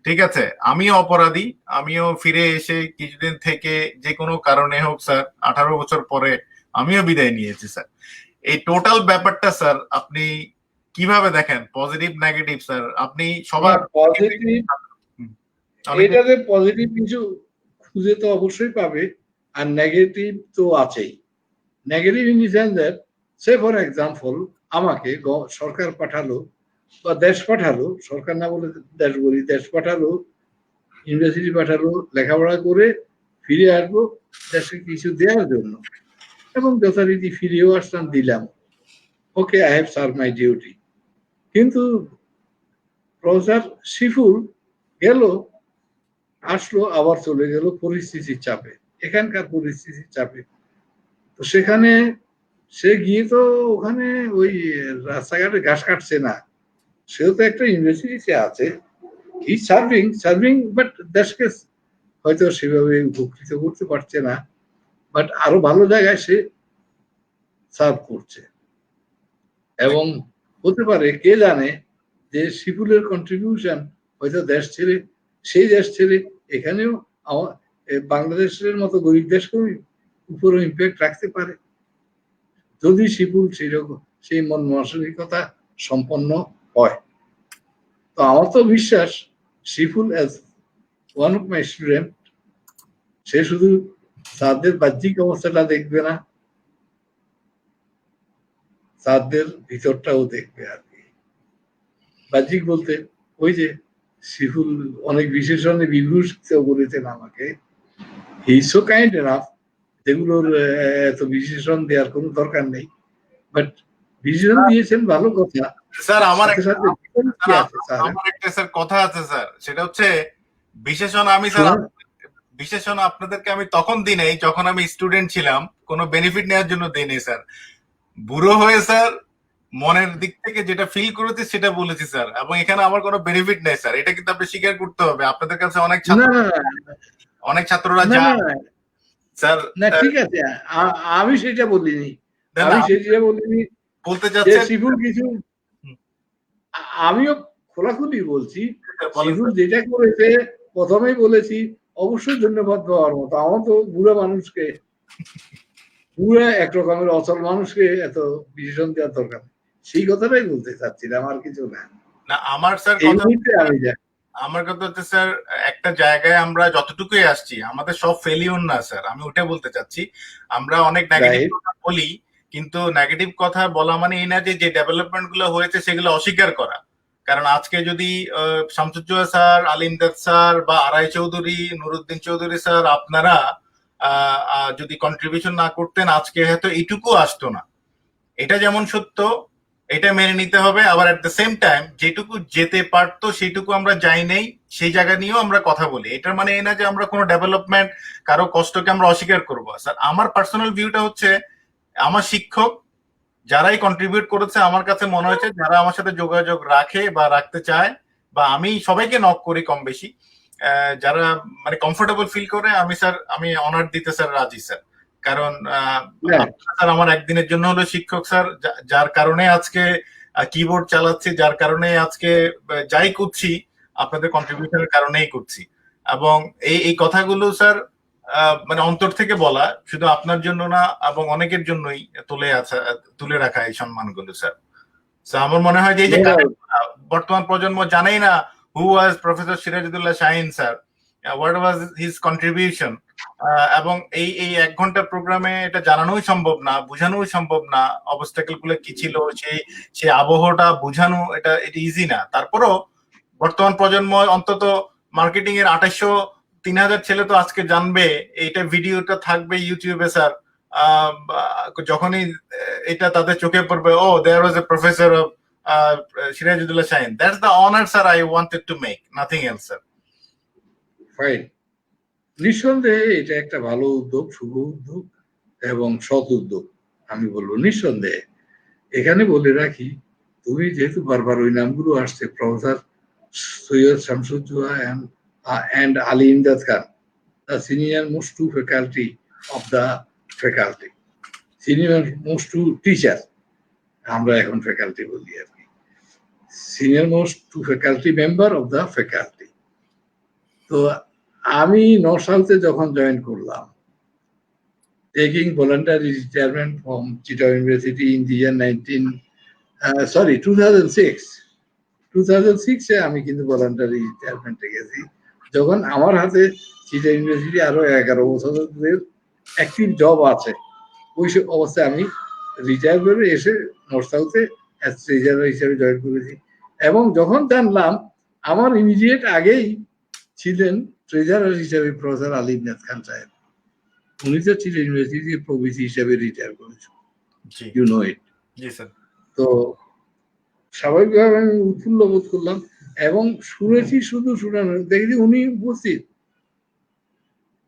ঠিক আছে, আমিও অপরাধী, আমিও ফিরে এসে কিছুদিন থেকে যে কোনো কারণে হোক স্যার 18 বছর পরে আমিও বিদায় নিয়েছি স্যার। এই টোটাল ব্যাপারটা স্যার আপনি কিভাবে দেখেন, পজিটিভ নেগেটিভ স্যার? আপনি সবার পজিটিভ, এটাতে পজিটিভ কিছু খুঁজে তো অবশ্যই পাবে, আর নেগেটিভ তো আছেই। Negative in the sense that, say for example আমাকে সরকার পাঠালো বা দেশ পাঠালো, সরকার না বলে দেশ বলি, দেশ পাঠালো, ইউনিভার্সিটি পাঠালো, লেখাপড়া করে ফিরে আসবো দেশকে কিছু দেওয়ার জন্য, এবং যথারীতি ফিরেও আসলাম, দিলাম, okay, I have serve my duty. কিন্তু প্রফেসর শিফুল গেল, আসলো, আবার চলে গেল পরিস্থিতির চাপে, এখানকার পরিস্থিতির চাপে। তো সেখানে সে গিয়ে তো ওখানে ওই রাস্তাঘাটে ঘাস কাটছে না, সেও তো একটা ইউনিভার্সিটিতে আছে, হি সার্ভিং বাট দেশকে হয়তো সেভাবে উপকৃত করতে পারছে না, বাট আরো ভালো জায়গায় সে সার্ভ করছে। এবং হতে পারে, কে জানে, যে শিপুলের কন্ট্রিবিউশন হয়তো দেশ ছেড়ে, সেই দেশ ছেড়ে এখানেও বাংলাদেশের মতো গরিব দেশকেও উপরও ইম্প্যাক্ট রাখতে পারে, যদি শিপুল সেরকম সেই মন মানসিকতা সম্পন্ন হয়। তো আমার তো বিশ্বাস Shipul as one of my student, সে শুধু তাদের বাহ্যিক অবস্থাটা দেখবে না, তাদের ভিতরটাও দেখবে আর কি। বাহ্যিক বলতে ওই যে শিফুল অনেক বিশেষণে বিভূষিত করেছেন আমাকে, হি সো কাইন্ড এনাফ, যেগুলোর এত বিশেষণ দেওয়ার কোনো দরকার নেই, বাট বিশেষণ দিয়েছেন ভালো কথা। স্যার আমার সাথে সাথে কি আছে স্যার? আমার একটা স্যার কথা আছে স্যার, সেটা হচ্ছে বিশেষণ আমি স্যার বিশেষণ আপনাদেরকে আমি তখন দিই নাই যখন আমি স্টুডেন্ট ছিলাম, কোনো বেনিফিট নেওয়ার জন্য দিই নাই স্যার। বুড়ো হয়ে স্যার মনের দিক থেকে যেটা ফিল করেছি সেটা বলেছি স্যার, এবং এখানে আমার কোনো বেনিফিট নেই স্যার, এটা কিন্তু আপনি স্বীকার করতে হবে। আপনাদের কাছে অনেক ছাত্র, অনেক ছাত্ররা যায় স্যার। না ঠিক আছে, আমি সেটা বলিনি, আমি সেটা বলিনি বলতে যে চাচ্ছেন শিফুল কিছু, আমিও খোলাখুলি বলছি, শিফুল যেটা করেছে প্রথমেই বলেছি অবশ্যই ধন্যবাদ পাওয়ার মতো। আমার তো বুড়া মানুষকে, বুড়া এক রকমের অচল মানুষকে এত বিশেষণ দেওয়ার দরকার, সেই কথাটাই বলতে চাচ্ছিলাম, আর কিছু না। না আমার স্যার এই মুহূর্তে আমি যাই, আমার কথা হচ্ছে স্যার, একটা জায়গায় আমরা যতটুকুই আসছি আমাদের সব ফেলিওর না স্যার, আমি ওটা বলতে চাচ্ছি। আমরা অনেক নেগেটিভ কথা বলি, কিন্তু নেগেটিভ কথা বলা মানে এই না যে ডেভেলপমেন্ট গুলো হয়েছে সেগুলো অস্বীকার করা। কারণ আজকে যদি শামসুজ্জোহা স্যার, আলিমদাদ স্যার বা আরাই চৌধুরী, নুরুদ্দিন চৌধুরী স্যার আপনারা যদি কন্ট্রিবিউশন না করতেন আজকে হয়তো এইটুকু আসতো না। এটা যেমন সত্য, এটা মেনে নিতে হবে। আবার এট দ্য সেম টাইম যেটুকু যেতে পারতো সেইটুকু আমরা যাই নাই, সেই জায়গা নিয়েও আমরা কথা বলি। এটার মানে এই না যে আমরা কোনো ডেভেলপমেন্ট, কারো কষ্টকে আমরা অস্বীকার করবো। স্যার আমার পার্সোনাল ভিউটা হচ্ছে, আমার শিক্ষক যারাই কন্ট্রিবিউট করেছে আমার কাছে মনে হয়েছে, যারা আমার সাথে যোগাযোগ রাখে বা রাখতে চায়, বা আমি সবাইকে নক করি কম বেশি, যারা মানে কমফোর্টেবল ফিল করে, আমি অনার দিতে স্যার রাজি স্যার। কারণ স্যার আমার একদিনের জন্য হলো শিক্ষক স্যার, যার কারণে আজকে কিবোর্ড চালাচ্ছি, যার কারণে আজকে যাই করছি আপনাদের কন্ট্রিবিউশনের কারণেই করছি। এবং এই কথাগুলো স্যার মানে অন্তর থেকে বলা, শুধু আপনার জন্য না এবং অনেকের জন্যই তুলে রাখা এই সম্মানগুলো স্যার। আমার মনে হয় যে এই যে বর্তমান প্রজন্ম জানেই না who was professor Sirajuddaula Shaheen sir, what was his contribution. এবং এই 1 ঘন্টার প্রোগ্রামে এটা জানানোই সম্ভব না, বোঝানোই সম্ভব না, অবস্টাকেল গুলো কি ছিল, সেই আবহটা বোঝানো এটা ইজি না। তারপরও বর্তমান প্রজন্ম অন্তত মার্কেটিং এর 2800-3000 ছেলে তো আজকে জানবে, এইটা ভিডিওটা থাকবে ইউটিউবে স্যার। যখনই এটা তাদের চোখে পড়বে, oh there was a professor of Sirajuddaula Shaheen, that's the honour sir I wanted to make, nothing else sir. Fine, নিঃসন্দেহে এটা একটা ভালো উদ্যোগ, শুভ উদ্যোগ এবং সৎ উদ্যোগ আমি বলবো, নিঃসন্দেহে। এখানে বলে রাখি, তুমি যেহেতু বারবার ওই নামগুলো আসছে, professor Syed Shamsuzzoha and Ali Imdad Khan, the senior most two faculty of the faculty, senior most two teacher, আমরা এখন ফ্যাকাল্টি বলি আর কি, senior most two faculty member of the faculty. তো আমি নর্থ সাউথে যখন জয়েন করলাম, taking voluntary retirement from Chittagong university in the year 2006 আমি কিন্তু ভলান্টারি রিটায়ারমেন্টে গেছি, যখন আমার হাতে চিটাগং ইউনিভার্সিটি আরো 11 বছরের অ্যাক্টিভ জব আছে। ওই অবস্থায় আমি রিটায়ার করে এসে নর্থ সাউথে ট্রেজারার হিসেবে জয়েন করেছি। এবং যখন জানলাম আমার ইমিডিয়েট আগেই ছিলেন ট্রেজারার হিসেবে প্রফেসর আলী ইমদাদ খান সাহেব, উনি তো ছিলেন ইউনিভার্সিটির প্রভিসি হিসেবে রিটায়ার করেছেন, ইউ নো ইট। তো স্বাভাবিকভাবে আমি উৎফুল্ল বোধ করলাম এবং শুনেছি, শুধু শোনানো দেখি উনি উপস্থিত,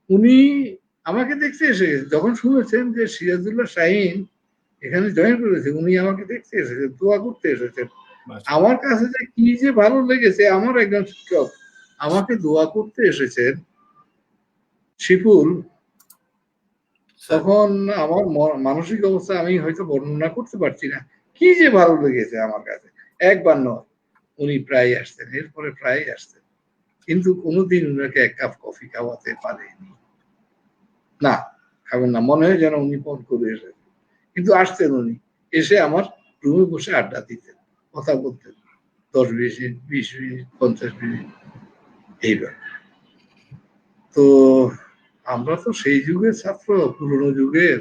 উনি আমাকে দেখতে এসে গেছে। যখন শুনেছেন যে সিরাজুল্লাহ শাহীন এখানে জয়েন করেছে, উনি আমাকে দেখতে এসেছেন, দোয়া করতে এসেছেন। আমার কাছে যে কি যে ভালো লেগেছে, আমার একজন শিক্ষক আমাকে দোয়া করতে এসেছেন শিপুল, তখন আমার মানসিক অবস্থা আমি হয়তো বর্ণনা করতে পারছি না, কি যে ভালো লেগেছে আমার কাছে। একবার নয়, উনি প্রায় আসতেন, এরপরে প্রায় আসতেন, কিন্তু কোনোদিন উনাকে এক কাপ কফি খাওয়াতে পারেনি। না, খাবেন না, মনে হয় যেন উনি ফোন করে এসেছেন, কিন্তু আসতেন উনি, এসে আমার রুমে বসে আড্ডা দিতেন, কথা বলতেন 10 মিনিট, 20 মিনিট, 50 মিনিট এইবার। তো আমরা তো সেই যুগের ছাত্র, পুরোনো যুগের,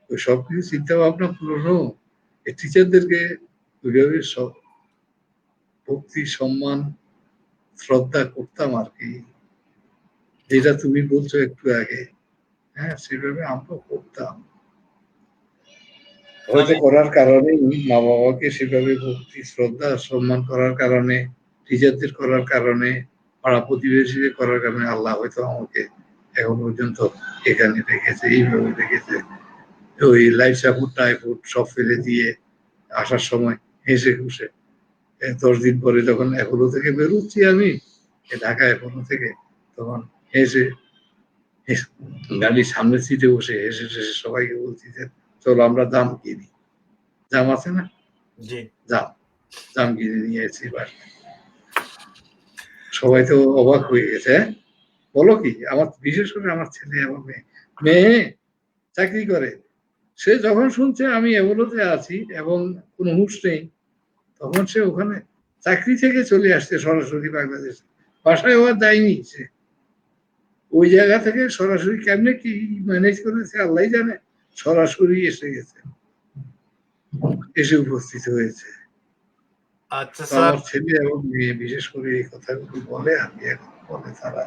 ওই সবকিছু চিন্তা ভাবনা পুরোনো। এই টিচারদেরকে ওইভাবে সব ভক্তি, সম্মান, শ্রদ্ধা করতাম আর কি, যেটা তুমি বলছো একটু আগে। হ্যাঁ, সেভাবে আমরা করতাম। হয়তো করার কারণে মা বাবাকে সেভাবে ভক্তি, শ্রদ্ধা, সম্মান করার কারণে, টিচারদের করার কারণে, পাড়া প্রতিবেশীদের করার কারণে আল্লাহ হয়তো আমাকে এখন পর্যন্ত এখানে রেখেছে, এইভাবে রেখেছে। ওই লাইফ সাপোর্ট টাইফুড সব ফেলে দিয়ে আসার সময় হেসে খুশে 10 দিন পরে যখন এখনো থেকে বেরোচ্ছি আমি ঢাকা এখনো থেকে, তখন হেসে গাড়ির সামনের সিটে বসে হেসে হেসে সবাইকে বলছি যে চলো আমরা জাম কিনি, জাম আছে না, জাম কিনে নিয়ে এসেছি বাসায়। সবাই তো অবাক হয়ে গেছে, বলো কি, আমার বিশেষ করে আমার ছেলে এবং মেয়ে চাকরি করে, সে যখন শুনছে আমি এগুলোতে আছি এবং কোনো হুঁশ নেই, তখন সে ওখানে চাকরি থেকে চলে আসছে সরাসরি বাংলাদেশে, বাসায় আর যায়নি সে, ওই জায়গা থেকে সরাসরি কেমনে কি ম্যানেজ করেছে আল্লাহ জানে, সরাসরি এসে গেছে, এসে উপস্থিত হয়েছে। আচ্ছা স্যার, আমার ছেলে এবং মেয়ে বিশেষ করে এই কথাগুলো বলে, আমি এখন বলে তারা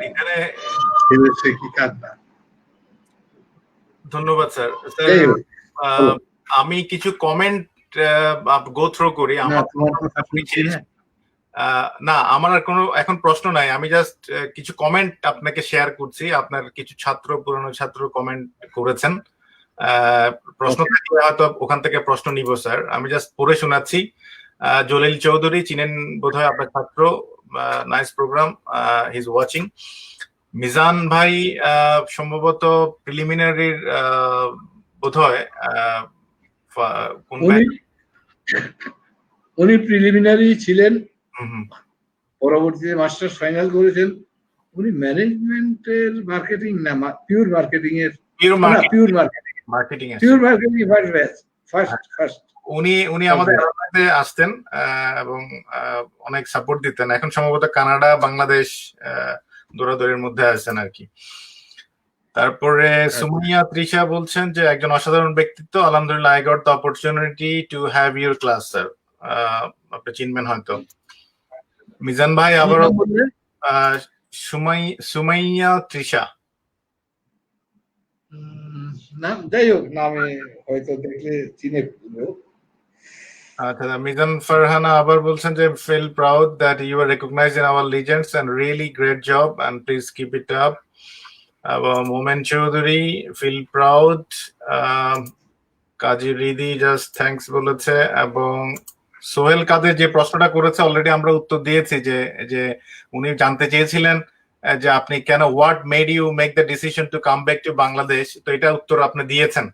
এখানে ছেলের সে কি কান্না। ধন্যবাদ স্যার। আমি কিছু কমেন্ট গো থ্রো করি। আমার না, আমার আর কোনো এখন প্রশ্ন নাই, আমি জাস্ট কিছু কমেন্ট আপনাকে শেয়ার করছি। আপনার কিছু ছাত্র, পুরনো ছাত্র কমেন্ট করেছেন, প্রশ্ন থাকলে হয়তো ওখান থেকে প্রশ্ন নিব স্যার। আমি জাস্ট পড়ে শোনাচ্ছি। জলিল চৌধুরী, চিনেন বোধহয় আপনার ছাত্র, nice program, he is watching. Mizan ভাই সম্ভবত প্রিলিমিনারির বোধহয় উনি প্রিলিমিনারি ছিলেন, পরবর্তীতে মাস্টার্স ফাইনাল করেছেন। উনি ম্যানেজমেন্টের মার্কেটিং না পিওর মার্কেটিং এর, উনি আমাদের আসতেন এবং অনেক সাপোর্ট দিতেন। এখন সম্ভবত কানাডা, বাংলাদেশ দৌড়াদৌড়ির মধ্যে আছেন আর কি। তারপরে সুমাইয়া তৃষা বলছেন যে একজন অসাধারণ ব্যক্তিত্ব, আলহামদুলিল্লাহ, I got the opportunity to have your class sir. আপনি চিনবেন হয়তো। মিজান ভাই আবার সুমাইয়া তৃষা, নাম যাই হোক, নামে হয়তো দেখলে চিনে ফেলবো। আচ্ছা, মিজান ফারহানা আবার বলছেন যে feel proud that you are recognized in our legends and really great job and please keep it up. Momen Chowdhury feel proud. Kazi Ridi just thanks বলেছে। এবং সোহেল কাদের যে প্রশ্নটা করেছে অলরেডি আমরা উত্তর দিয়েছি, যে উনি জানতে চেয়েছিলেন যে আপনি কেন, what made you make the decision to come back to Bangladesh, তো এটা উত্তর আপনি দিয়েছেন,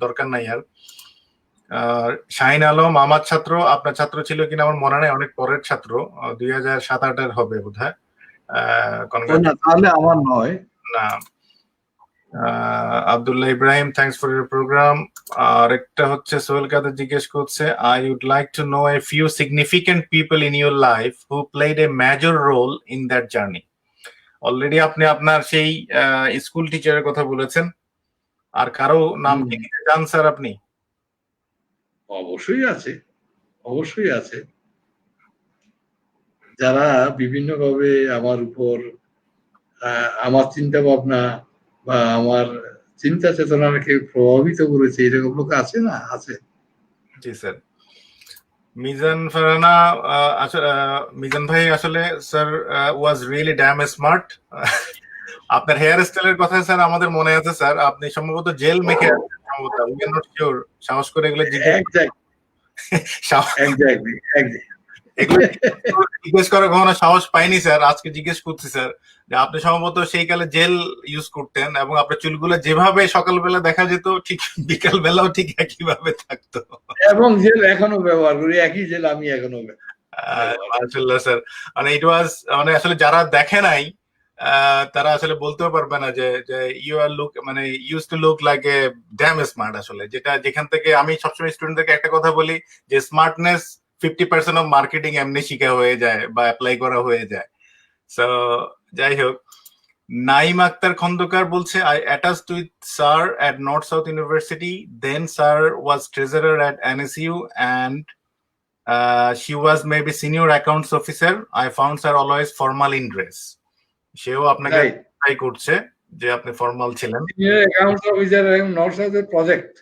দরকার নাই আর। শাহিন আলম আমার ছাত্র, আপনার ছাত্র ছিল কিনা আমার মনে নেই, অনেক পরের ছাত্র, 2007-08 হবে বোধহয়। তাহলে আমার নয় না। Abdullah Ibrahim, thanks for your programme. আর একটা হচ্ছে সোহেল কাদের জিজ্ঞেস করছে, I would like to know a few significant people in your life who played a major role in that journey. Already আপনি আপনার সেই স্কুল টিচারের কথা বলেছেন। আর কারো নাম হুম। কি নিতে চান স্যার আপনি? অবশ্যই আছে, অবশ্যই আছে। যারা বিভিন্নভাবে আমার উপর আমার চিন্তা ভাবনা বা আমার চিন্তা চেতনাকে প্রভাবিত করেছে, এরকম লোক আছে না? আছে। জি স্যার। মিজান ফারহানা, মিজান ভাই আসলে sir was really damn smart. আপনার হেয়ার স্টাইলের কথা স্যার আমাদের মনে আছে স্যার, আপনি সম্ভবত জেল মেখে আছেন সম্ভবত, উই আর নট শিওর। সাহস করে এগুলো জিজ্ঞেস এক্স্যাক্টলি, এগুলো জিজ্ঞেস করার কখনো সাহস পাইনি স্যার, আজকে জিজ্ঞেস করছি স্যার যে আপনি সম্ভবত সেই কালে জেল ইউজ করতেন এবং আপনার চুলগুলো যেভাবে সকালবেলা দেখা যেত ঠিক বিকাল বেলাও ঠিক একই ভাবে থাকতো। এবং জেল এখনো ব্যবহার করি, একই জেল আমি এখনো মাশাআল্লাহ স্যার, মানে ইট ওয়াজ, মানে আসলে যারা দেখে নাই তারা আসলে বলতেও পারবে না যে ইউ আর লুক, মানে use to look like a damn smart আসলে, যেটা যেখান থেকে আমি সবসময় স্টুডেন্টদেরকে একটা কথা বলি যে স্মার্টনেস 50% অফ মার্কেটিং এমনি শিখা হয়ে যায় বা অ্যাপ্লাই করা হয়ে যায়। সো যাই হোক, নাইম আক্তার খন্দকার বলছে I attached with sir at North South University, then sir was treasurer at NSU and she was maybe senior accounts officer. I found sir always formal in dress. সেও আপনাকে ট্রাই করছে যে আপনি ফর্মাল ছিলেন। Senior accounts officer এবং north সাউথের project,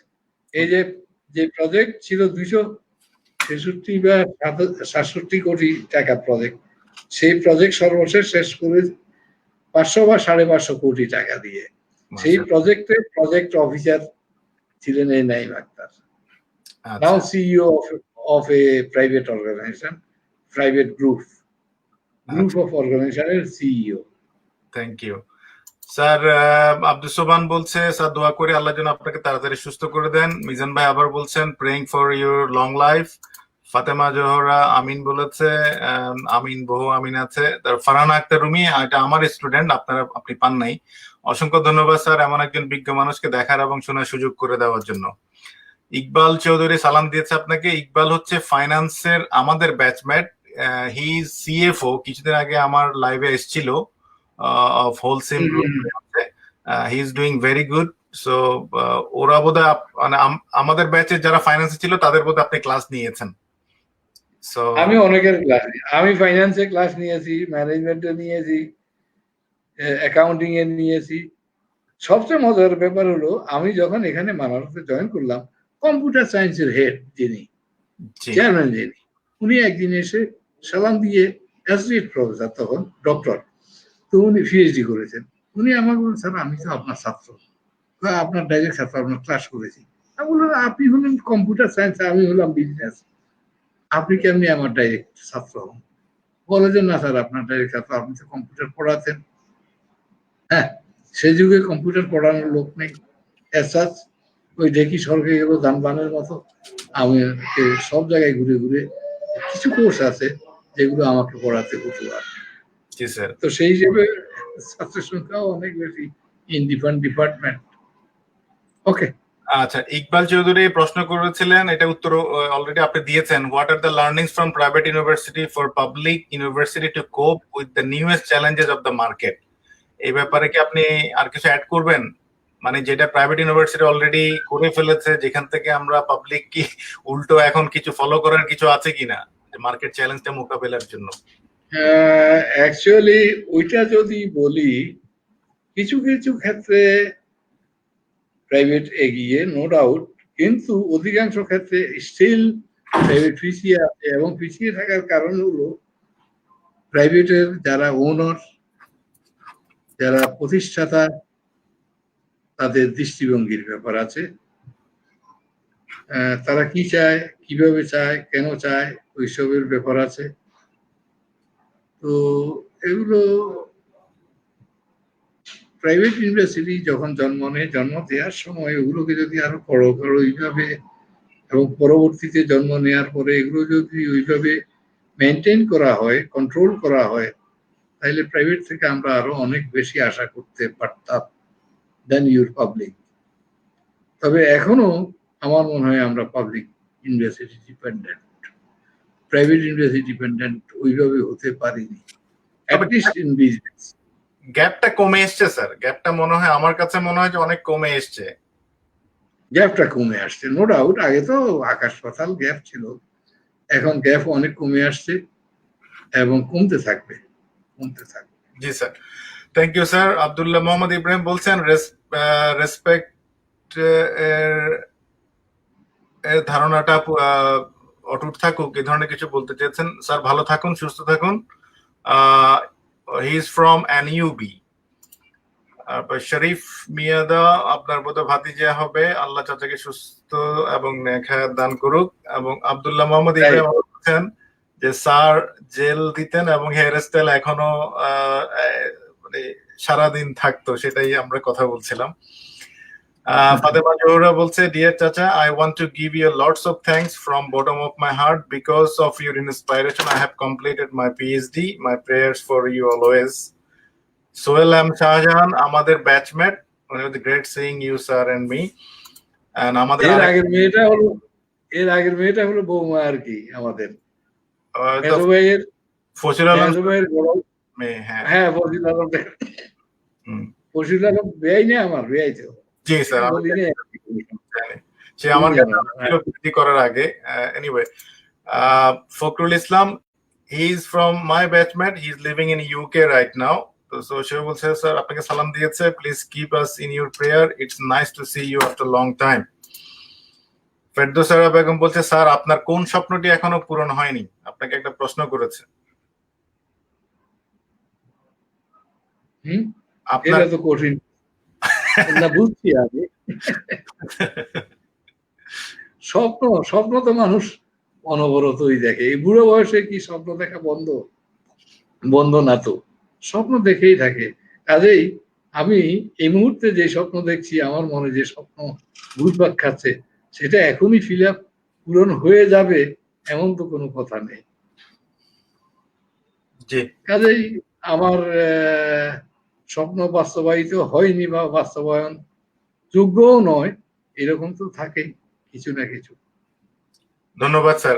এই যে প্রজেক্ট ছিল 266 বা 67 কোটি টাকা প্রজেক্ট, সেই প্রজেক্ট সর্বশেষ শেষ করে 500 বা 550 কোটি টাকা দিয়ে। সেই প্রজেক্টের প্রজেক্ট অফিসার ছিলেন এই নাইম আক্তার। নাও CEO of a private organization, private group of organization CEO. Thank you. Sir Abdul সোবান বলছে স্যার দোয়া করে আল্লাহ যেন আপনাকে তাড়াতাড়ি সুস্থ করে দেন। মিজান ভাই আবার বলছেন praying for your long life. Fatema Zohra আমিন বলেছে, আমিন বহু আমিন আছে। তার ফারহানা আক্তার রুমি, এটা আমার স্টুডেন্ট, আপনি পান নাই। অসংখ্য ধন্যবাদ স্যার এমন একজন বিজ্ঞ মানুষকে দেখার এবং শোনার সুযোগ করে দেওয়ার জন্য। ইকবাল চৌধুরী সালাম দিয়েছে আপনাকে। ইকবাল হচ্ছে ফাইন্যান্সের আমাদের ব্যাচমেট, হি ইজ সিএফও, কিছুদিন আগে আমার লাইভে এসেছিল of wholesome group, he is doing very good. So ওরা বোধহয় মানে আমাদের ব্যাচে যারা ফাইন্যান্সে ছিল তাদের বোধহয় আপনি ক্লাস নিয়েছেন। সো আমি অনেকের ক্লাস, আমি ফাইন্যান্সে ক্লাস নিয়েছি, ম্যানেজমেন্টে নিয়েছি, অ্যাকাউন্টিং এ নিয়েছি। সবচেয়ে মজার ব্যাপার হলো আমি যখন এখানে মানারতে জয়েন করলাম, কম্পিউটার সায়েন্সের হেড যিনি চেয়ারম্যান যিনি, উনি একদিন এসে সালাম দিয়ে, অ্যাসোসিয়েট প্রফেসর তখন ডক্টর, তো উনি পিএইচডি করেছেন, উনি আমাকে বললেন স্যার আমি তো আপনার ছাত্র, আপনার ডাইরেক্ট ছাত্র, আপনার ক্লাস করেছি। আমি বললাম আপনি হলেন কম্পিউটার সায়েন্স, আমি হলাম বিজনেস, আপনি কেমনি আমার ডাইরেক্ট ছাত্র হন? বলে যে না স্যার আপনার ডাইরেক্ট ছাত্র, আপনি তো কম্পিউটার পড়াতেন। হ্যাঁ, সে যুগে কম্পিউটার পড়ানোর লোক নেই, ওই ঢেকি সরকে গেল দানবানের মতো। আমি সব জায়গায় ঘুরে ঘুরে কিছু কোর্স আছে যেগুলো আমাকে পড়াতে হতো আর। তো সেই হিসেবে ছাত্রের সংখ্যাও অনেক বেশি ইন ডিফারেন্ট ডিপার্টমেন্ট। ওকে, আচ্ছা, ইকবাল চৌধুরী প্রশ্ন করেছিলেন, এটা উত্তর অলরেডি আপনি দিয়েছেন। What are the learnings from private university for public university two cope with the newest challenges of the market? এই ব্যাপারে কি আপনি আর কিছু অ্যাড করবেন? মানে যেটা প্রাইভেট ইউনিভার্সিটি অলরেডি করে ফেলেছে, যেখান থেকে আমরা পাবলিক কি উল্টো এখন কিছু ফলো করার কিছু আছে কিনা যে মার্কেট চ্যালেঞ্জটা মোকাবেলার জন্য? অ্যাকচুয়ালি ওইটা যদি বলি, কিছু কিছু ক্ষেত্রে প্রাইভেট এগিয়ে, নো ডাউট, কিন্তু অধিকাংশ ক্ষেত্রে স্টিল প্রাইভেট পিছিয়ে আছে। এবং পিছিয়ে থাকার কারণ হলো প্রাইভেটের যারা ওনার, যারা প্রতিষ্ঠাতা, তাদের দৃষ্টিভঙ্গির ব্যাপার আছে। তারা কি চায়, কিভাবে চায়, কেন চায়, ওইসবের ব্যাপার আছে। তো এগুলো প্রাইভেট ইউনিভার্সিটি যখন জন্ম নেয়, জন্ম দেওয়ার সময় ওগুলোকে যদি আরো ওইভাবে, এবং পরবর্তীতে জন্ম নেওয়ার পরে এগুলো যদি ওইভাবে মেনটেন করা হয়, কন্ট্রোল করা হয়, তাহলে প্রাইভেট থেকে আমরা আরো অনেক বেশি আশা করতে পারতাম দেন ইউর পাবলিক। তবে এখনো আমার মনে হয় আমরা public university dependent, private university dependent ওইভাবে হতে পারিনি, অ্যাটলিস্ট ইন বিজনেস। গ্যাপটা কমে এসছে স্যার, গ্যাপটা মনে হয়, আমার কাছে মনে হয় যে অনেক কমে এসছে। গ্যাপটা কমে আসছে, নো ডাউট। আগে তো আকাশ পাতাল গ্যাপ ছিল, এখন গ্যাপ অনেক কমে আসছে এবং কমতে থাকবে। জি sir, thank you sir. Abdullah Mohammad Ibrahim বলছেন রেসপেক্ট এর এর ধারণাটা অটুট থাকুক, এই ধরনের কিছু বলতে চেয়েছেন। স্যার ভালো থাকুন, সুস্থ থাকুন। হি ইজ ফ্রম এনইউবি। শরীফ মিয়াদা, আপনার বোধহয় ভাতিজা হবে, আল্লাহ চাচাকে সুস্থ এবং নেখায়াত দান করুক। এবং আব্দুল্লাহ মোহাম্মদ ইব্রাহিম বলছেন যে স্যার জেল দিতেন এবং হেয়ার স্টাইল এখনো মানে সারাদিন থাকতো, সেটাই আমরা কথা বলছিলাম। ফাতেমা জোহরা বলছে, ডিয়ার চাচা, I want to give you lots of thanks from bottom of my heart because of your inspiration. I have completed my PhD. My prayers for you always. Sohel M Shahjahan, আমাদের batchmate, great seeing you sir and me. And আমাদের এর আগের মেয়েটা হলো বৌমা আর কি, আমাদের মেজো ভাইয়ের ফজল আলম বড় মেয়ে। হ্যাঁ, ফজল আলম বেয়াই না, আমার বেয়াই তো। জি স্যার, সে আমার কাছে করার আগে। Anyway, Fakhrul Islam, he is from my batchmate, he is living in UK right now. তো সে বলছে, স্যার আপনাকে সালাম দিয়েছে, please keep us in your prayer, it's nice to see you after long time. Ferdousa Begum বলছে, স্যার আপনার কোন স্বপ্নটি এখনো পূরণ হয়নি? আপনাকে একটা প্রশ্ন করেছে। আপনার তো কঠিন না, বুঝছি আমি। স্বপ্ন তো মানুষ অনবরতই দেখে। এই বুড়ো বয়সে কি স্বপ্ন দেখা বন্ধ না তো, স্বপ্ন দেখেই থাকে। কাজেই আমি এই মুহূর্তে যে স্বপ্ন দেখছি, আমার মনে যে স্বপ্ন ঘুরপাক খাচ্ছে, সেটা এখনই পূরণ হয়ে যাবে এমন তো কোনো কথা নেই। কাজেই আমার স্বপ্ন বাস্তবায়িত হয়নি বা বাস্তবায়ন যোগ্যও নয়, এরকম তো থাকে কিছু না কিছু। ধন্যবাদ স্যার।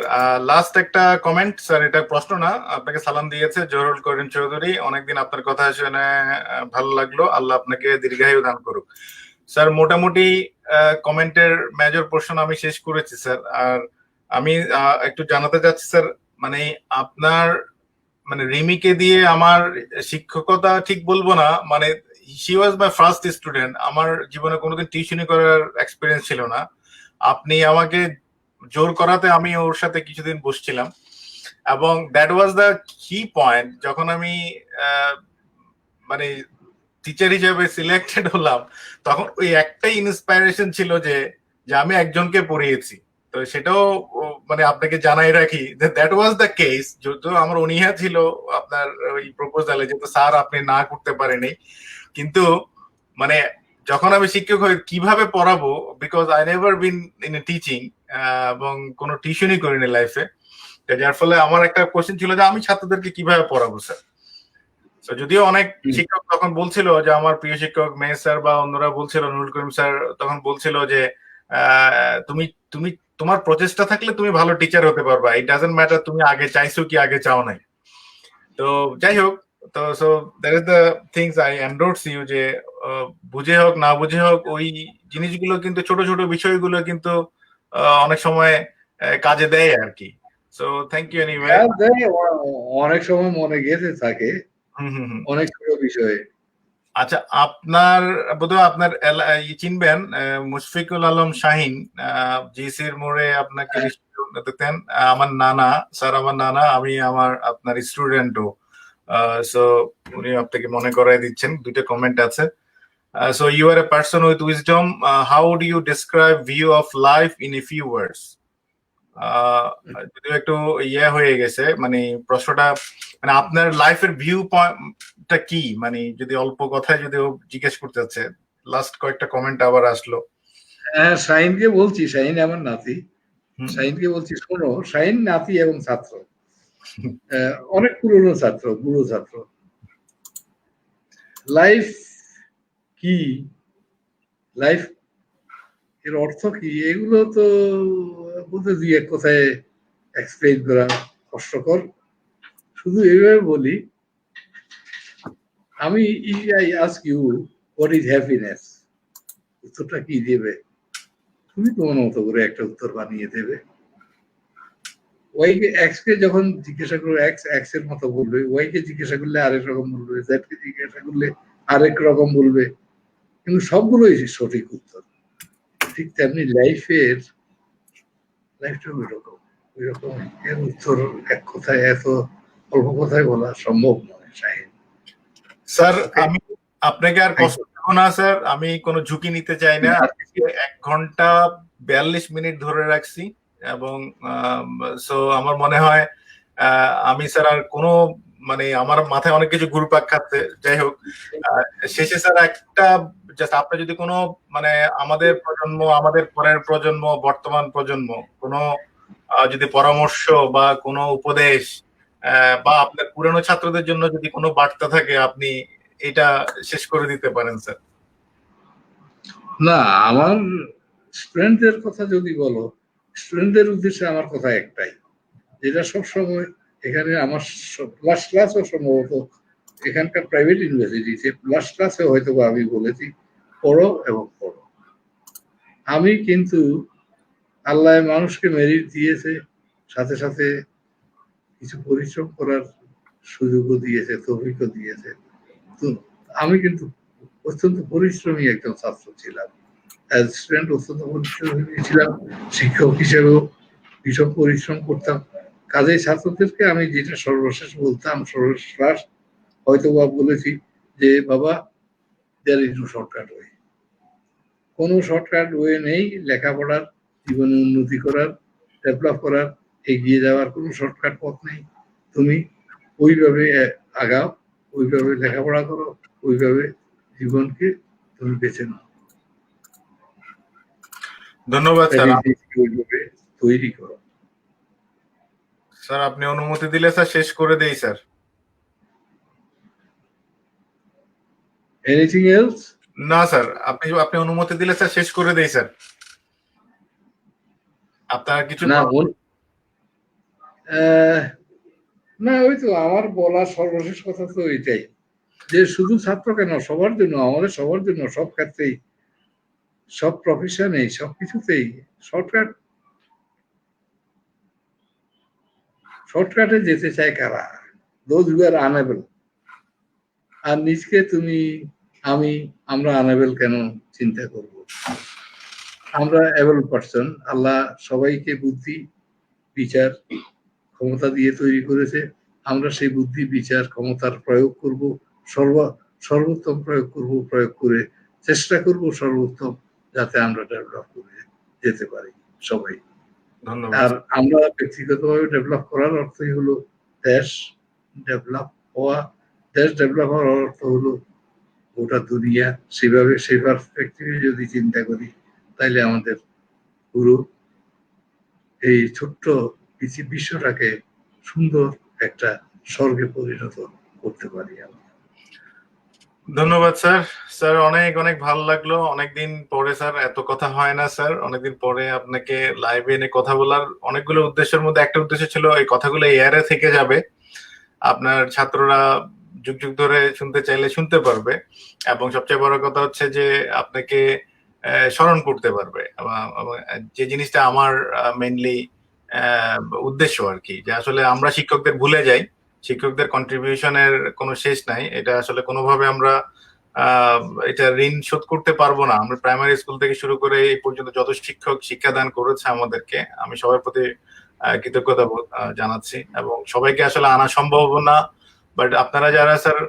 লাস্ট একটা কমেন্ট স্যার, এটা প্রশ্ন না, আপনাকে সালাম দিয়েছে জহুরুল করিম চৌধুরী। অনেকদিন আপনার কথা শুনে ভালো লাগলো, আল্লাহ আপনাকে দীর্ঘায়ু দান করুক। স্যার মোটামুটি কমেন্টের মেজর পোর্শন আমি শেষ করেছি স্যার। আর আমি একটু জানাতে চাচ্ছি স্যার, মানে আপনার মানে রিমিকে দিয়ে আমার শিক্ষকতা ঠিক বলবো না, মানে she was my first student. আমার জীবনে কোনোদিন টিউশনি করার এক্সপিরিয়েন্স ছিল না। আপনি আমাকে জোর করাতে আমি ওর সাথে কিছুদিন বসছিলাম, এবং দ্যাট ওয়াজ দ্য কি পয়েন্ট, যখন আমি মানে টিচার হিসেবে সিলেক্টেড হলাম, তখন ওই একটাই ইন্সপাইরেশন ছিল যে আমি একজনকে পড়িয়েছি। তো সেটাও মানে আপনাকে জানাই রাখি যে দ্যাট ওয়াজ দ্য কেস। যদিও আমার অনীহা ছিল আপনার ওই প্রপোজালে, যেহেতু স্যার আপনি না করতে পারেনি, কিন্তু মানে যখন আমি শিক্ষক হই কিভাবে পড়াবো, because I never been in a teaching, এবং কোনো টিউশনই করিনি লাইফে, যার ফলে আমার একটা কোশ্চেন ছিল যে আমি ছাত্রদেরকে কিভাবে পড়াবো স্যার। তো যদিও অনেক শিক্ষক তখন বলছিল, যে আমার প্রিয় শিক্ষক মেয়ে স্যার বা অন্যরা বলছিল, নুরুল করিম স্যার তখন বলছিল যে তুমি তুমি তোমার প্রচেষ্টা থাকলে তুমি ভালো টিচার হতে পারবা, ইট ডাজন্ট ম্যাটার তুমি আগে চাইছো কি আগে চাও নাই। তো যাই হোক, তো so that is the things I endorse you, যে বুঝে হোক না বুঝে হোক ওই জিনিসগুলো কিন্তু, ছোট ছোট বিষয়গুলো কিন্তু অনেক সময় কাজে দেয় আর কি। So thank you anyway. অনেক সময় মনে গেঁথে থাকে অনেক ছোট বিষয়ে। আচ্ছা, আপনার বোধহয় আপনার চিনবেন মুশফিকুল আলম শাহিন, জিসির মোড়ে আপনাকে দেখতেন। আমার নানা স্যার, আমার নানা, আমি আপনার স্টুডেন্টও। সো উনি আপনাকে মনে করাই দিচ্ছেন। দুইটা কমেন্ট আছে। So you are a person with wisdom, how do you describe view of life in a few words? যদিও একটু ইয়ে হয়ে গেছে, মানে প্রশ্নটা মানে আপনার লাইফের ভিউ পয়েন্টটা কি, মানে যদি অল্প কথায় যদি জিজ্ঞেস করতে চাচ্ছে। লাস্ট কয়েকটা কমেন্ট আবার আসলো। হ্যাঁ, শাহিনকে বলছি, শাহিন আমার নাতি, শাহিনকে বলছি, শোনো, শাহিন নাতি এবং ছাত্র, অনেক পুরনো ছাত্র, বুড়ো ছাত্র। লাইফ কি, লাইফ এর অর্থ কি, এগুলো তো বলতে দুই এক কথায় এক্সপ্লেইন করা কষ্টকর। শুধু এইভাবে বলি, আমি I ask you what is happiness, উত্তরটা কি দেবে? তুমি তোমার মতো করে একটা উত্তর বানিয়ে দেবে। ওয়াই কে এক্স কে যখন জিজ্ঞাসা করবে এক্স এক্স এর মতো বলবে, ওয়াই কে জিজ্ঞাসা করলে আরেক রকম বলবে, জেড কে জিজ্ঞাসা করলে আরেক রকম বলবে, কিন্তু সবগুলোই সঠিক উত্তর। ঠিক তেমনি লাইফটা ওই রকম এর উত্তর এক কথায় এত অল্প কথায় বলা সম্ভব নয় শাহিন। স্যার আমি আপনাকে আর কষ্ট দেব না স্যার, আমি কোনো ঝুঁকি নিতে চাই না। 1 ঘন্টা 42 মিনিট ধরে রাখছি এবং সো আমার মনে হয় আমি স্যার আর কোনো মানে আমার মাথায় অনেক কিছু ঘুরপাক খাচ্ছে। যাই হোক, শেষে স্যার একটা জাস্ট আপনি যদি কোনো মানে আমাদের প্রজন্ম, আমাদের পরের প্রজন্ম, বর্তমান প্রজন্ম কোনো যদি পরামর্শ বা কোনো উপদেশ বা আপনার পুরনো ছাত্রদের জন্য যদি কোনো বার্তা থাকে আপনি এটা শেষ করে দিতে পারেন স্যার। না, আমার স্টুডেন্টদের কথা যদি বলো, স্টুডেন্টদের উদ্দেশ্যে আমার কথা একটাই, যেটা সবসময় এখানে আমার লাস্ট ক্লাসও সম্ভবত এখানকার প্রাইভেট ইউনিভার্সিটিতে লাস্ট ক্লাসে হয়তো আমি বলেছি, পড়ো এবং পড়ো। আমি কিন্তু আল্লাহ মানুষকে মেরিট দিয়েছে, সাথে সাথে কিছু পরিশ্রম করার সুযোগও দিয়েছে, তৌফিকও দিয়েছে। তো আমি কিন্তু অত্যন্ত পরিশ্রমী একজন ছাত্র ছিলাম, স্টুডেন্ট অত্যন্ত পরিশ্রমী ছিলাম, শিক্ষক হিসেবেও ভীষণ পরিশ্রম করতাম। কাজেই ছাত্রদেরকে আমি যেটা সর্বশেষ বলতাম, সর্বশেষ হয়তো বা বলেছি যে বাবা, there is no shortcut way. কোনো শর্টকাট ওয়ে নেই লেখাপড়ার, জীবনে উন্নতি করার, ডেভেলপ করার, এগিয়ে যাওয়ার কোনো শর্টকাট পথ নেই। তুমি ওইভাবে আগাও, ওইভাবে লেখাপড়া করো, ওইভাবে জীবনকে তুমি বেছে নাও। ধন্যবাদ স্যার। ওইভাবে তৈরি করো। স্যার আপনি অনুমতি দিলে স্যার শেষ করে দেই স্যার। Anything else? না স্যার, আপনি অনুমতি দিলে স্যার শেষ করে দেই স্যার। আপনার কিছু না না, ওই তো আমার বলা সর্বশেষ কথা তো এটাই, যে শুধু ছাত্র কেন, সবার জন্য, আমাদের সবার জন্য, সব ক্ষেত্রেই, সব প্রফেশনে, সবকিছুতেই শর্টকাটে যেতে চায় কারা? Those who are unable. আর নিজকে তুমি, আমরা আনএবল কেন চিন্তা করব? আমরা এবল পারসন। আল্লাহ সবাইকে বুদ্ধি, বিচার, ক্ষমতা দিয়ে তৈরি করেছে। আমরা সেই বুদ্ধি, বিচার, ক্ষমতার প্রয়োগ করব, সর্বোত্তম প্রয়োগ করে চেষ্টা করব সর্বোত্তম, যাতে আমরা ডেভেলপ করে যেতে পারি সবাই। আর আমরা ব্যক্তিগতভাবে ডেভেলপ করার অর্থই হলো দেশ ডেভেলপ হওয়া। দেশ ডেভেলপ হওয়ার অর্থ হলো গোটা দুনিয়া। সেভাবে সেই পার্সপেক্টিভে যদি চিন্তা করি, তাইলে আমাদের পুরো এই ছোট্ট বিশ্বটাকে সুন্দর একটা স্বর্গে পরিণত করতে পারি আমরা। ধন্যবাদ স্যার। স্যার অনেক অনেক ভালো লাগলো। অনেকদিন পরে স্যার, এত কথা হয় না স্যার, অনেকদিন পরে আপনাকে লাইভে এনে কথা বলার অনেকগুলো উদ্দেশ্যের মধ্যে একটা উদ্দেশ্য ছিল এই কথাগুলো এয়ারে থেকে যাবে, আপনার ছাত্ররা যুগ যুগ ধরে শুনতে চাইলে শুনতে পারবে, এবং সবচেয়ে বড় কথা হচ্ছে যে আপনাকে স্মরণ করতে পারবে। যে জিনিসটা আমার মেইনলি উদ্দেশ্য আর কি, যে আসলে আমরা শিক্ষকদের ভুলে যাই, শিক্ষকদের কন্ট্রিবিউশনের কোনো শেষ নাই। এটা আসলে কোনোভাবে আমরা এটা ঋণ শোধ করতে পারবো না। আমরা প্রাইমারি স্কুল থেকে শুরু করে এই পর্যন্ত যত শিক্ষক শিক্ষাদান করেছে আমাদেরকে, আমি সবার প্রতি কৃতজ্ঞতা জানাচ্ছি, এবং সবাইকে আসলে আনা সম্ভব না, বাট আপনারা যারা স্যার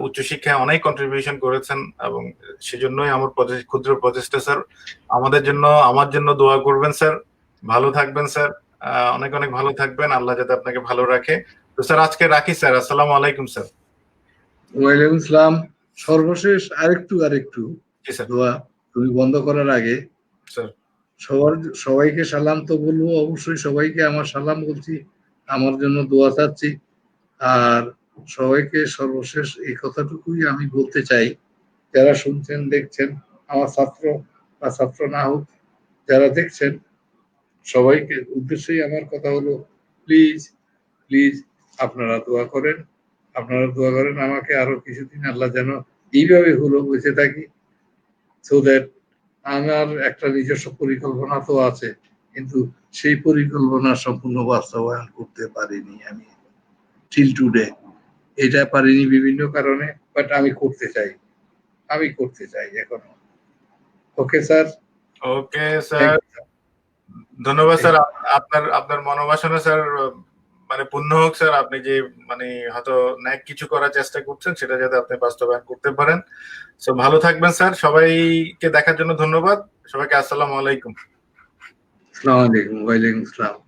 উচ্চশিক্ষায় অনেক কন্ট্রিবিউশন করেছেন, এবং সেজন্যই আমার ক্ষুদ্র প্রচেষ্টা স্যার। আমাদের জন্য, আমার জন্য দোয়া করবেন স্যার। ভালো থাকবেন স্যার, অনেক অনেক ভালো থাকবেন, আল্লাহ যাতে আপনাকে ভালো রাখে। তো স্যার আজকে রাখি স্যার, আসসালামু আলাইকুম স্যার। ওয়ালাইকুম আসসালাম। সর্বশেষ আরেকটু দোয়া তুমি বন্ধ করার আগে স্যার সবাইকে সালাম তো বলবো, অবশ্যই সবাইকে আমার সালাম বলছি, আমার জন্য দোয়া চাচ্ছি। আর সবাইকে সর্বশেষ এই কথাটুকুই আমি বলতে চাই, যারা শুনছেন দেখছেন, আমার ছাত্র বা ছাত্র না হোক, যারা দেখছেন, সবাইকে উদ্দেশ্যেই আমার কথা হলো, প্লিজ প্লিজ আপনারা দোয়া করেন, আমাকে আরো কিছুদিন আল্লাহ যেন এইভাবে হলো বেঁচে থাকি, সো দ্যাট আমার একটা নিজস্ব পরিকল্পনা তো আছে, কিন্তু সেই পরিকল্পনা সম্পূর্ণ বাস্তবায়ন করতে পারিনি আমি টিল টুডে। এটা পারিনি বিভিন্ন কারণে, বাট আমি করতে চাই এখনো। Okay sir. ওকে স্যার, ধন্যবাদ স্যার। আপনার আপনার মনোবাসনা স্যার মানে পূর্ণ হোক স্যার। আপনি যে মানে হয়তো ন্যাক কিছু করার চেষ্টা করছেন, সেটা যাতে আপনি বাস্তবায়ন করতে পারেন। সো ভালো থাকবেন স্যার। সবাইকে দেখার জন্য ধন্যবাদ। সবাইকে আসসালামু আলাইকুম। আসসালামু আলাইকুম। ওয়ালাইকুম আসসালাম।